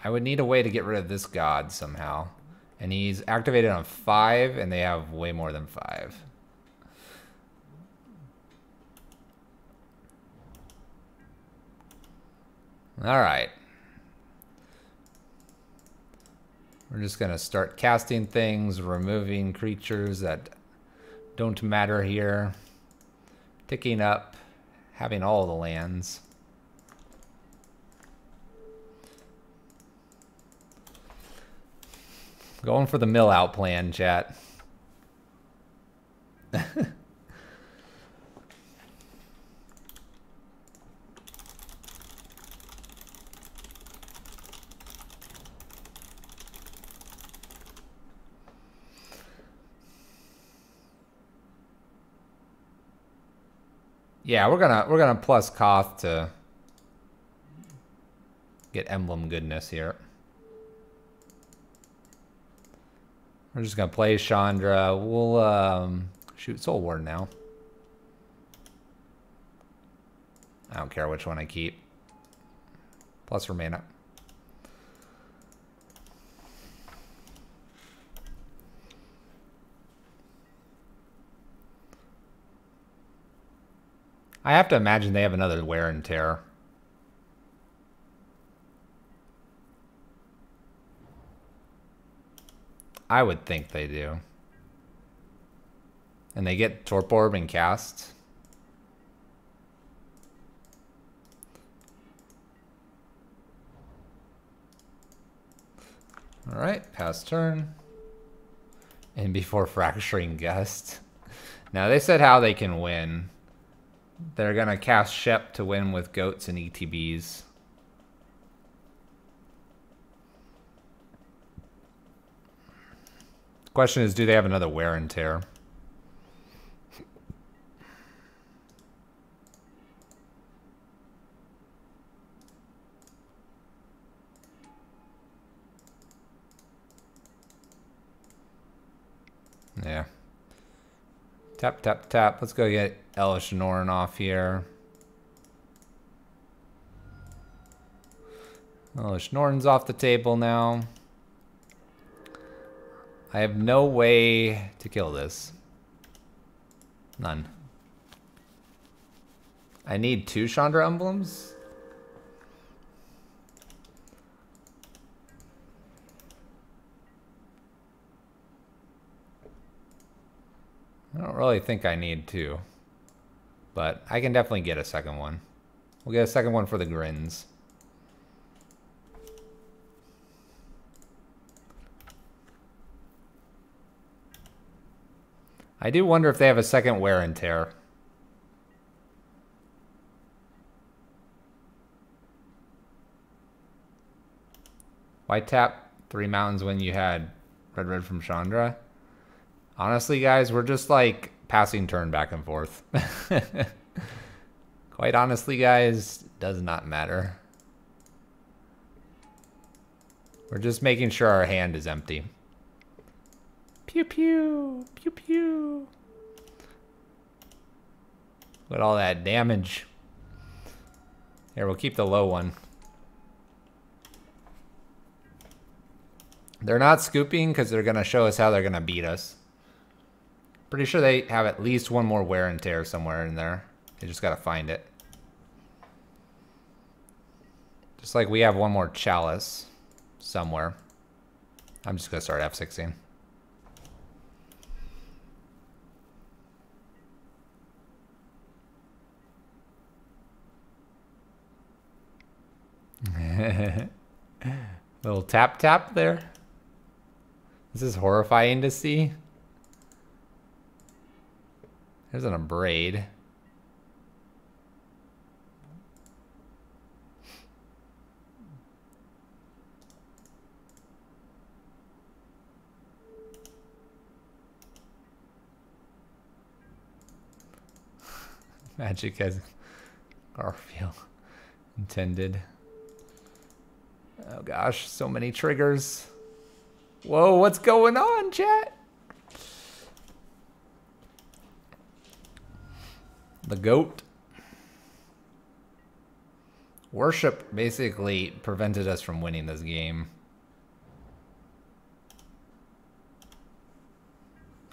I would need a way to get rid of this god somehow. And he's activated on 5, and they have way more than 5. Alright. We're just going to start casting things, removing creatures that don't matter here. Ticking up, having all the lands. Going for the mill out plan, chat. Yeah, we're gonna plus Koth to get emblem goodness here. We're just gonna play Chandra. We'll shoot Soul Ward now. I don't care which one I keep. Plus for mana. I have to imagine they have another Wear and Tear. I would think they do. And they get Torpor Orb and cast. Alright, pass turn. And before Fracturing Gust. Now they said how they can win. They're gonna cast Shep to win with goats and ETBs. Question is, do they have another Wear and Tear? Yeah. Tap, tap, tap. Let's go get Elesh Norn off here. Elesh Norn's off the table now. I have no way to kill this. None. I need 2 Chandra emblems? I don't really think I need 2. But I can definitely get a second one. We'll get a second one for the grins. I do wonder if they have a second Wear and Tear. Why tap 3 mountains when you had red from Chandra? Honestly, guys, we're just like passing turn back and forth. Quite honestly, guys, does not matter. We're just making sure our hand is empty. Pew pew, pew pew. Look at all that damage. Here, we'll keep the low one. They're not scooping because they're going to show us how they're going to beat us. Pretty sure they have at least one more wear and tear somewhere in there. They just got to find it. Just like we have one more chalice somewhere. I'm just going to start F16. Little tap tap there. This is horrifying to see. There's an abrade. Magic as Garfield intended. Oh gosh, so many triggers. Whoa, what's going on, chat? The goat. Worship basically prevented us from winning this game.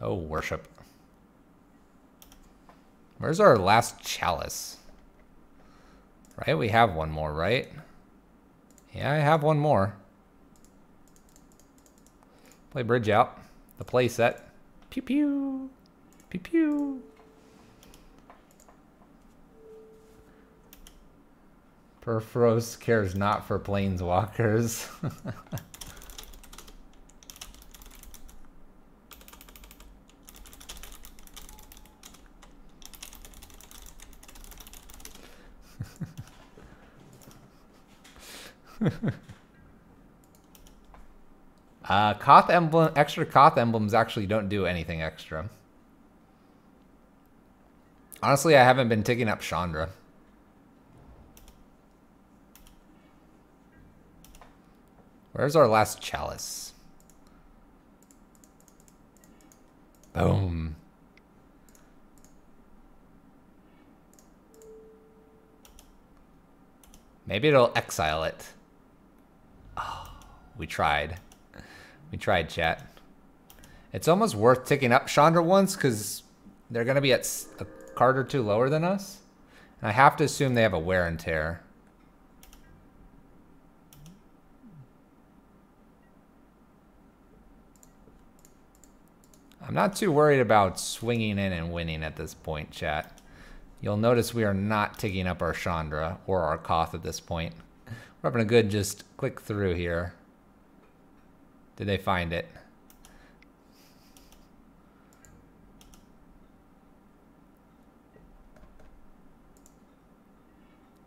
Oh, worship. Where's our last chalice? Right, we have one more, right? Yeah, I have one more. Play bridge out. The play set. Pew pew. Pew pew. Perforos cares not for planeswalkers. Koth emblem, extra Koth emblems actually don't do anything extra. Honestly, I haven't been picking up Chandra. Where's our last chalice? Boom. Maybe it'll exile it. Oh, we tried. We tried, chat. It's almost worth ticking up Chandra once because they're going to be at a card or two lower than us. And I have to assume they have a wear and tear. I'm not too worried about swinging in and winning at this point, chat. You'll notice we are not ticking up our Chandra or our Koth at this point. We're having a good just click through here. Did they find it?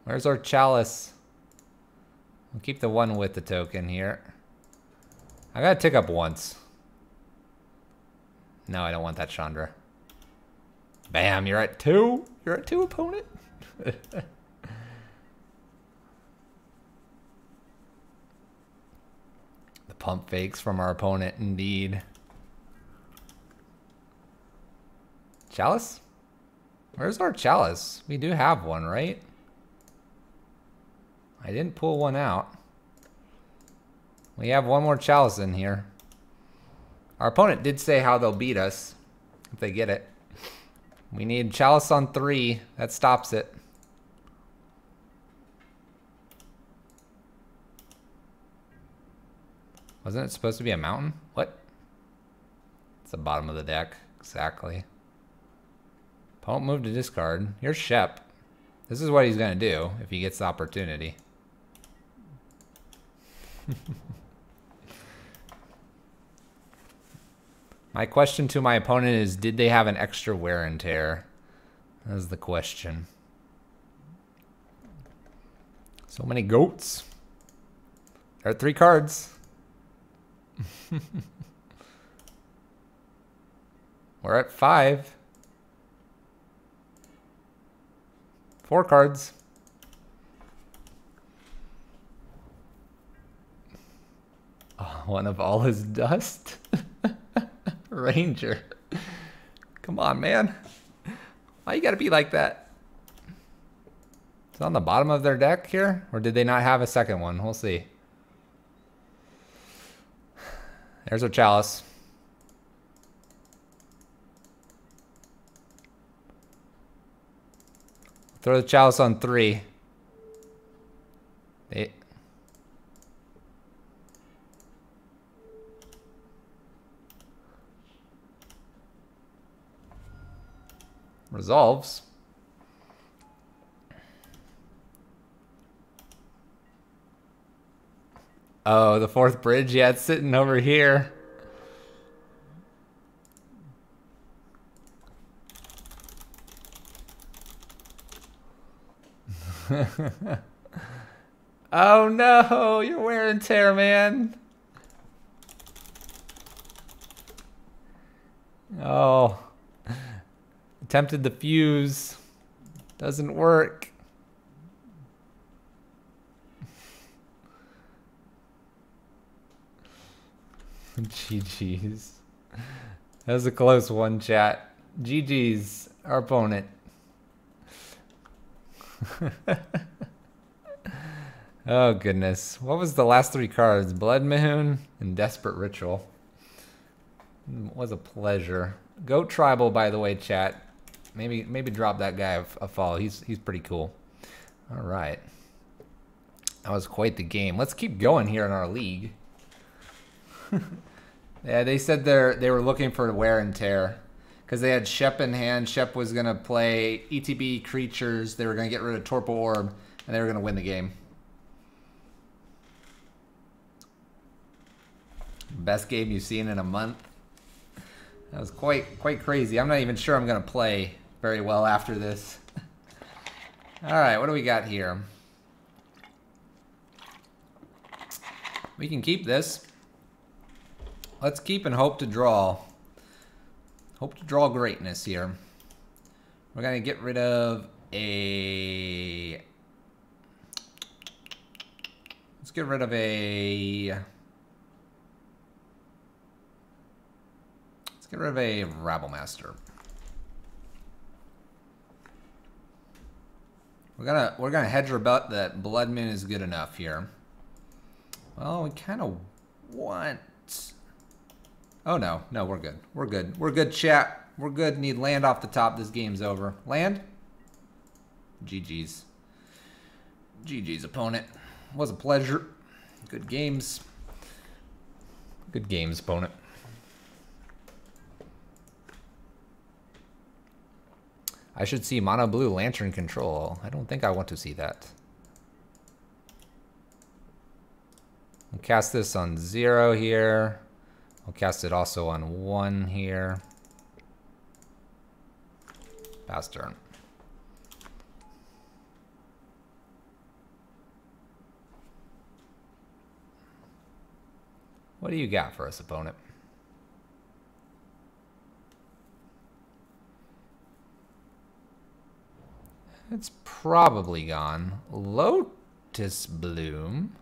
Where's our chalice? We'll keep the one with the token here. I gotta tick up once. No, I don't want that Chandra. Bam, you're at 2. You're at 2, opponent. The pump fakes from our opponent, indeed. Chalice? Where's our chalice? We do have one, right? I didn't pull one out. We have one more chalice in here. Our opponent did say how they'll beat us if they get it. We need chalice on 3. That stops it. Wasn't it supposed to be a mountain? What? It's the bottom of the deck. Exactly. Opponent move to discard. Here's Shep. This is what he's going to do if he gets the opportunity. My question to my opponent is, did they have an extra wear and tear? That's the question. So many goats. There are 3 cards. We're at 5. 4 cards. One of all his dust? Ranger. Come on, man. Why you gotta be like that? It's on the bottom of their deck here? Or did they not have a second one? We'll see. There's our Chalice. Throw the Chalice on 3. Resolves. Oh, the 4th bridge? Yeah, it's sitting over here. Oh no, you're wear and tear, man. Oh. Attempted the fuse. Doesn't work. GG's. That was a close one, chat. GG's, our opponent. Oh goodness. What was the last 3 cards? Blood Moon and Desperate Ritual. It was a pleasure. Goat Tribal, by the way, chat. Maybe drop that guy a follow. He's pretty cool. All right. That was quite the game. Let's keep going here in our league. Yeah, they said they were looking for wear and tear because they had Shep in hand. Shep was gonna play ETB creatures. They were gonna get rid of Torpor Orb, and they were gonna win the game. Best game you've seen in a month. That was quite crazy. I'm not even sure I'm gonna play very well after this. All right, what do we got here? We can keep this. Let's keep and hope to draw. Hope to draw greatness here. We're gonna get rid of a... Let's get rid of a... Let's get rid of a Rabblemaster. We're gonna hedge our bet that Blood Moon is good enough here. Well, we kind of want... Oh no, we're good. We're good. We're good, chat. We're good. Need land off the top. This game's over. Land? GG's. GG's, opponent. Was a pleasure. Good games. Good games, opponent. I should see mono blue lantern control. I don't think I want to see that. I'll cast this on 0 here. I'll cast it also on 1 here. Pass turn. What do you got for us, opponent? It's probably gone. Lotus Bloom.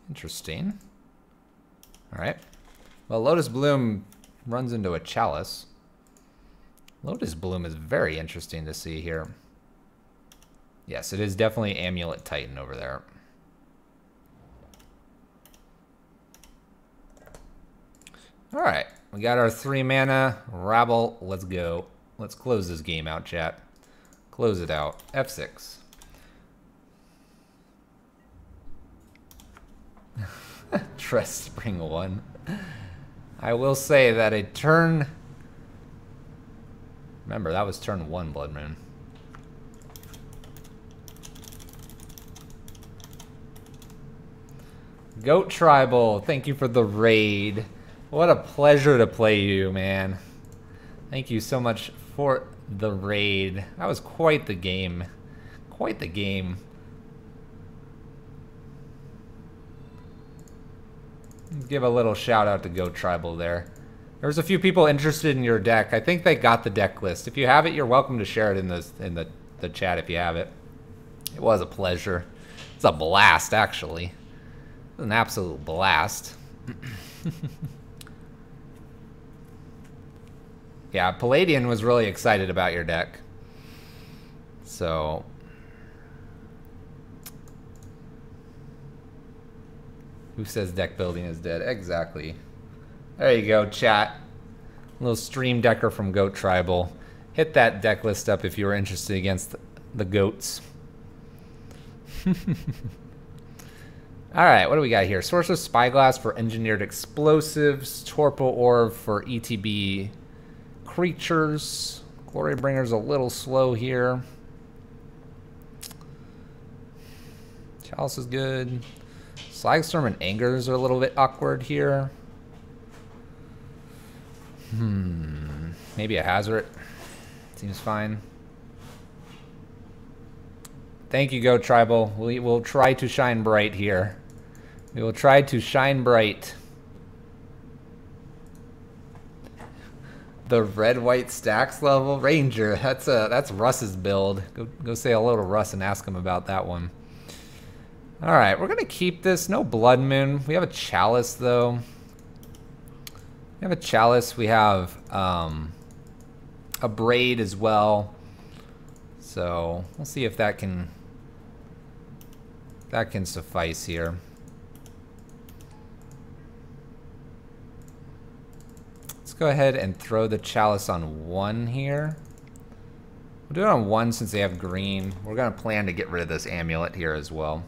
Interesting. All right. Well, Lotus Bloom runs into a Chalice. Lotus Bloom is very interesting to see here. Yes, it is definitely Amulet Titan over there. All right. We got our 3 mana. Rabble. Let's go. Let's close this game out, chat. Close it out. F6. Trust Spring 1. I will say that a turn... Remember, that was turn 1, Blood Moon. Goat Tribal, thank you for the raid. What a pleasure to play you, man. Thank you so much for the raid. That was quite the game. Quite the game. Give a little shout out to Goat Tribal there. There's a few people interested in your deck. I think they got the deck list. If you have it, you're welcome to share it in the chat if you have it. It was a pleasure. It's a blast, actually. An absolute blast. Yeah, Palladian was really excited about your deck. So... Who says deck building is dead? Exactly. There you go, chat. A little stream decker from Goat Tribal. Hit that deck list up if you were interested against the goats. Alright, what do we got here? Sorcerer's Spyglass for Engineered Explosives. Torpo Orb for ETB creatures. Glorybringer's a little slow here. Chalice is good. Slagstorm and Angers are a little bit awkward here. Maybe a Hazard. Seems fine. Thank you, Go Tribal. We will try to shine bright here. We will try to shine bright. The red-white stacks level Ranger. That's Russ's build. Go say hello to Russ and ask him about that one. All right, we're gonna keep this. No Blood Moon. We have a Chalice though. We have a Chalice. We have a Braid as well. So we'll see if that can suffice here. Let's go ahead and throw the Chalice on 1 here. We'll do it on 1 since they have green. We're gonna plan to get rid of this amulet here as well.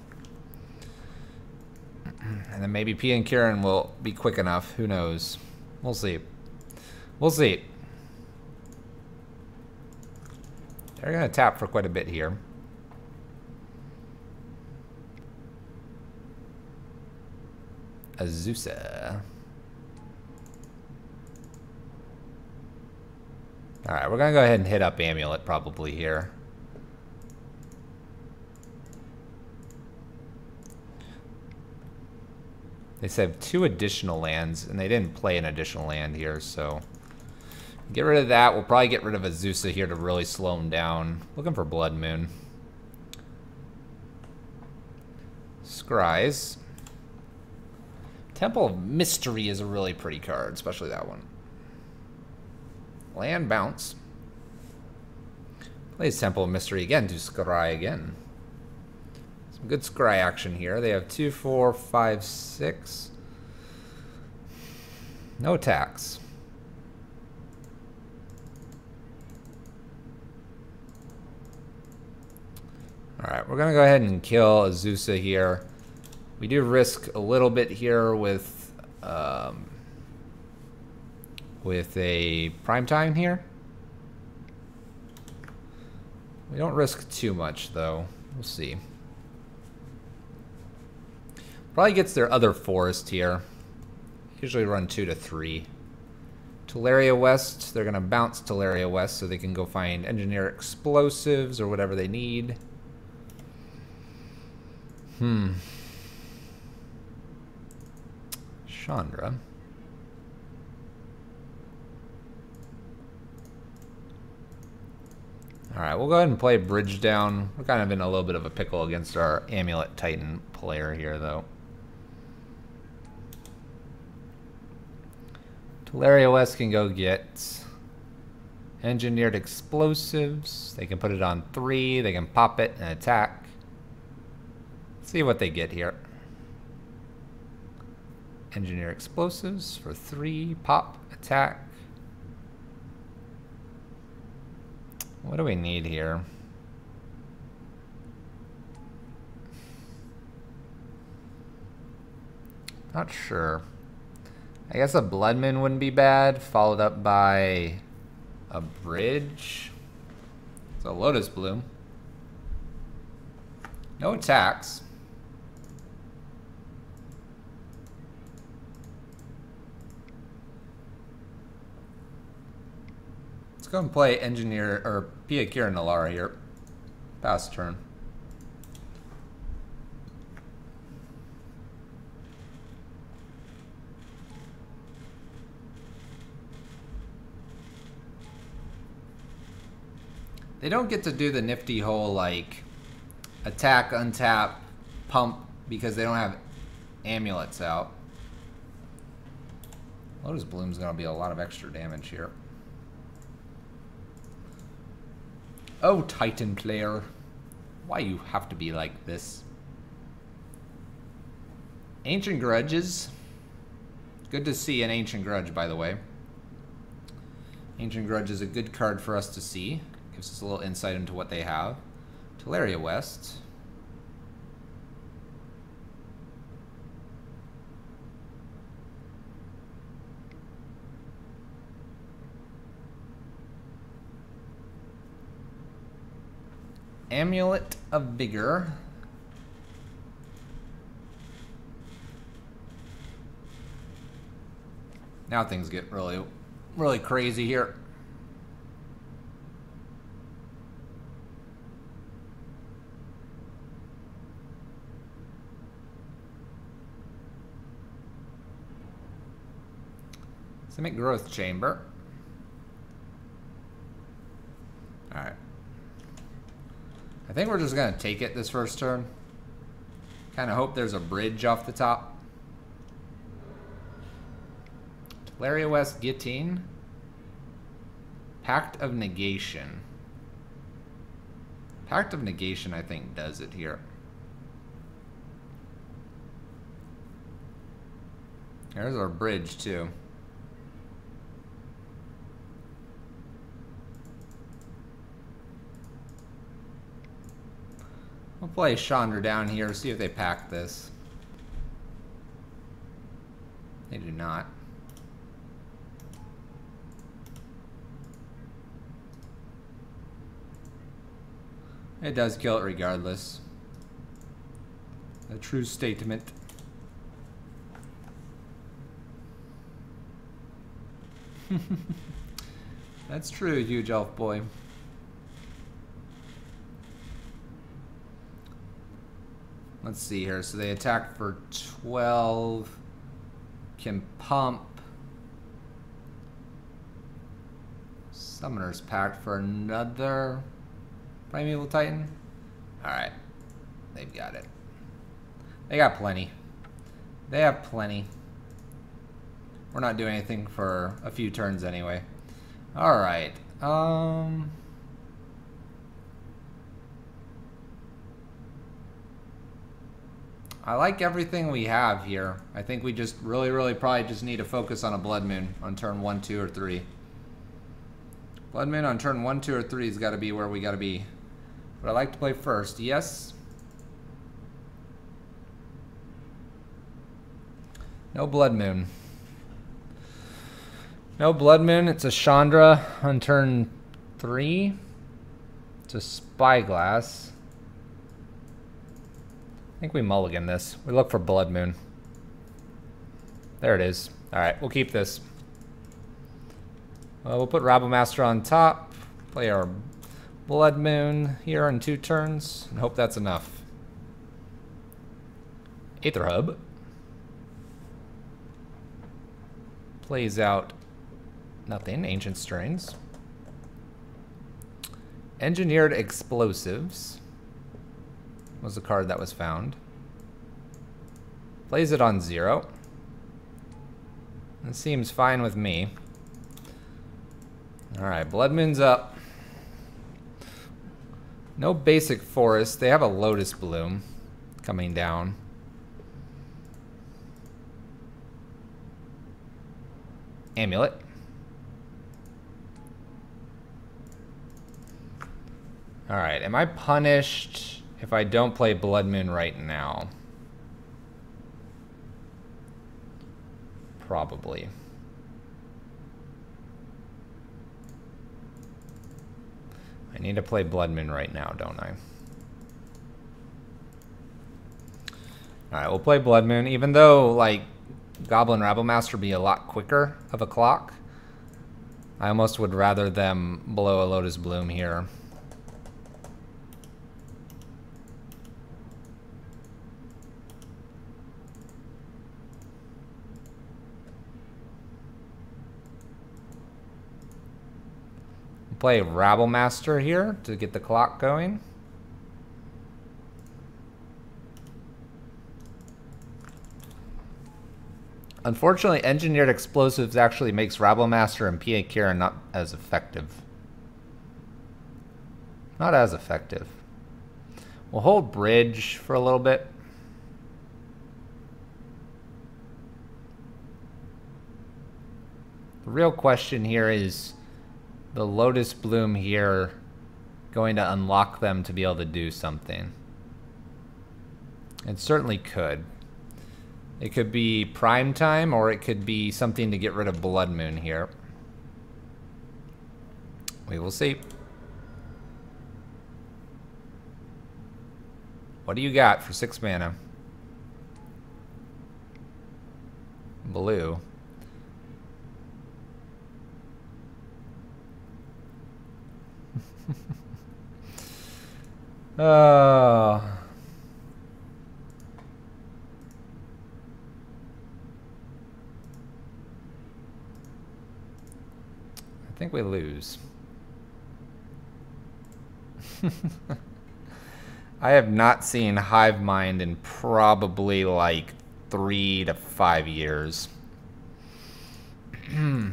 And then maybe P and Kieran will be quick enough. Who knows? We'll see. We'll see. They're going to tap for quite a bit here. Azusa. Alright, we're going to go ahead and hit up Amulet probably here. They said 2 additional lands, and they didn't play an additional land here, so... Get rid of that. We'll probably get rid of Azusa here to really slow him down. Looking for Blood Moon. Scries. Temple of Mystery is a really pretty card, especially that one. Land bounce. Plays Temple of Mystery again to Scry again. Some good Scry action here. They have 2, 4, 5, 6. No attacks. Alright, we're going to go ahead and kill Azusa here. We do risk a little bit here with a Primetime here. We don't risk too much, though. We'll see. Probably gets their other forest here. Usually run 2 to 3. Teleria West, they're going to bounce Teleria West so they can go find Engineer Explosives or whatever they need. Chandra. Alright, we'll go ahead and play Bridge Down. We're kind of in a little bit of a pickle against our Amulet Titan player here, though. Teleria West can go get Engineered Explosives. They can put it on 3. They can pop it and attack. See what they get here. Engineer Explosives for 3. Pop, attack. What do we need here? Not sure. I guess a Blood Moon wouldn't be bad, followed up by a Bridge. It's a Lotus Bloom. No attacks. Let's go and play Engineer, or Pia Kira Nalara here. Pass turn. They don't get to do the nifty whole, like, attack, untap, pump, because they don't have Amulets out. Lotus Bloom's gonna be a lot of extra damage here. Oh, Titan player. Why you have to be like this? Ancient Grudges. Good to see an Ancient Grudge, by the way. Ancient Grudge is a good card for us to see. Gives us a little insight into what they have. Teleria West. Amulet of Vigor. Now things get really crazy here. Simic Growth Chamber. Alright. I think we're just going to take it this first turn. Kind of hope there's a bridge off the top. Teleria West Guillotine. Pact of Negation. Pact of Negation, I think, does it here. There's our bridge, too. We'll play Chandra down here, see if they pack this. They do not. It does kill it regardless. A true statement. That's true, huge elf boy. Let's see here. So they attack for 12. Can pump. Summoner's Pact for another Primeval Titan. Alright. They've got it. They got plenty. They have plenty. We're not doing anything for a few turns anyway. Alright. I like everything we have here. I think we just really probably just need to focus on a Blood Moon on turn 1, 2, or 3. Blood Moon on turn 1, 2, or 3 has got to be where we got to be. But I like to play first. Yes. No Blood Moon. No Blood Moon. It's a Chandra on turn 3. It's a Spyglass. I think we mulligan this. We look for Blood Moon. There it is. Alright, we'll keep this. We'll put Rabblemaster on top. Play our Blood Moon here in 2 turns. And hope that's enough. Aether Hub. Plays out nothing. Ancient Strains. Engineered Explosives was the card that was found. Plays it on 0. It seems fine with me. Alright, Blood Moon's up. No basic forest. They have a Lotus Bloom coming down. Amulet. Alright, am I punished if I don't play Blood Moon right now? Probably. I need to play Blood Moon right now, don't I? Alright, we'll play Blood Moon. Even though, like, Goblin Rabblemaster would be a lot quicker of a clock, I almost would rather them blow a Lotus Bloom here. Play Rabblemaster here to get the clock going. Unfortunately, engineered explosives actually makes Rabblemaster and PA Kieran not as effective. Not as effective. We'll hold bridge for a little bit. The real question here is the Lotus Bloom here going to unlock them to be able to do something. It certainly could. It could be prime time, or it could be something to get rid of Blood Moon here. We will see. What do you got for 6 mana? Blue. Oh. I think we lose. I have not seen Hive Mind in probably like 3 to 5 years. 3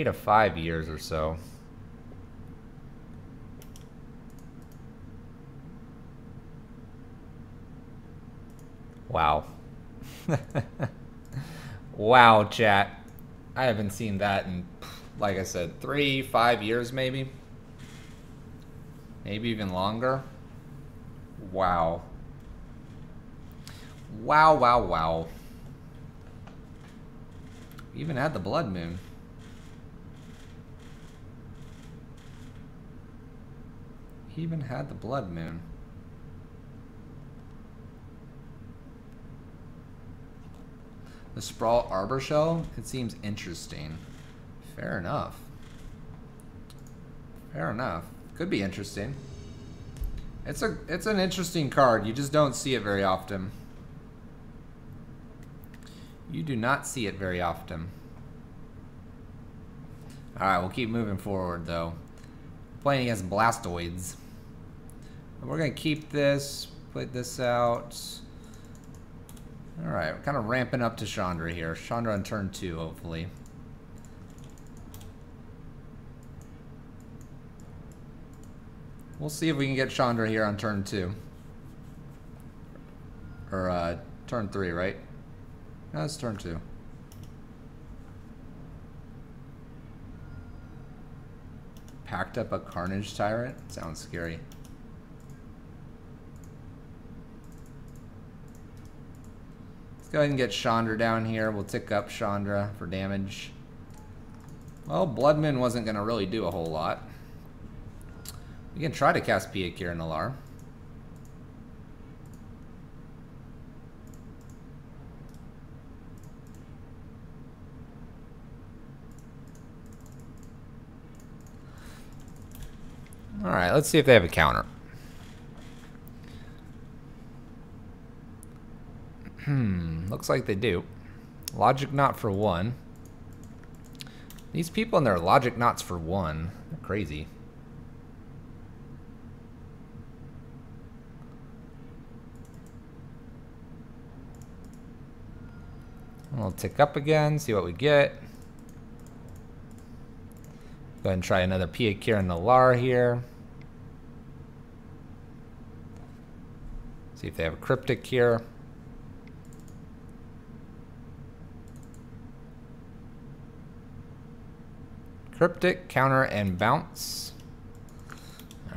to 5 years or so. Wow. Wow, chat. I haven't seen that in, like I said, 3, 5 years maybe. Maybe even longer. Wow. Wow, wow, wow. We even had the Blood Moon. He even had the Blood Moon. The Sprawl Arbor Shell? It seems interesting. Fair enough. Fair enough. Could be interesting. It's an interesting card. You just don't see it very often. You do not see it very often. Alright, we'll keep moving forward though. Playing against Blastoids. And we're gonna keep this, put this out. Alright, we're kind of ramping up to Chandra here. Chandra on turn 2, hopefully. We'll see if we can get Chandra here on turn 2. Or, turn 3, right? No, it's turn 2. Packed up a Carnage Tyrant? Sounds scary. Go ahead and get Chandra down here. We'll tick up Chandra for damage. Well, Blood Moon wasn't going to really do a whole lot. We can try to cast PA Kieran Nalaar. Alright, let's see if they have a counter. Looks like they do. Logic Knot for 1. These people and their Logic Knots for 1. They're crazy. We'll tick up again, see what we get. Go ahead and try another PA Kieran Nalaar here. See if they have a Cryptic here. Cryptic, counter, and bounce.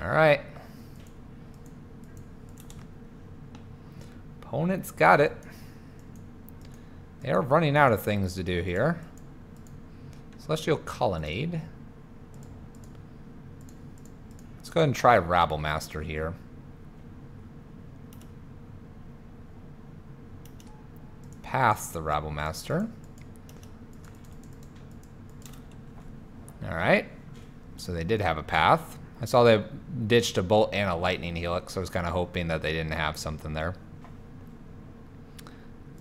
Alright. Opponent's got it. They are running out of things to do here. Celestial Colonnade. Let's go ahead and try Rabblemaster here. Pass the Rabblemaster. Alright. So they did have a path. I saw they ditched a Bolt and a Lightning Helix, so I was kind of hoping that they didn't have something there.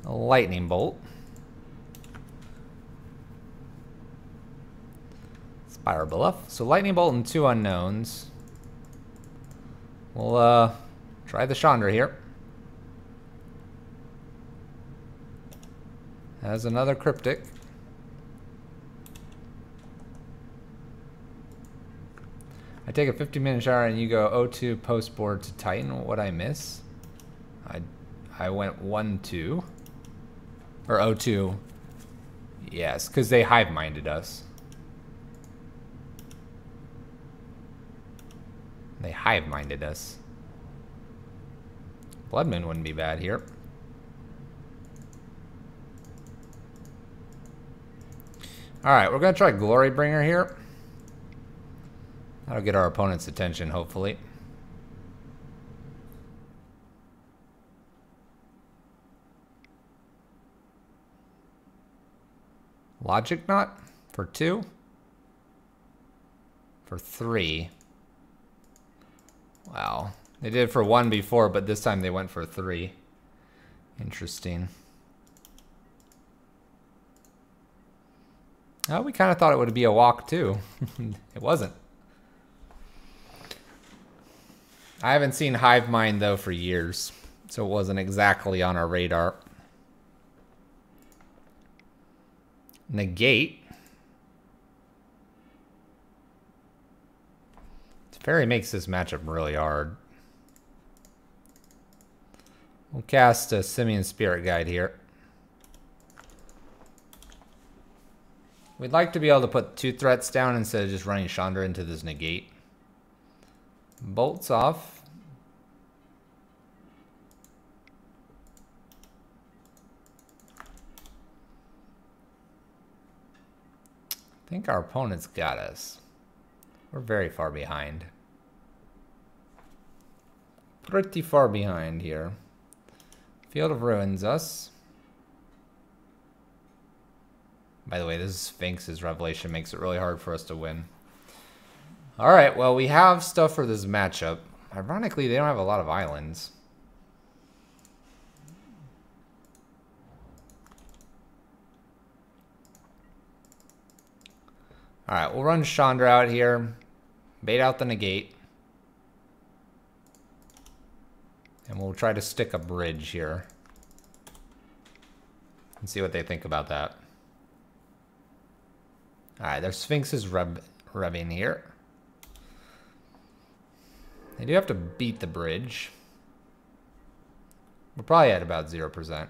A Lightning Bolt. Spire Bluff. So Lightning Bolt and 2 unknowns. We'll try the Chandra here. Has another cryptic. I take a 15-minute shower and you go O2 post board to Titan. What'd I miss? I went 1-2. Or O2. Yes, because they hive-minded us. They hive-minded us. Bloodman wouldn't be bad here. Alright, we're going to try Glorybringer here. That'll get our opponent's attention, hopefully. Logic Knot for 2. For 3. Wow. They did it for 1 before, but this time they went for 3. Interesting. Oh, we kind of thought it would be a walk too. It wasn't. I haven't seen Hive Mind though for years, so it wasn't exactly on our radar. Negate. Fairy makes this matchup really hard. We'll cast a Simian Spirit Guide here. We'd like to be able to put 2 threats down instead of just running Chandra into this negate. Bolts off. I think our opponent's got us. We're very far behind. Pretty far behind here. Field of Ruins us. By the way, this Sphinx's Revelation makes it really hard for us to win. Alright, well, we have stuff for this matchup. Ironically, they don't have a lot of islands. Alright, we'll run Chandra out here. Bait out the negate. And we'll try to stick a bridge here. And see what they think about that. Alright, their Sphinx is revving here. They do have to beat the bridge. We're probably at about 0%.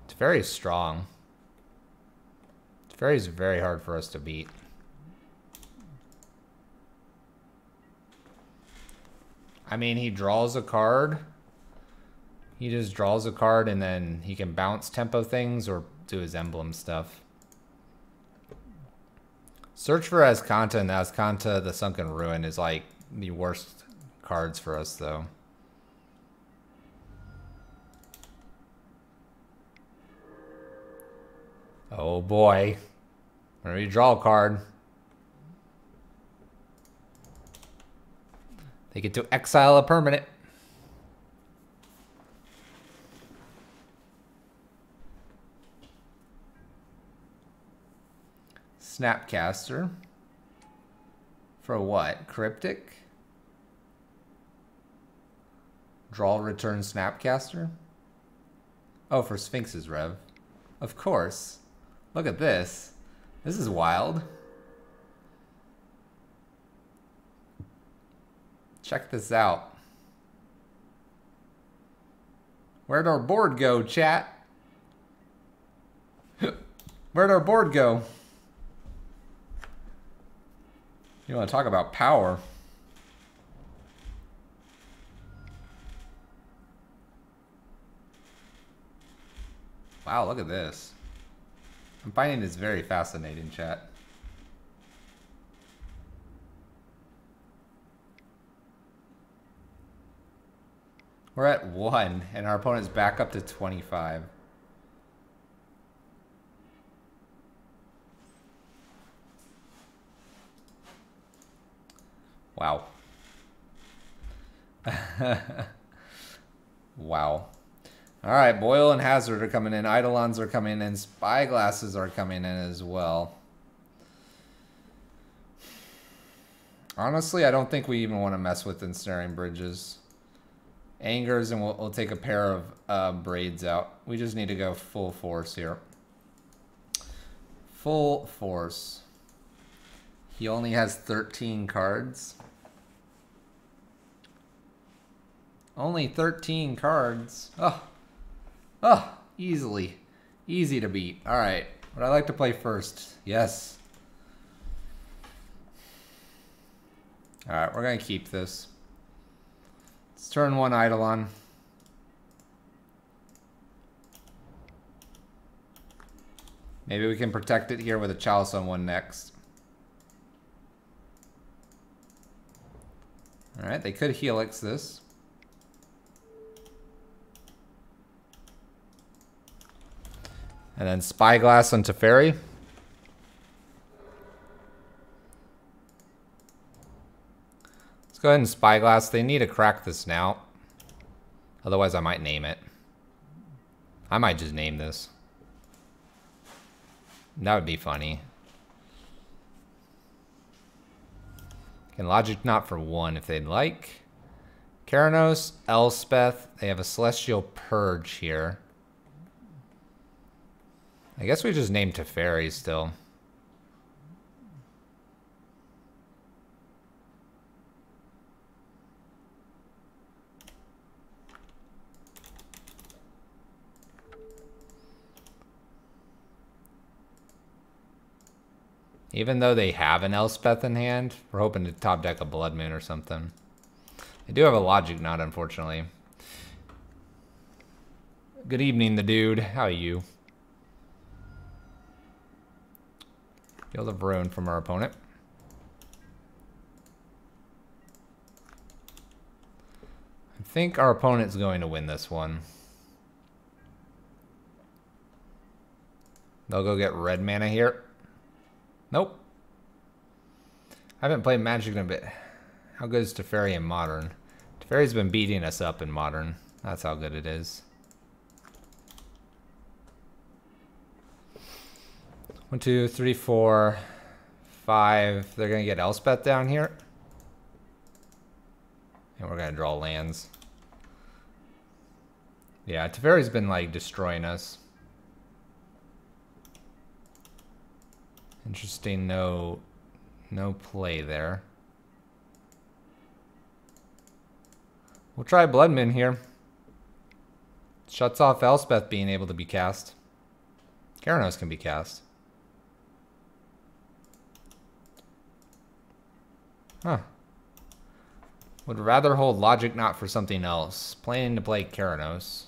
It's very strong. It's very hard for us to beat. I mean, he draws a card. He just draws a card and then he can bounce tempo things or do his emblem stuff. Search for Azcanta, and Azcanta, the Sunken Ruin, is like the worst cards for us, though. Oh boy. Whenever you draw a card, they get to exile a permanent. Snapcaster. For what? Cryptic? Draw, return, Snapcaster? Oh, for Sphinx's Rev. Of course. Look at this. This is wild. Check this out. Where'd our board go, chat? Where'd our board go? You want to talk about power? Wow, look at this. I'm finding this very fascinating, chat. We're at 1, and our opponent's back up to 25. Wow. Wow. Alright, Boyle and Hazard are coming in. Eidolons are coming in. Spyglasses are coming in as well. Honestly, I don't think we even want to mess with ensnaring bridges. Angers, and we'll take a pair of braids out. We just need to go full force here. Full force. He only has 13 cards. Only 13 cards. Oh, easily. Easy to beat. All right. Would I like to play first? Yes. All right, we're going to keep this. Let's turn one Eidolon. Maybe we can protect it here with a Chalice on one next. All right, they could Helix this. And then Spyglass on Teferi. Let's go ahead and Spyglass. They need to crack this now. Otherwise, I might name it. I might just name this. That would be funny. Can Logic Knot for one if they'd like. Keranos, Elspeth. They have a Celestial Purge here. I guess we just named Teferi still. Even though they have an Elspeth in hand, we're hoping to top deck a Blood Moon or something. They do have a Logic Knot, unfortunately. Good evening, the dude. How are you? Field of Ruin from our opponent. I think our opponent's going to win this one. They'll go get red mana here. Nope. I haven't played Magic in a bit. How good is Teferi in Modern? Teferi's been beating us up in Modern. That's how good it is. 1, 2, 3, 4, 5. They're going to get Elspeth down here. And we're going to draw lands. Yeah, Teferi's been like destroying us. Interesting, no play there. We'll try Blood Moon here. Shuts off Elspeth being able to be cast. Keranos can be cast. Huh. Would rather hold Logic Knot for something else. Planning to play Keranos.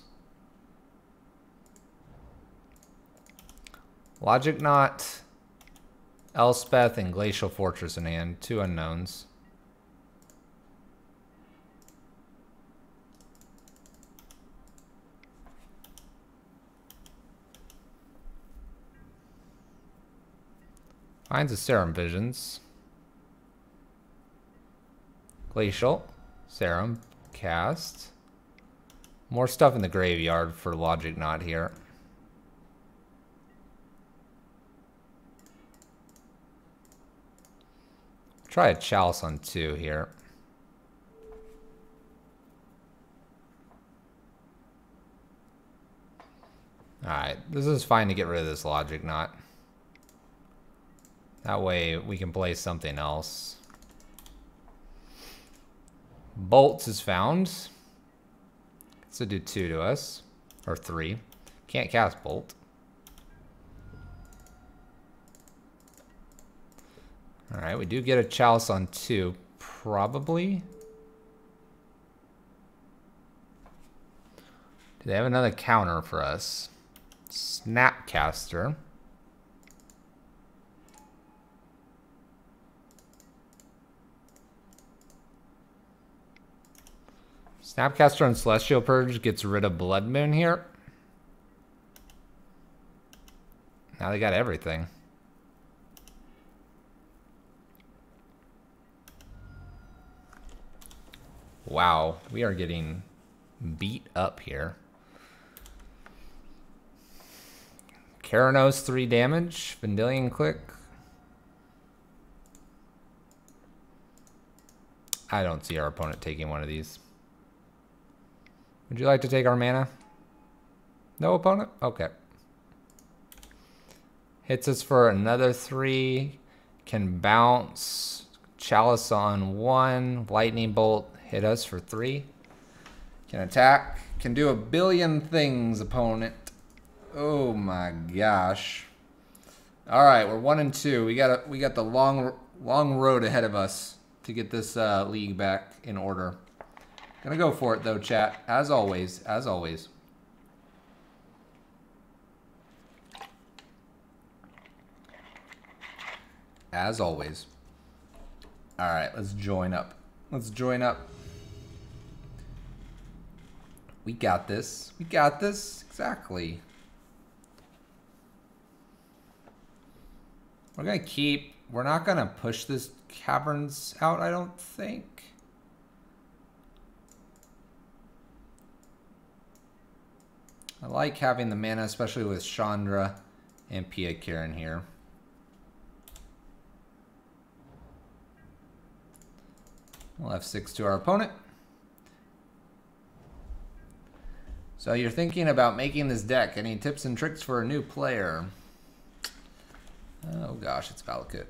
Logic Knot, Elspeth, and Glacial Fortress in hand. 2 unknowns. Finds a Serum Visions. Glacial, Serum, cast. More stuff in the graveyard for Logic Knot here. Try a Chalice on 2 here. Alright, this is fine to get rid of this Logic Knot. That way we can play something else. Bolts is found. So do 2 to us. Or 3. Can't cast Bolt. Alright, we do get a Chalice on 2. Probably. Do they have another counter for us? Snapcaster. Snapcaster and Celestial Purge gets rid of Blood Moon here. Now they got everything. Wow, we are getting beat up here. Keranos 3 damage. Vendilion Click. I don't see our opponent taking one of these. Would you like to take our mana? No opponent? Okay. Hits us for another 3. Can bounce. Chalice on 1. Lightning Bolt. Hit us for 3. Can attack. Can do a billion things, opponent. Oh my gosh. Alright, we're 1 and 2. We got the long road ahead of us to get this league back in order. Gonna go for it though, chat. As always. As always. As always. Alright, let's join up. Let's join up. We got this. We got this. Exactly. We're gonna keep... We're not gonna push this Caverns out, I don't think. I like having the mana, especially with Chandra and Pia Kiran here. We'll F6 to our opponent. So you're thinking about making this deck. Any tips and tricks for a new player? Oh gosh, it's Valakut.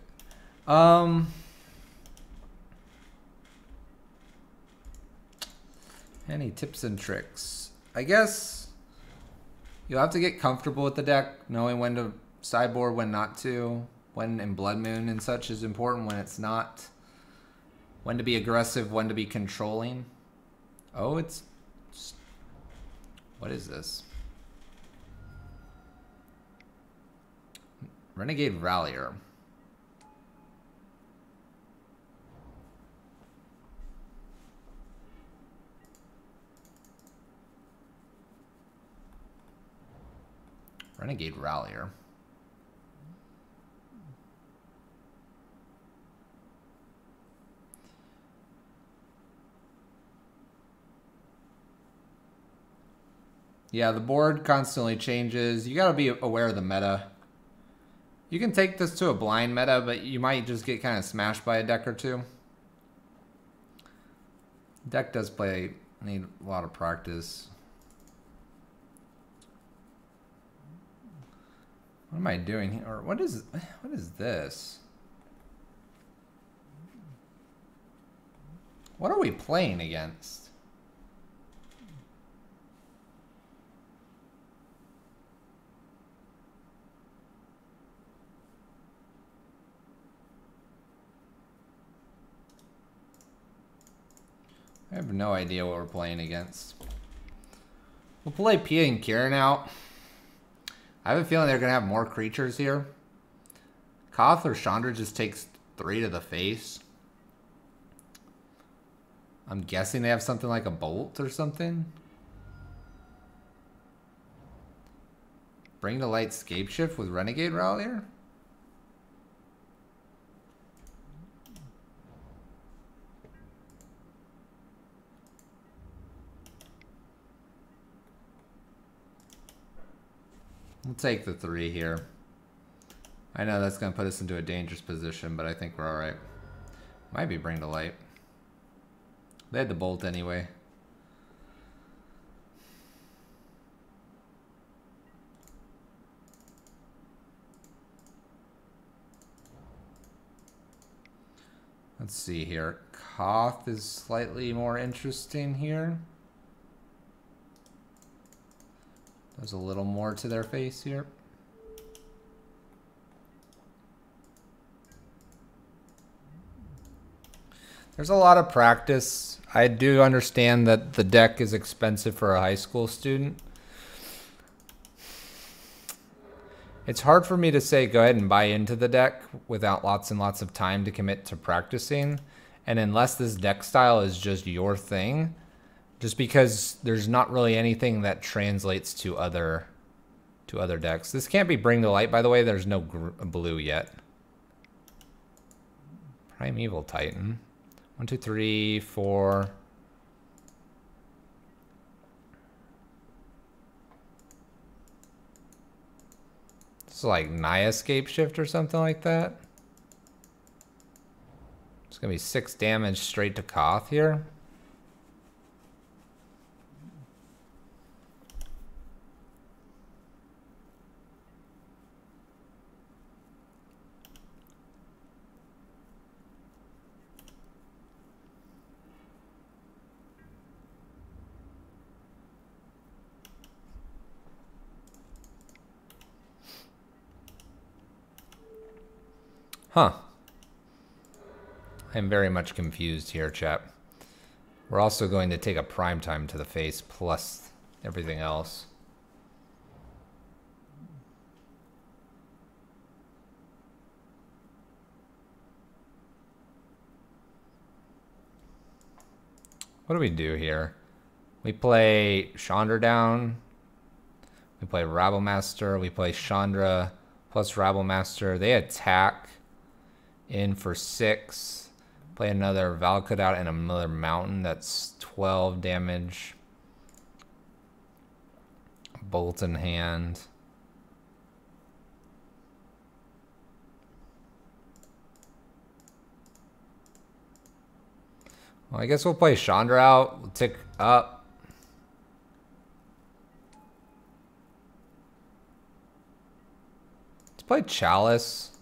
Any tips and tricks? I guess you'll have to get comfortable with the deck, knowing when to sideboard, when not to, when in Blood Moon and such is important, when it's not, when to be aggressive, when to be controlling. Oh, it's... What is this? Renegade Rallier. Renegade Rallier. Yeah, the board constantly changes. You gotta be aware of the meta. You can take this to a blind meta, but you might just get kind of smashed by a deck or two. Deck does need a lot of practice. What am I doing here? Or what is this? What are we playing against? I have no idea what we're playing against. We'll play Pia and Kiran out. I have a feeling they're going to have more creatures here. Koth or Chandra just takes 3 to the face. I'm guessing they have something like a Bolt or something. Bring to Light Scapeshift with Renegade Rallier? We'll take the 3 here. I know that's going to put us into a dangerous position, but I think we're alright. Might be Bring to Light. They had the Bolt anyway. Let's see here. Koth is slightly more interesting here. There's a little more to their face here. There's a lot of practice. I do understand that the deck is expensive for a high school student. It's hard for me to say go ahead and buy into the deck without lots and lots of time to commit to practicing. And unless this deck style is just your thing, just because there's not really anything that translates to other decks. This can't be Bring to Light, by the way. There's no blue yet. Primeval Titan. 1, 2, 3, 4. This is like Naya Scapeshift or something like that. It's gonna be 6 damage straight to Koth here. Huh. I'm very much confused here, chap. We're also going to take a prime time to the face plus everything else. What do we do here? We play Chandra down. We play Rabblemaster. We play Chandra plus Rabblemaster. They attack in for 6. Play another Valakut out and another Mountain. That's 12 damage. Bolt in hand. Well, I guess we'll play Chandra out. We'll tick up. Let's play Chalice.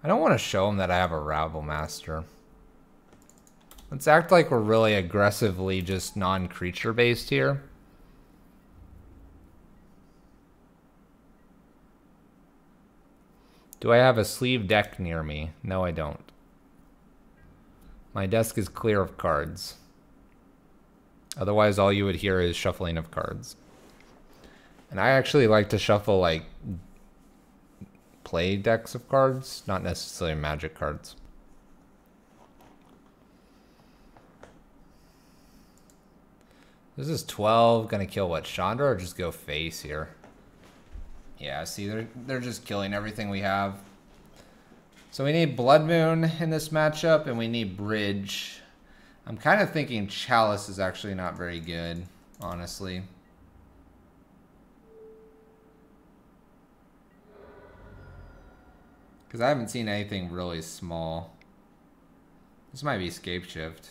I don't want to show him that I have a Rabblemaster. Let's act like we're really aggressively just non-creature based here. Do I have a sleeve deck near me? No, I don't. My desk is clear of cards. Otherwise, all you would hear is shuffling of cards. And I actually like to shuffle, like, play decks of cards, not necessarily Magic cards. This is 12. Gonna kill what, Chandra, or just go face here? Yeah, see, they're just killing everything we have. So we need Blood Moon in this matchup, and we need Bridge. I'm kind of thinking Chalice is actually not very good, honestly. Because I haven't seen anything really small. This might be Scapeshift.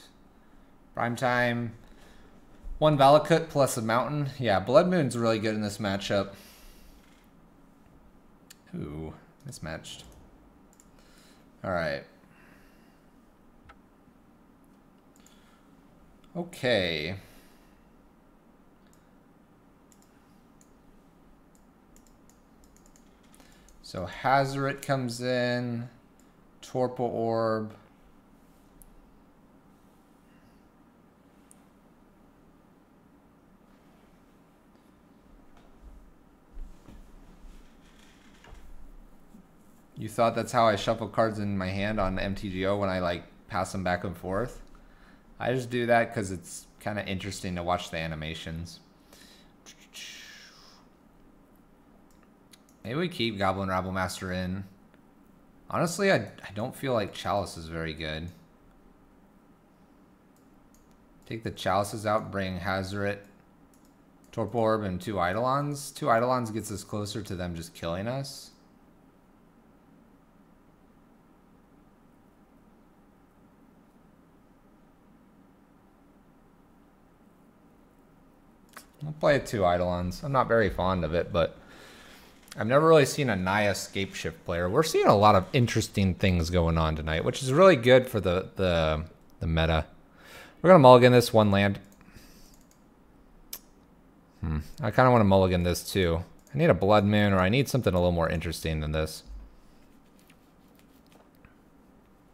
Prime time. 1 Valakut plus a Mountain. Yeah, Blood Moon's really good in this matchup. Ooh, mismatched. Alright. Okay. So Hazoret comes in. Torpor Orb. You thought that's how I shuffle cards in my hand on MTGO when I like pass them back and forth? I just do that because it's kind of interesting to watch the animations. Maybe we keep Goblin Rabblemaster in. Honestly, I don't feel like Chalice is very good. Take the Chalices out, bring Hazoret, Torpor Orb, and 2 Eidolons. 2 Eidolons gets us closer to them just killing us. I'll play 2 Eidolons. I'm not very fond of it, but I've never really seen a Naya Scapeshift player. We're seeing a lot of interesting things going on tonight, which is really good for the meta. We're gonna mulligan this 1 land. I kind of want to mulligan this too. I need a Blood Moon, or I need something a little more interesting than this.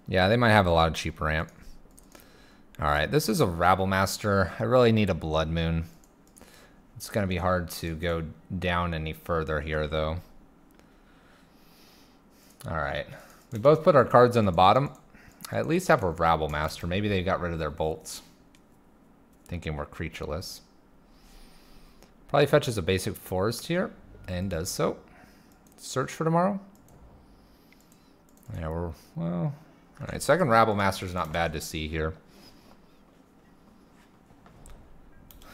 Yeah, they might have a lot of cheap ramp. Alright, this is a Rabblemaster. I really need a Blood Moon. It's going to be hard to go down any further here, though. Alright. We both put our cards on the bottom. I at least have a Rabblemaster. Maybe they got rid of their bolts. Thinking we're creatureless. Probably fetches a basic forest here. And does so. Search for tomorrow. Yeah, we're... well... Alright, second Rabblemaster is not bad to see here.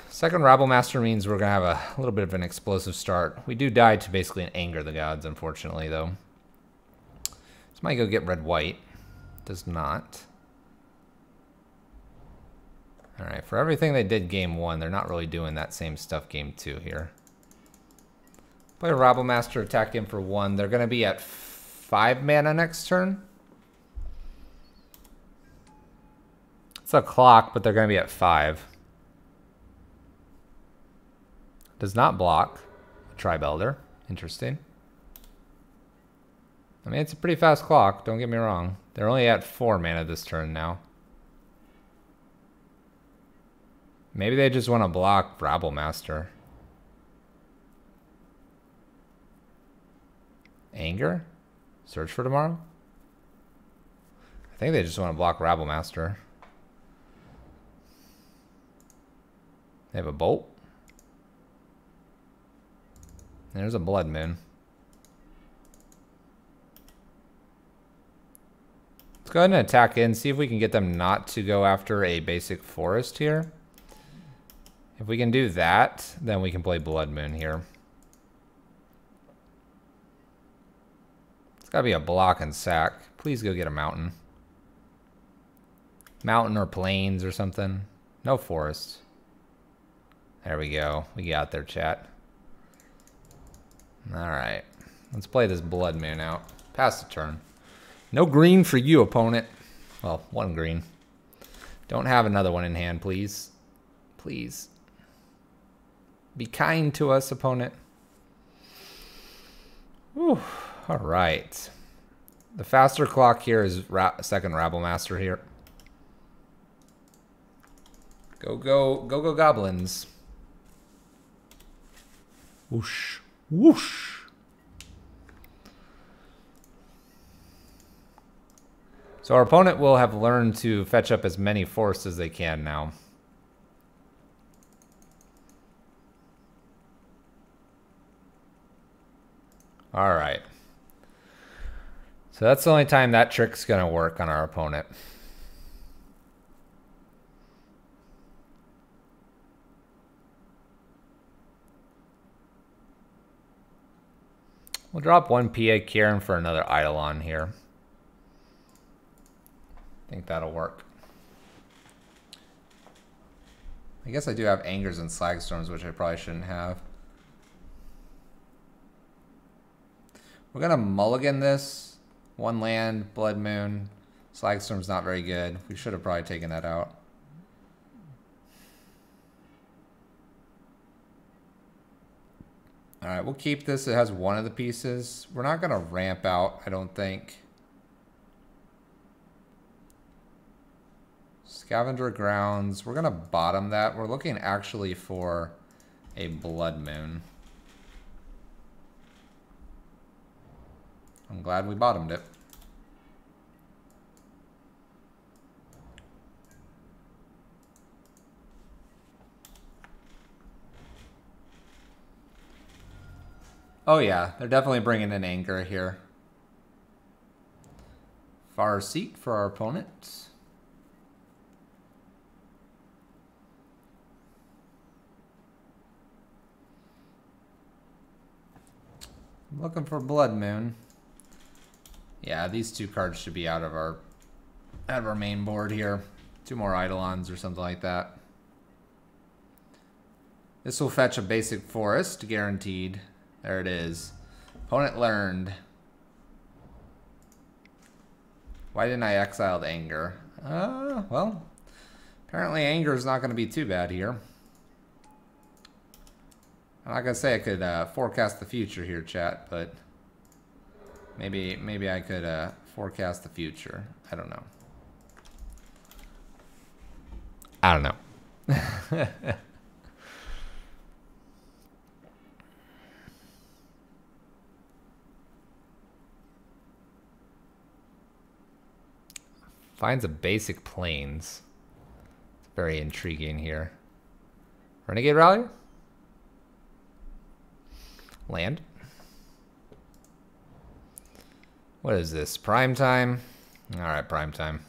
Second Rabblemaster means we're going to have a little bit of an explosive start. We do die to basically anger the gods, unfortunately, though. This might go get red-white. Does not. Alright, for everything they did game 1, they're not really doing that same stuff game 2 here. Play a Rabblemaster, attack in for 1. They're going to be at 5 mana next turn. It's a clock, but they're going to be at 5. Does not block. Tribe Elder. Interesting. I mean, it's a pretty fast clock, don't get me wrong. They're only at 4 mana this turn now. Maybe they just want to block Rabblemaster. Anger? Search for Tomorrow? I think they just want to block Rabblemaster. They have a Bolt. There's a Blood Moon. Let's go ahead and attack in, see if we can get them not to go after a basic forest here. If we can do that, then we can play Blood Moon here. It's gotta be a block and sack. Please go get a mountain. Mountain or plains or something. No forest. There we go. We got there, chat. Alright. Let's play this Blood Moon out. Pass the turn. No green for you, opponent. Well, 1 green. Don't have another one in hand, please. Please. Be kind to us, opponent. Whew. Alright. The faster clock here is second Rabblemaster here. Go, go, go, go, goblins. Whoosh. Whoosh. So our opponent will have learned to fetch up as many forests as they can now. Alright. So that's the only time that trick's going to work on our opponent. We'll drop 1 PA Kieran for another Eidolon here. I think that'll work. I guess I do have Angers and Slagstorms, which I probably shouldn't have. We're going to mulligan this. 1 land, Blood Moon. Slagstorm's not very good. We should have probably taken that out. Alright, we'll keep this. It has 1 of the pieces. We're not going to ramp out, I don't think. Scavenger Grounds. We're going to bottom that. We're looking actually for a Blood Moon. I'm glad we bottomed it. Oh yeah, they're definitely bringing in Anger here. Far seat for our opponent. I'm looking for Blood Moon. Yeah, these 2 cards should be out of our main board here. 2 more Eidolons or something like that. This will fetch a basic forest, guaranteed. There it is. Opponent learned. Why didn't I exile the Anger? Well, apparently Anger is not going to be too bad here. I'm not going to say I could forecast the future here, chat, but maybe I could forecast the future. I don't know. I don't know. Finds a basic plains. It's very intriguing here. Renegade Rally? Land. What is this? Prime time? Alright, prime time.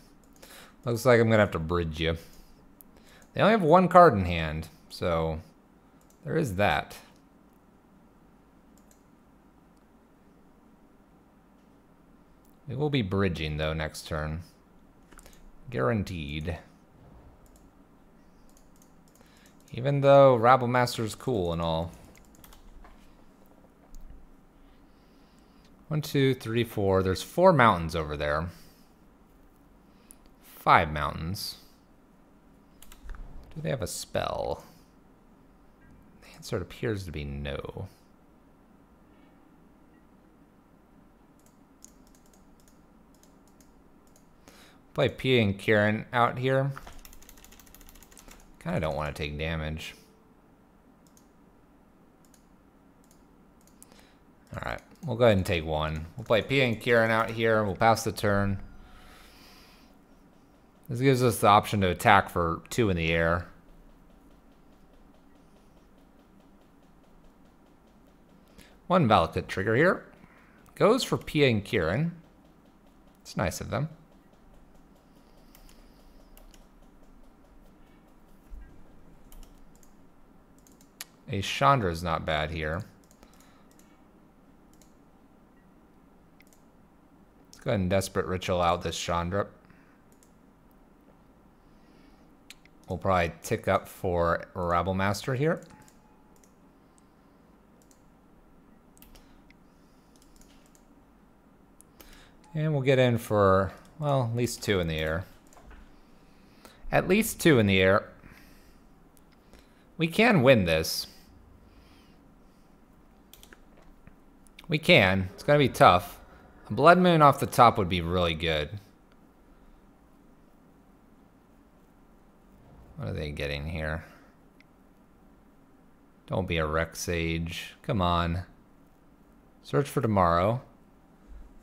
Looks like I'm gonna have to bridge you. They only have 1 card in hand, so there is that. We will be bridging though next turn. Guaranteed. Even though Rabblemaster's cool and all. 1, 2, 3, 4. There's 4 mountains over there. 5 mountains. Do they have a spell? The answer appears to be no. Play Pia and Kieran out here. Kind of don't want to take damage. Alright, we'll go ahead and take one. We'll play Pia and Kieran out here. We'll pass the turn. This gives us the option to attack for 2 in the air. One Valakut trigger here. Goes for Pia and Kieran. It's nice of them. A Chandra is not bad here. Let's go ahead and Desperate Ritual out this Chandra. We'll probably tick up for Rabblemaster here. And we'll get in for, well, at least 2 in the air. At least 2 in the air. We can win this. We can. It's going to be tough. A Blood Moon off the top would be really good. What are they getting here? Don't be a Rex Sage. Come on. Search for Tomorrow.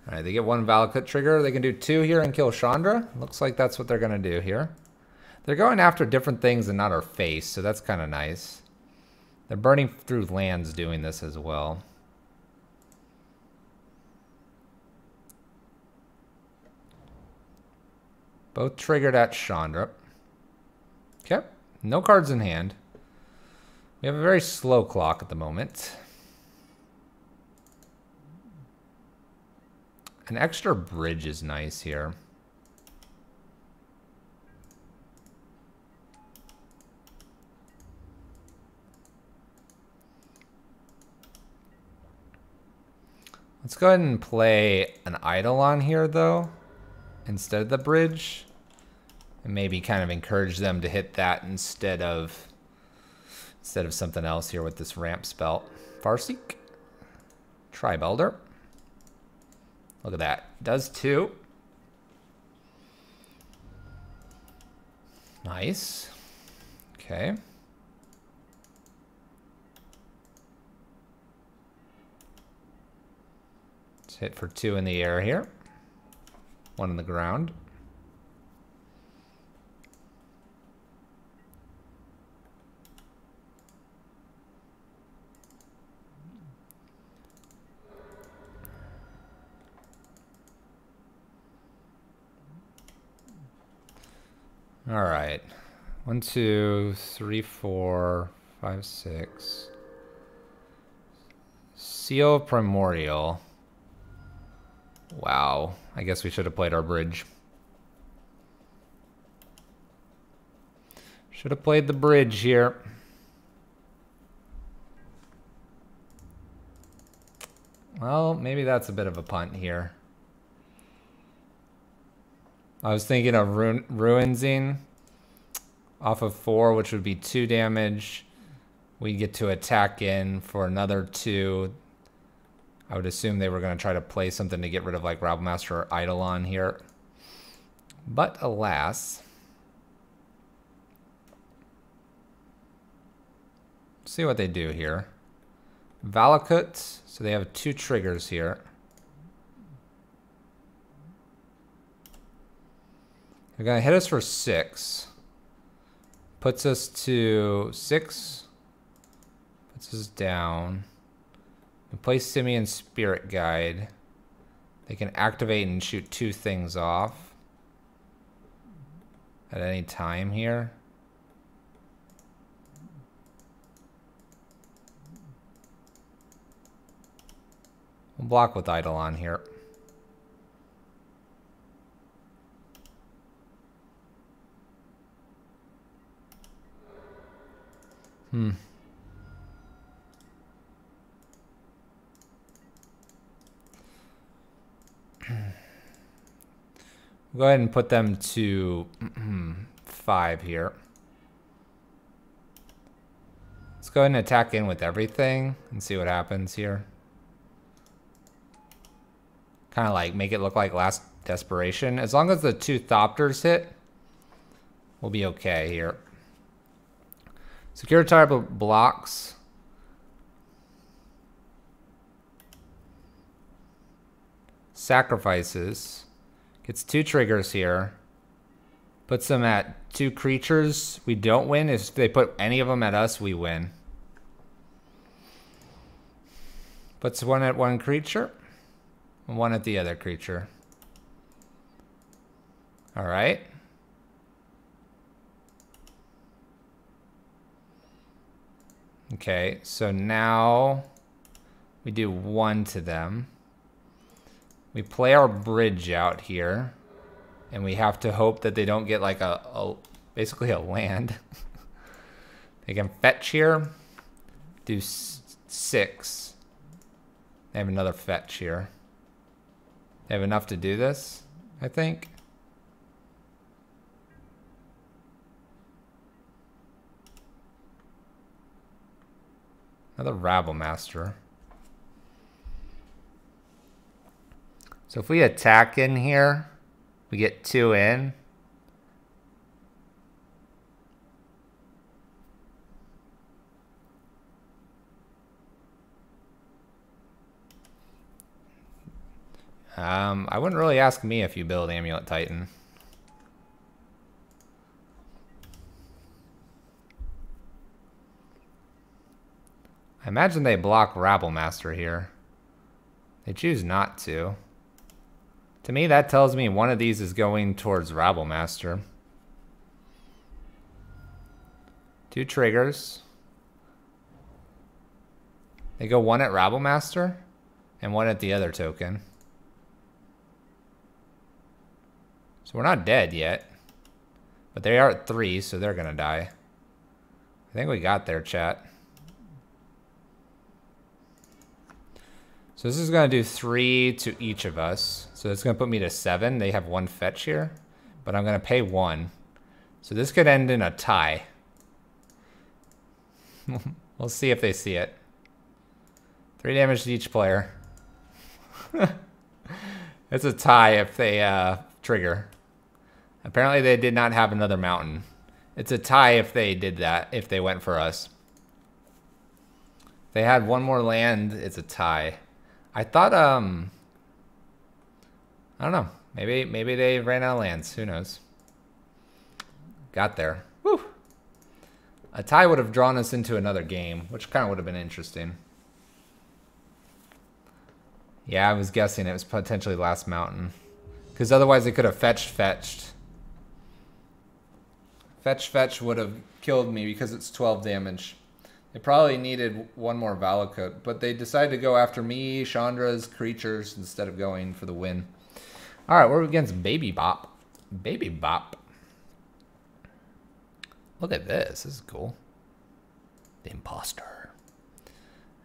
Alright, they get 1 Valakut trigger. They can do 2 here and kill Chandra. Looks like that's what they're going to do here. They're going after different things and not our face, so that's kind of nice. They're burning through lands doing this as well. Both triggered at Chandra. Okay, no cards in hand. We have a very slow clock at the moment. An extra bridge is nice here. Let's go ahead and play an Eidolon here, though, instead of the bridge. And maybe kind of encourage them to hit that instead of something else here with this ramp spell. Farseek. Tribe Elder. Look at that. Does 2. Nice. Okay. Let's hit for 2 in the air here. 1 on the ground. All right. 1, 2, 3, 4, 5, 6. Seal of Primordial. Wow. I guess we should have played our bridge. Should have played the bridge here. Well, maybe that's a bit of a punt here. I was thinking of Ruinzing off of 4, which would be 2 damage. We get to attack in for another 2. I would assume they were going to try to play something to get rid of like Rabblemaster or Eidolon here. But alas. Let's see what they do here. Valakut, so they have 2 triggers here. They're going to hit us for 6. Puts us to 6. Puts us down. We play Simian Spirit Guide. They can activate and shoot 2 things off at any time here. We'll block with Eidolon here. We'll go ahead and put them to 5 here. Let's go ahead and attack in with everything and see what happens here. Kind of like make it look like last Desperation. As long as the 2 Thopters hit, we'll be okay here. Secure type of blocks. Sacrifices. Gets 2 triggers here. Puts them at 2 creatures. We don't win. If they put any of them at us, we win. Puts 1 at 1 creature. And 1 at the other creature. Alright. Okay, so now we do 1 to them. We play our bridge out here. And we have to hope that they don't get like basically a land. They can fetch here. Do 6. They have another fetch here. They have enough to do this, I think. Another Rabblemaster. So if we attack in here, we get 2 in. I wouldn't really ask me if you build Amulet Titan. I imagine they block Rabblemaster here. They choose not to. To me, that tells me one of these is going towards Rabblemaster. 2 triggers. They go 1 at Rabblemaster and 1 at the other token. So we're not dead yet. But they are at 3, so they're gonna die. I think we got there, chat. So this is going to do 3 to each of us. So it's going to put me to 7. They have 1 fetch here. But I'm going to pay 1. So this could end in a tie. We'll see if they see it. 3 damage to each player. It's a tie if they trigger. Apparently they did not have another mountain. It's a tie if they did that, if they went for us. If they had 1 more land, it's a tie. I thought, I don't know. Maybe they ran out of lands. Who knows? Got there. Woo! A tie would have drawn us into another game, which kind of would have been interesting. Yeah, I was guessing it was potentially last mountain. Because otherwise they could have fetched. Fetch would have killed me because it's 12 damage. They probably needed 1 more Valakut, but they decided to go after me, Chandra's creatures, instead of going for the win. Alright, we're against Baby Bop. Baby Bop. Look at this. This is cool. The Imposter.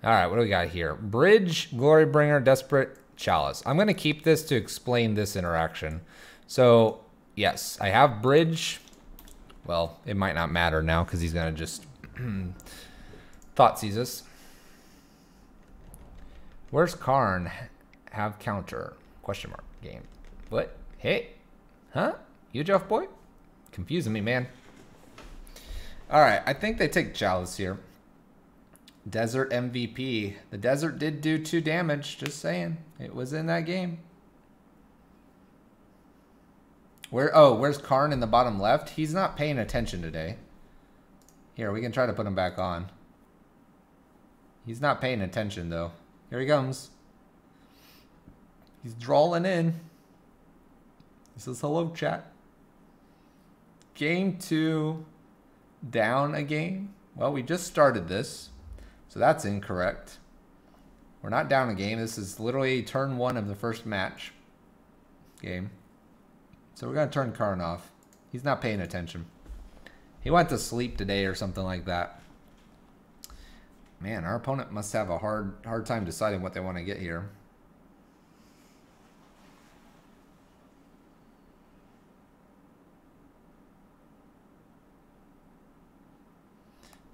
Alright, what do we got here? Bridge, Glorybringer, Desperate, Chalice. I'm going to keep this to explain this interaction. So, yes, I have Bridge. Well, it might not matter now because he's going to just... Thoughtseize us. Where's Karn? Have counter? Question mark. Game. What? Hey? Huh? You Jeff boy? Confusing me, man. Alright, I think they take Chalice here. Desert MVP. The desert did do 2 damage, just saying. It was in that game. Where's Karn in the bottom left? He's not paying attention today. Here, we can try to put him back on. He's not paying attention, though. Here he comes. He's drawing in. He says, hello, chat. Game 2. Down a game. Well, we just started this. So that's incorrect. We're not down a game. This is literally turn 1 of the first match. Game. So we're going to turn Karn off. He's not paying attention. He went to sleep today or something like that. Man, our opponent must have a hard time deciding what they want to get here.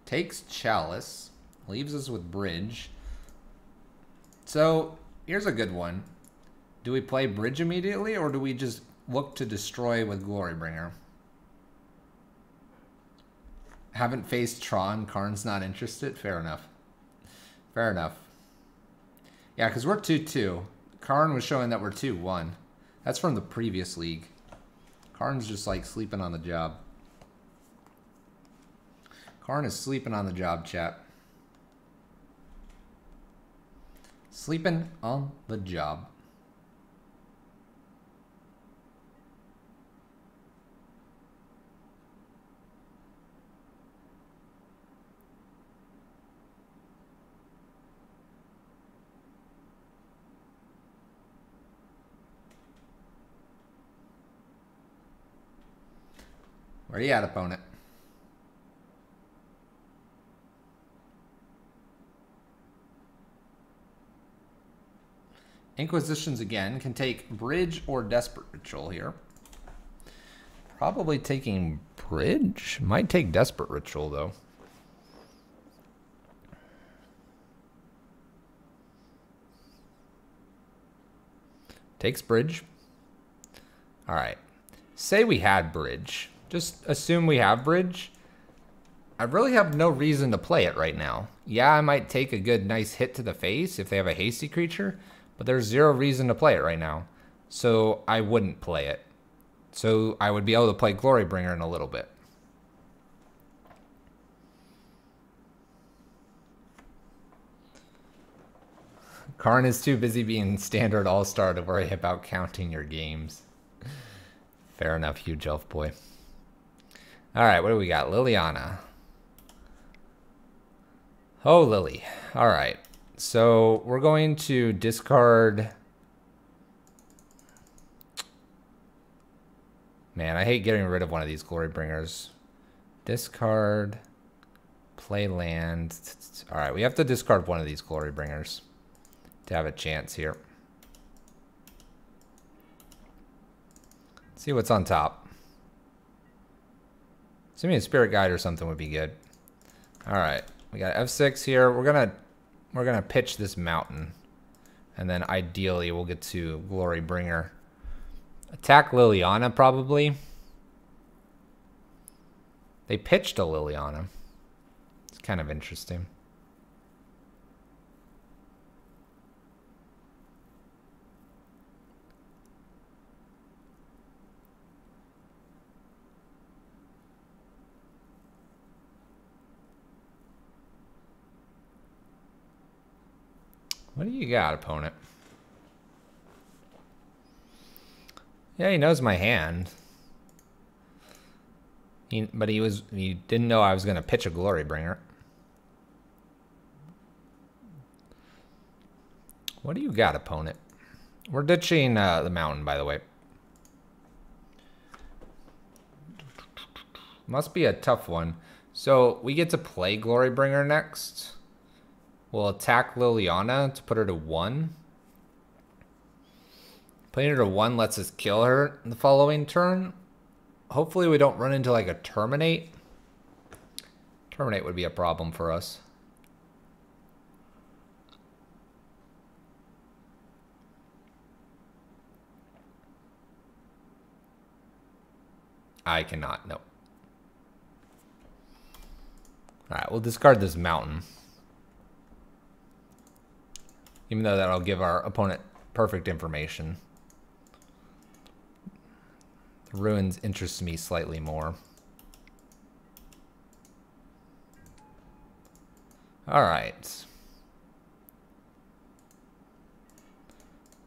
Takes Chalice. Leaves us with Bridge. So, here's a good one. Do we play Bridge immediately, or do we just look to destroy with Glorybringer? Haven't faced Tron. Karn's not interested. Fair enough. Fair enough. Yeah, because we're 2-2. Karn was showing that we're 2-1. That's from the previous league. Karn's just like sleeping on the job. Karn is sleeping on the job, chat. Sleeping on the job. Where you at, opponent? Inquisitions again can take Bridge or Desperate Ritual here. Probably taking Bridge. Might take Desperate Ritual though. Takes Bridge. Alright. Say we had Bridge. Just assume we have Bridge. I really have no reason to play it right now. Yeah, I might take a good nice hit to the face if they have a hasty creature, but there's zero reason to play it right now. So I wouldn't play it. So I would be able to play Glorybringer in a little bit. Karn is too busy being standard all-star to worry about counting your games. Fair enough, huge elf boy. Alright, what do we got? Liliana. Oh, Lily. Alright. So we're going to discard... Man, I hate getting rid of one of these Glorybringers. Discard. Play land. Alright, we have to discard one of these Glorybringers to have a chance here. Let's see what's on top. Assuming a Spirit Guide or something would be good. Alright, we got F6 here. We're gonna pitch this mountain. And then ideally we'll get to Glorybringer. Attack Liliana probably. They pitched a Liliana. It's kind of interesting. What do you got, opponent? Yeah, he knows my hand. But he didn't know I was going to pitch a Glorybringer. What do you got, opponent? We're ditching the mountain, by the way. Must be a tough one. So we get to play Glorybringer next. We'll attack Liliana to put her to 1. Putting her to 1 lets us kill her the following turn. Hopefully we don't run into like a Terminate. Terminate would be a problem for us. I cannot, no. Alright, we'll discard this mountain. Even though that'll give our opponent perfect information. The ruins interest me slightly more. Alright.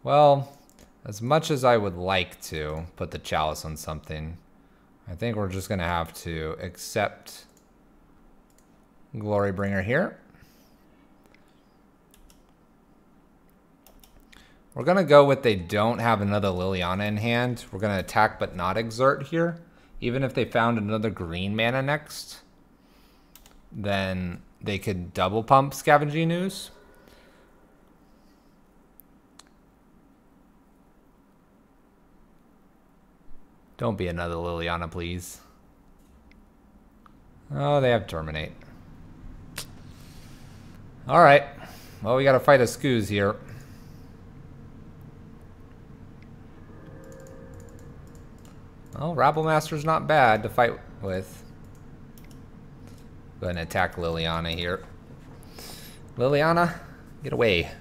Well, as much as I would like to put the Chalice on something, I think we're just going to have to accept Glorybringer here. We're going to go with they don't have another Liliana in hand. We're going to attack but not exert here. Even if they found another green mana next, then they could double pump Scavenging Ooze. Don't be another Liliana, please. Oh, they have Terminate. Alright. Well, we got to fight a Scooz here. Well, Rabblemaster's not bad to fight with. Go ahead and attack Liliana here. Liliana, get away.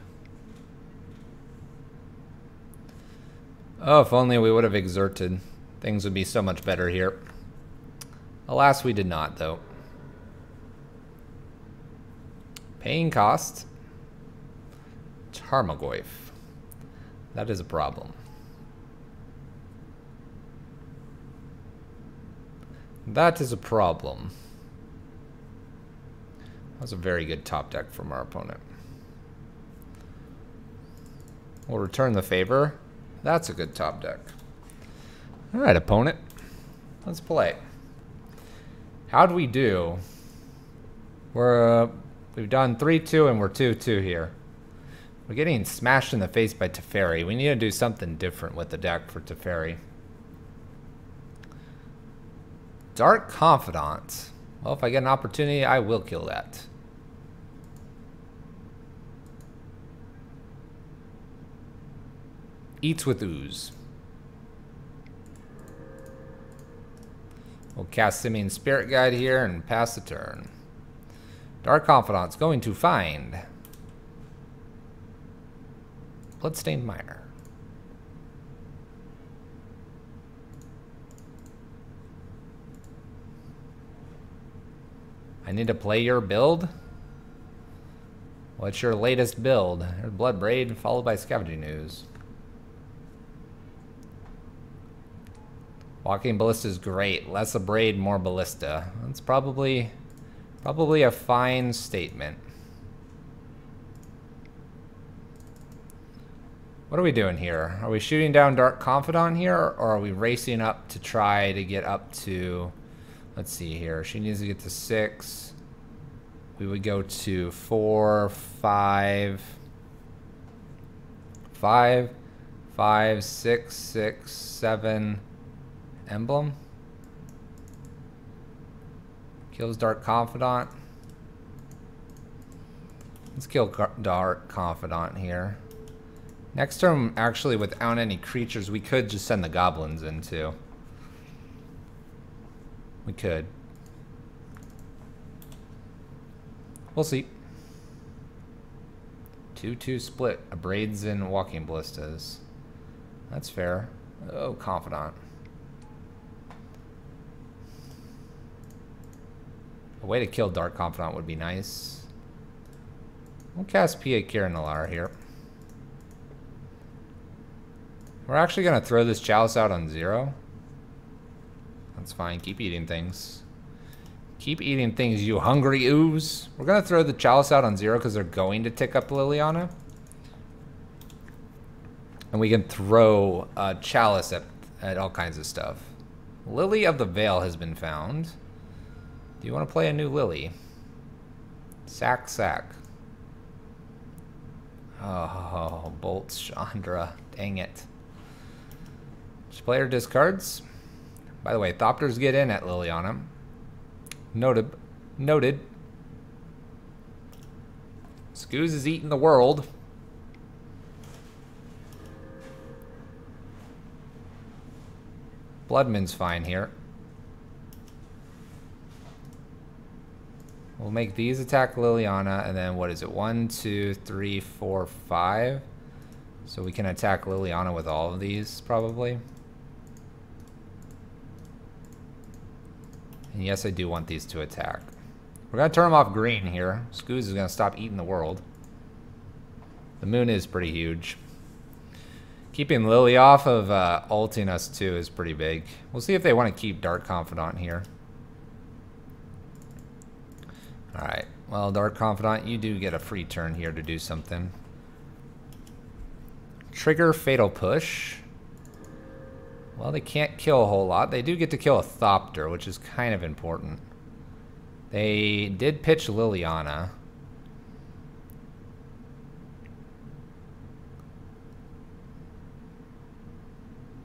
Oh, if only we would have exerted. Things would be so much better here. Alas, we did not, though. Paying cost. Tarmogoyf. That is a problem. That is a problem. That was a very good top deck from our opponent. We'll return the favor. That's a good top deck. Alright, opponent. Let's play. How'd we do? We've done 3-2 and we're 2-2 here. We're getting smashed in the face by Teferi. We need to do something different with the deck for Teferi. Dark Confidant. Well, if I get an opportunity, I will kill that. Eats with Ooze. We'll cast Simian Spirit Guide here and pass the turn. Dark Confidant's going to find Bloodstained Mire. I need to play your build? What's your latest build? There's Bloodbraid followed by Scavenging Ooze. Walking Ballista is great. Less a braid, more ballista. That's probably a fine statement. What are we doing here? Are we shooting down Dark Confidant here, or are we racing up to try to get up to... Let's see here. She needs to get to 6. We would go to 4, 5, 5, 5, 6, 6, 7. Emblem. Kills Dark Confidant. Let's kill Dark Confidant here. Next turn, actually, without any creatures, we could just send the goblins in too. We could. We'll see. 2-2 split. Abrades and Walking Ballistas. That's fair. Oh, Confidant. A way to kill Dark Confidant would be nice. We'll cast Pia Kirinalar here. We're actually going to throw this Chalice out on 0. That's fine. Keep eating things. Keep eating things, you hungry ooze. We're going to throw the Chalice out on 0 because they're going to tick up Liliana. And we can throw Chalice at all kinds of stuff. Lily of the Veil has been found. Do you want to play a new Lily? Sack, sack. Oh, Bolts, Chandra. Dang it. Each player discards. By the way, Thopters get in at Liliana. Noted. Noted. Scooz is eating the world. Bloodman's fine here. We'll make these attack Liliana, and then what is it? 1, 2, 3, 4, 5. So we can attack Liliana with all of these, probably. And yes, I do want these to attack. We're going to turn them off green here. Scooz is going to stop eating the world. The moon is pretty huge. Keeping Lily off of ulting us too is pretty big. We'll see if they want to keep Dark Confidant here. Alright, well, Dark Confidant, you do get a free turn here to do something. Trigger Fatal Push. Well, they can't kill a whole lot. They do get to kill a Thopter, which is kind of important. They did pitch Liliana.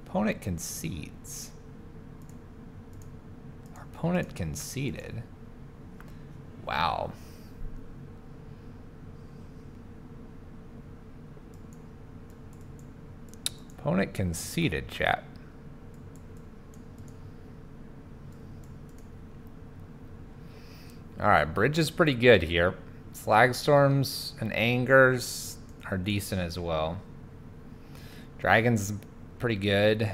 Opponent concedes. Our opponent conceded. Wow. Opponent conceded, chat. Alright, bridge is pretty good here. Slagstorms and Angers are decent as well. Dragon's pretty good.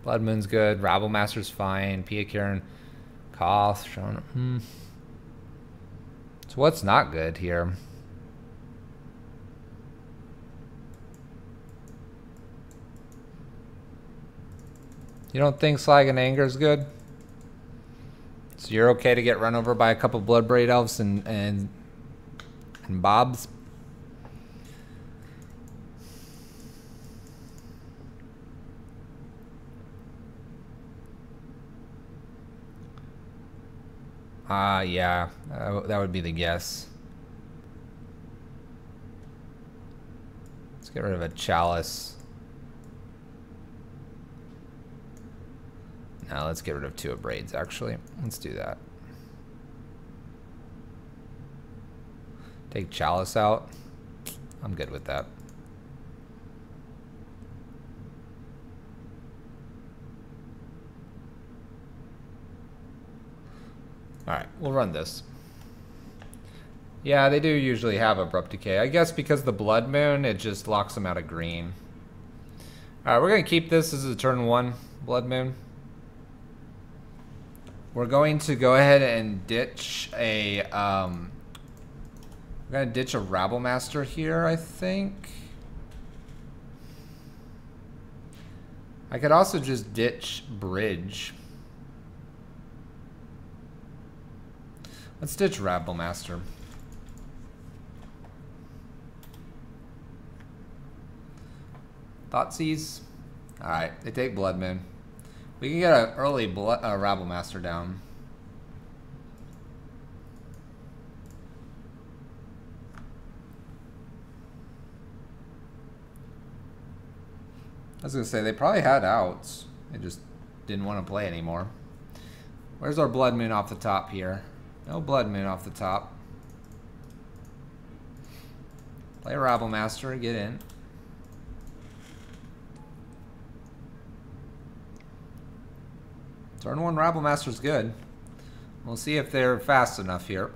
Blood Moon's good. Rabblemaster's fine. Pia Kieran. Koth. Sean. So what's not good here? You don't think Slag and Anger is good? So you're okay to get run over by a couple Bloodbraid Elves and Bobs? Yeah, that would be the guess. Let's get rid of a Chalice. Now let's get rid of 2 of Braids, actually. Let's do that. Take Chalice out. I'm good with that. Alright, we'll run this. Yeah, they do usually have Abrupt Decay. I guess because the Blood Moon, it just locks them out of green. Alright, we're going to keep this as a turn 1 Blood Moon. We're going to go ahead and ditch a, we're going to ditch a Rabblemaster here, I think. I could also just ditch Bridge. Let's ditch Rabblemaster. Thoughtseize. Alright, they take Blood Moon. We can get an early Rabblemaster down. I was going to say, they probably had outs. They just didn't want to play anymore. Where's our Blood Moon off the top here? No Blood Moon off the top. Play a Rabblemaster, get in. Turn 1 Rabblemaster's good. We'll see if they're fast enough here.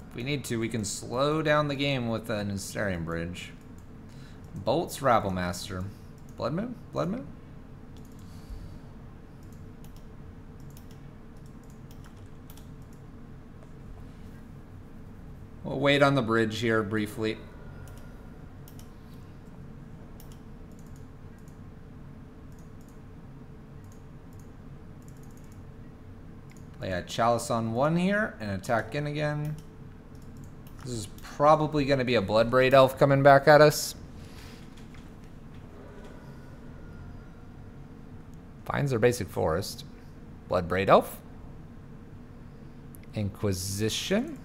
If we need to, we can slow down the game with an Asterion Bridge. Bolts Rabblemaster. Blood Moon? Blood Moon? We'll wait on the bridge here briefly. Play a Chalice on 1 here and attack in again. This is probably going to be a Bloodbraid Elf coming back at us. Finds their basic forest. Bloodbraid Elf. Inquisition.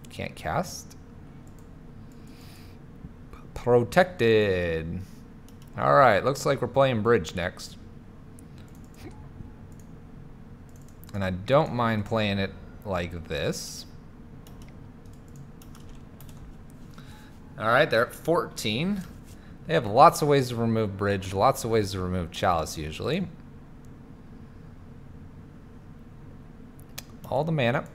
Can't cast. Protected. Alright, looks like we're playing bridge next. And I don't mind playing it like this. Alright, they're at 14. They have lots of ways to remove bridge, lots of ways to remove Chalice usually. All the mana.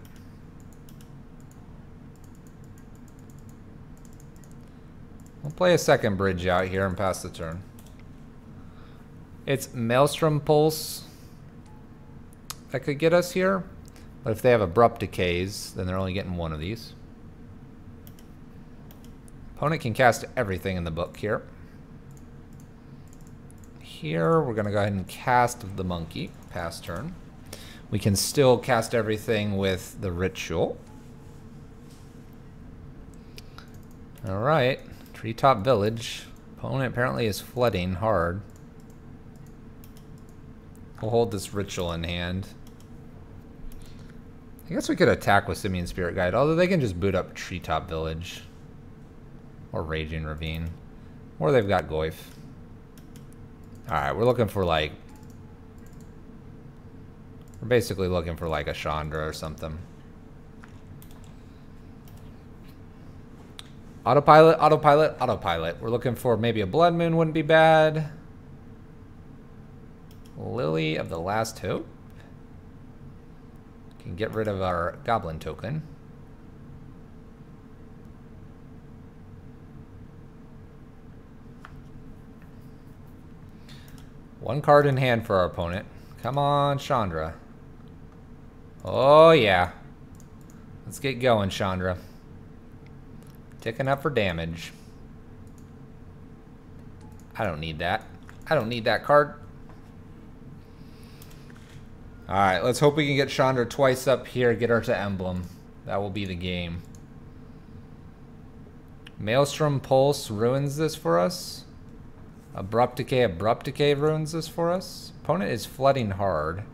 We'll play a second bridge out here and pass the turn. It's Maelstrom Pulse that could get us here. But if they have Abrupt Decays, then they're only getting 1 of these. Opponent can cast everything in the book here. Here, we're going to go ahead and cast the Monkey. Pass turn. We can still cast everything with the Ritual. Alright. Treetop Village. Opponent apparently is flooding hard. We'll hold this Ritual in hand. I guess we could attack with Simian Spirit Guide, although they can just boot up Treetop Village. Or Raging Ravine. Or they've got Goyf. Alright, we're looking for like... We're basically looking for like a Chandra or something. Autopilot, autopilot, autopilot. We're looking for maybe a Blood Moon wouldn't be bad. Lily of the Last Hope. Can get rid of our goblin token. One card in hand for our opponent. Come on, Chandra. Oh, yeah. Let's get going, Chandra. Ticking up for damage. I don't need that. I don't need that card. Alright, let's hope we can get Chandra twice up here, get her to Emblem. That will be the game. Maelstrom Pulse ruins this for us. Abrupt Decay ruins this for us. Opponent is flooding hard.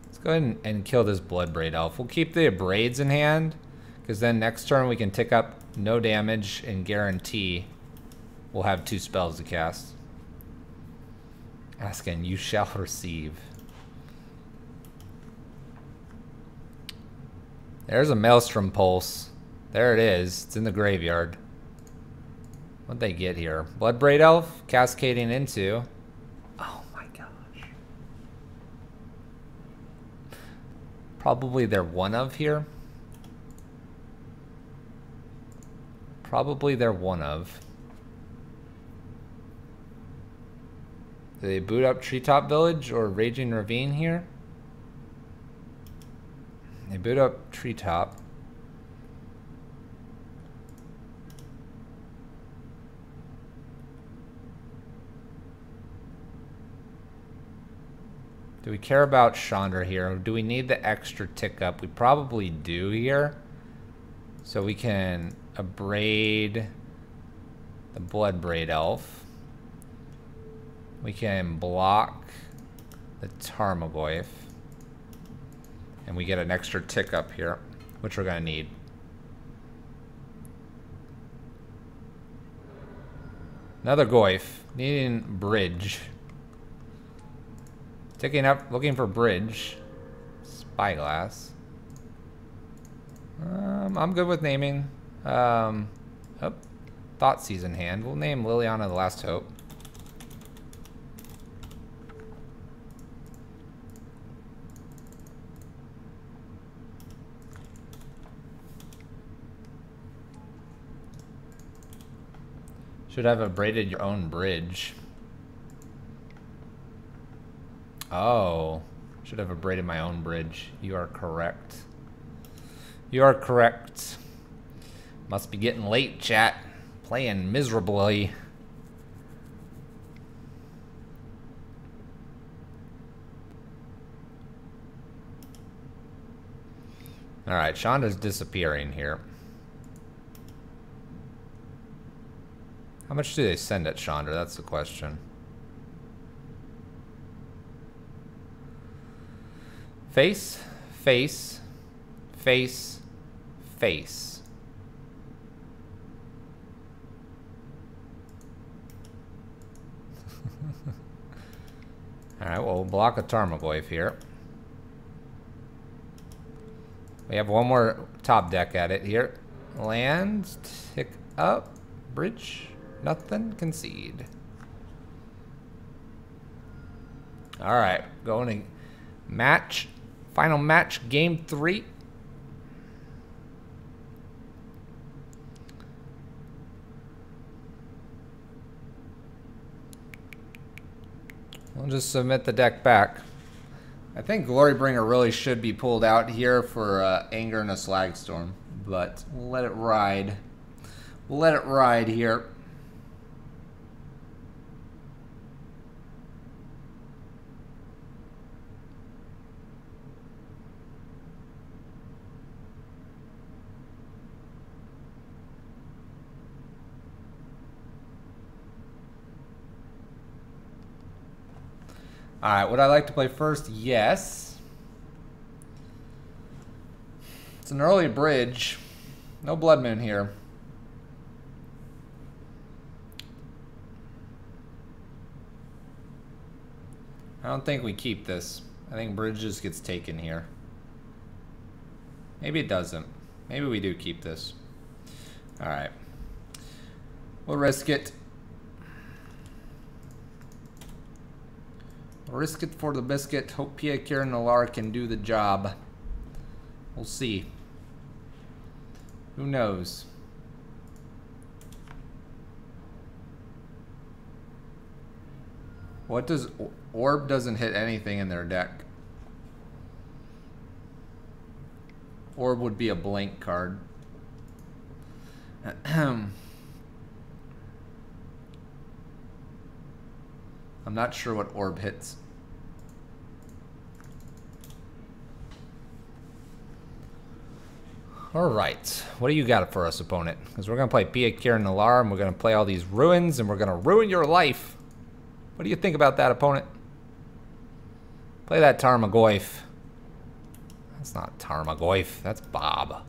Let's go ahead and kill this Bloodbraid Elf. We'll keep the Braids in hand, because then next turn we can tick up no damage and guarantee we'll have 2 spells to cast. Ask and you shall receive. There's a Maelstrom Pulse. There it is. It's in the graveyard. What'd they get here? Bloodbraid Elf cascading into. Oh my gosh. Probably they're one of here. Probably they're one of. Do they boot up Treetop Village or Raging Ravine here? They boot up Treetop. Do we care about Chandra here? Do we need the extra tick up? We probably do here. So we can abrade the Bloodbraid Elf. We can block the Tarmogoyf. And we get an extra tick up here, which we're going to need. Another Goyf, needing bridge. Ticking up, looking for bridge. Spyglass. I'm good with naming. Thoughtseize in hand. We'll name Liliana the Last Hope. Should have abraded your own bridge. Oh, should have abraded my own bridge. You are correct. You are correct. Must be getting late, chat. Playing miserably. Alright, Chandra's disappearing here. How much do they send at Chandra? That's the question. Face, face, face, face. Alright, well, we'll block a Tarmogoyf here. We have one more top deck at it here. Land, tick up, bridge. Nothing, concede. Alright, going to match. Final match, game 3. We'll just submit the deck back. I think Glorybringer really should be pulled out here for Anger and a Slagstorm, but we'll let it ride. We'll let it ride here. Alright, would I like to play first? Yes. It's an early bridge. No Blood Moon here. I don't think we keep this. I think bridge gets taken here. Maybe it doesn't. Maybe we do keep this. Alright. We'll risk it. Risk it for the biscuit. Hope Pia Kieran Nalaar can do the job. We'll see. Who knows? What does... Orb doesn't hit anything in their deck. Orb would be a blank card. I'm not sure what Orb hits. Alright, what do you got for us, opponent? Because we're going to play Pia Kieran Nalaar, and we're going to play all these ruins, and we're going to ruin your life. What do you think about that, opponent? Play that Tarmogoyf. That's not Tarmogoyf, that's Bob.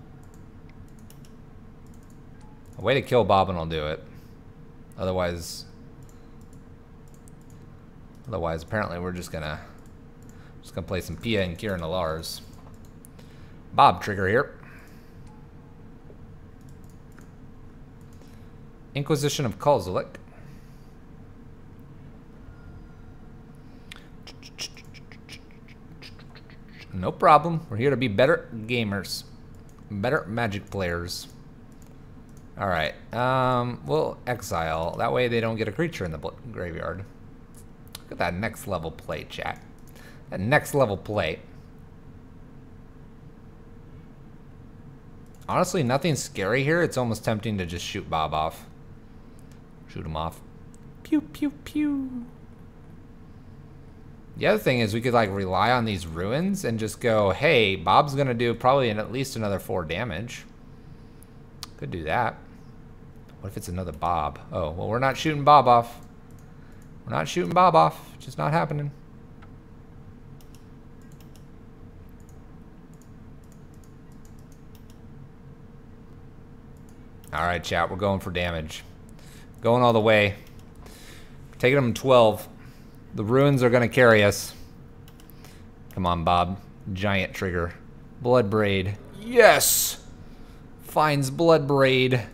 A way to kill Bob and I'll do it. Otherwise, apparently we're just gonna play some Pia and Kieran Nalaar's. Bob trigger here. Inquisition of Kozilek. No problem. We're here to be better gamers. Better Magic players. Alright. We'll exile. That way they don't get a creature in the graveyard. Look at that next level play, chat. That next level play. Honestly, nothing scary here. It's almost tempting to just shoot Bob off. Shoot him off. Pew, pew, pew. The other thing is we could like rely on these ruins and just go, hey, Bob's gonna do probably at least another 4 damage. Could do that. What if it's another Bob? Oh, well, we're not shooting Bob off. We're not shooting Bob off. Just not happening. Alright, chat, we're going for damage. Going all the way. Taking them 12. The ruins are going to carry us. Come on, Bob. Giant trigger. Bloodbraid. Yes! Finds Bloodbraid.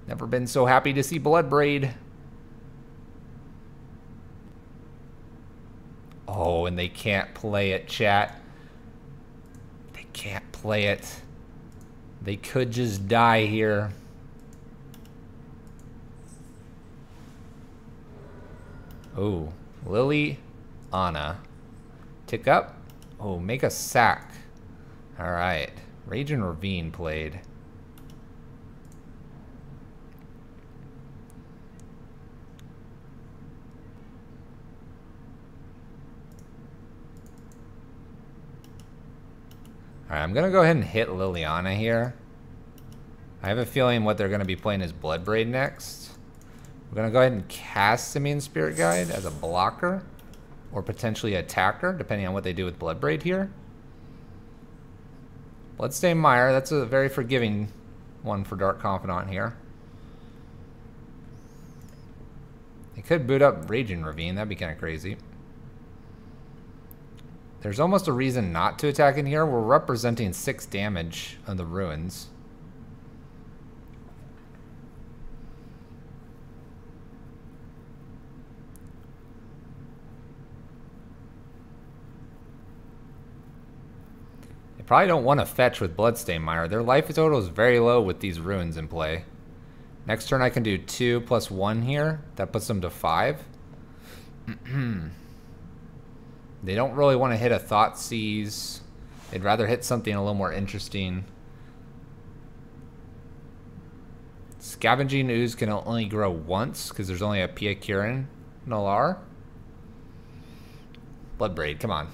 Never been so happy to see Bloodbraid. Oh, and they can't play it, chat. They can't play it. They could just die here. Oh, Liliana. Tick up. Oh, make a sack. Alright. Raging Ravine played. Alright, I'm going to go ahead and hit Liliana here. I have a feeling what they're going to be playing is Bloodbraid next. We're going to go ahead and cast Simian Spirit Guide as a blocker. Or potentially attacker, depending on what they do with Bloodbraid here. Bloodstained Mire, that's a very forgiving one for Dark Confidant here. They could boot up Raging Ravine, that'd be kind of crazy. There's almost a reason not to attack in here. We're representing 6 damage on the ruins. They probably don't want to fetch with Bloodstained Mire. Their life total is very low with these ruins in play. Next turn I can do 2 plus 1 here. That puts them to 5. They don't really want to hit a Thoughtseize. They'd rather hit something a little more interesting. Scavenging Ooze can only grow once because there's only a Pia Kieran Nalaar. Bloodbraid, come on.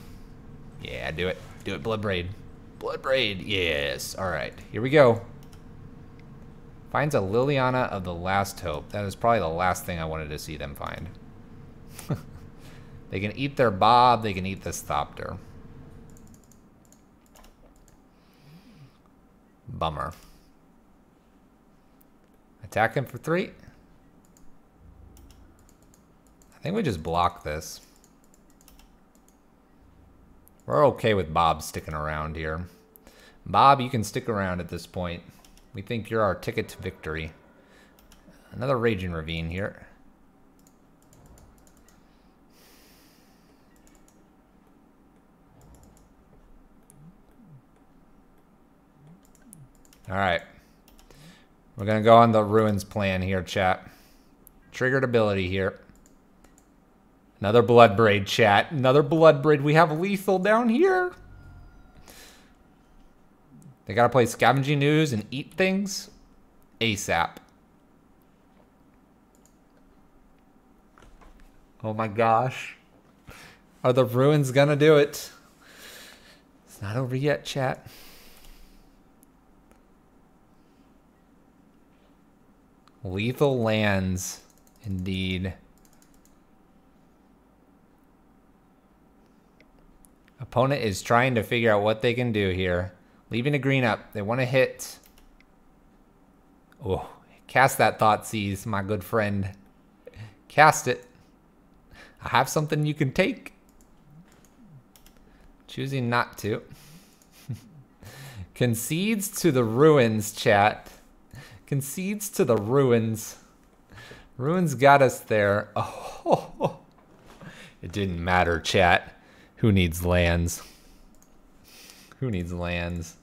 Yeah, do it. Do it, Bloodbraid. Bloodbraid, yes. Alright, here we go. Finds a Liliana of the Last Hope. That is probably the last thing I wanted to see them find. They can eat their Bob, they can eat this Thopter. Bummer. Attack him for 3. I think we just block this. We're okay with Bob sticking around here. Bob, you can stick around at this point. We think you're our ticket to victory. Another Raging Ravine here. Alright. We're going to go on the Ruins plan here, chat. Triggered ability here. Another Bloodbraid, chat. Another Bloodbraid. We have Lethal down here. They got to play Scavenging Ooze and eat things ASAP. Oh my gosh. Are the Ruins going to do it? It's not over yet, chat. Lethal lands, indeed. Opponent is trying to figure out what they can do here. Leaving a green up. They want to hit. Oh, cast that Thoughtseize, my good friend. Cast it. I have something you can take. Choosing not to. Concedes to the Ruins, chat. Concedes to the Ruins. Ruins got us there. Oh, it didn't matter, chat. Who needs lands? Who needs lands?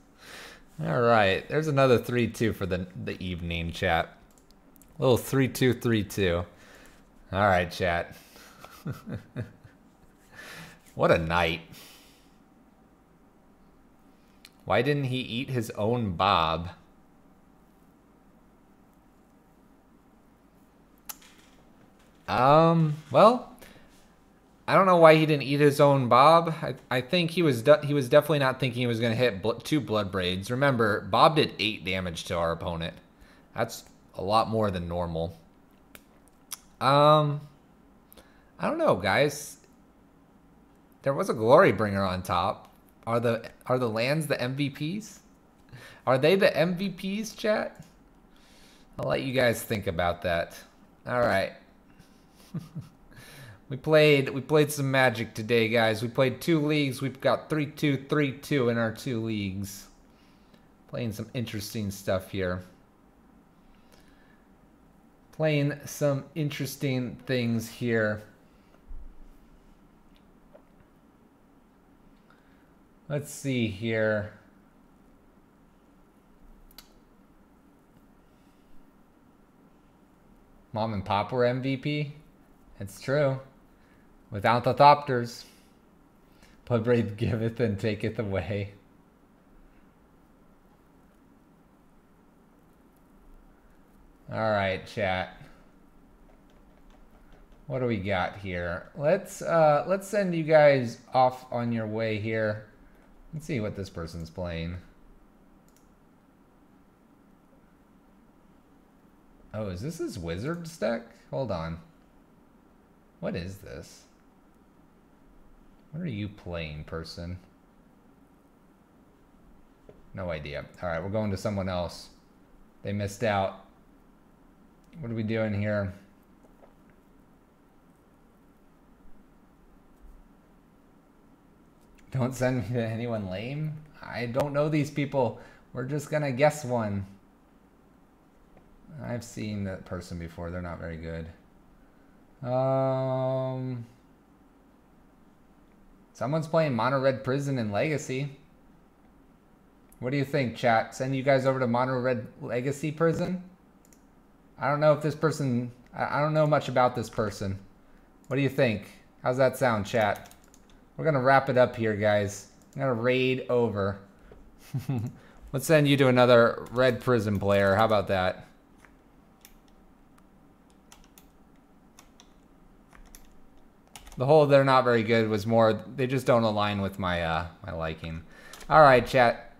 All right, there's another 3-2 for the evening, chat. Little 3-2-3-2. All right, chat. What a night. Why didn't he eat his own Bob? Well, I don't know why he didn't eat his own Bob. I think he was definitely not thinking he was going to hit 2 Bloodbraids. Remember, Bob did 8 damage to our opponent. That's a lot more than normal. I don't know, guys. There was a Glory Bringer on top. Are the lands the MVPs? Are they the MVPs, chat? I'll let you guys think about that. All right. We played some Magic today, guys. We played 2 leagues. We've got 3-2, 3-2 in our 2 leagues. Playing some interesting stuff here. Playing some interesting things here. Let's see here. Mom and Pop were MVP. It's true. Without the Thopters. Bloodbraid giveth and taketh away. Alright, chat. What do we got here? Let's send you guys off on your way here. Let's see what this person's playing. Oh, is this his Wizards deck? Hold on. What is this? What are you playing, person? No idea. Alright, we're going to someone else. They missed out. What are we doing here? Don't send me to anyone lame. I don't know these people. We're just gonna guess one. I've seen that person before. They're not very good. Someone's playing Mono Red Prison and Legacy. What do you think, chat? Send you guys over to Mono Red Legacy Prison? I don't know if this person... I don't know much about this person. What do you think? How's that sound, chat? We're going to wrap it up here, guys. I'm going to raid over. Let's send you to another Red Prison player. How about that? The whole they're not very good was more... They just don't align with my my liking. Alright, chat.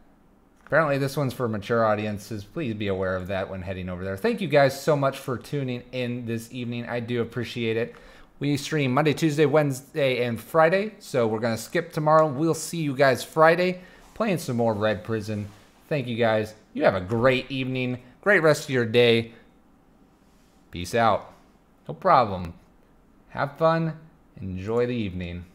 Apparently this one's for mature audiences. Please be aware of that when heading over there. Thank you guys so much for tuning in this evening. I do appreciate it. We stream Monday, Tuesday, Wednesday, and Friday. So we're going to skip tomorrow. We'll see you guys Friday playing some more Red Prison. Thank you guys. You have a great evening. Great rest of your day. Peace out. No problem. Have fun. Enjoy the evening.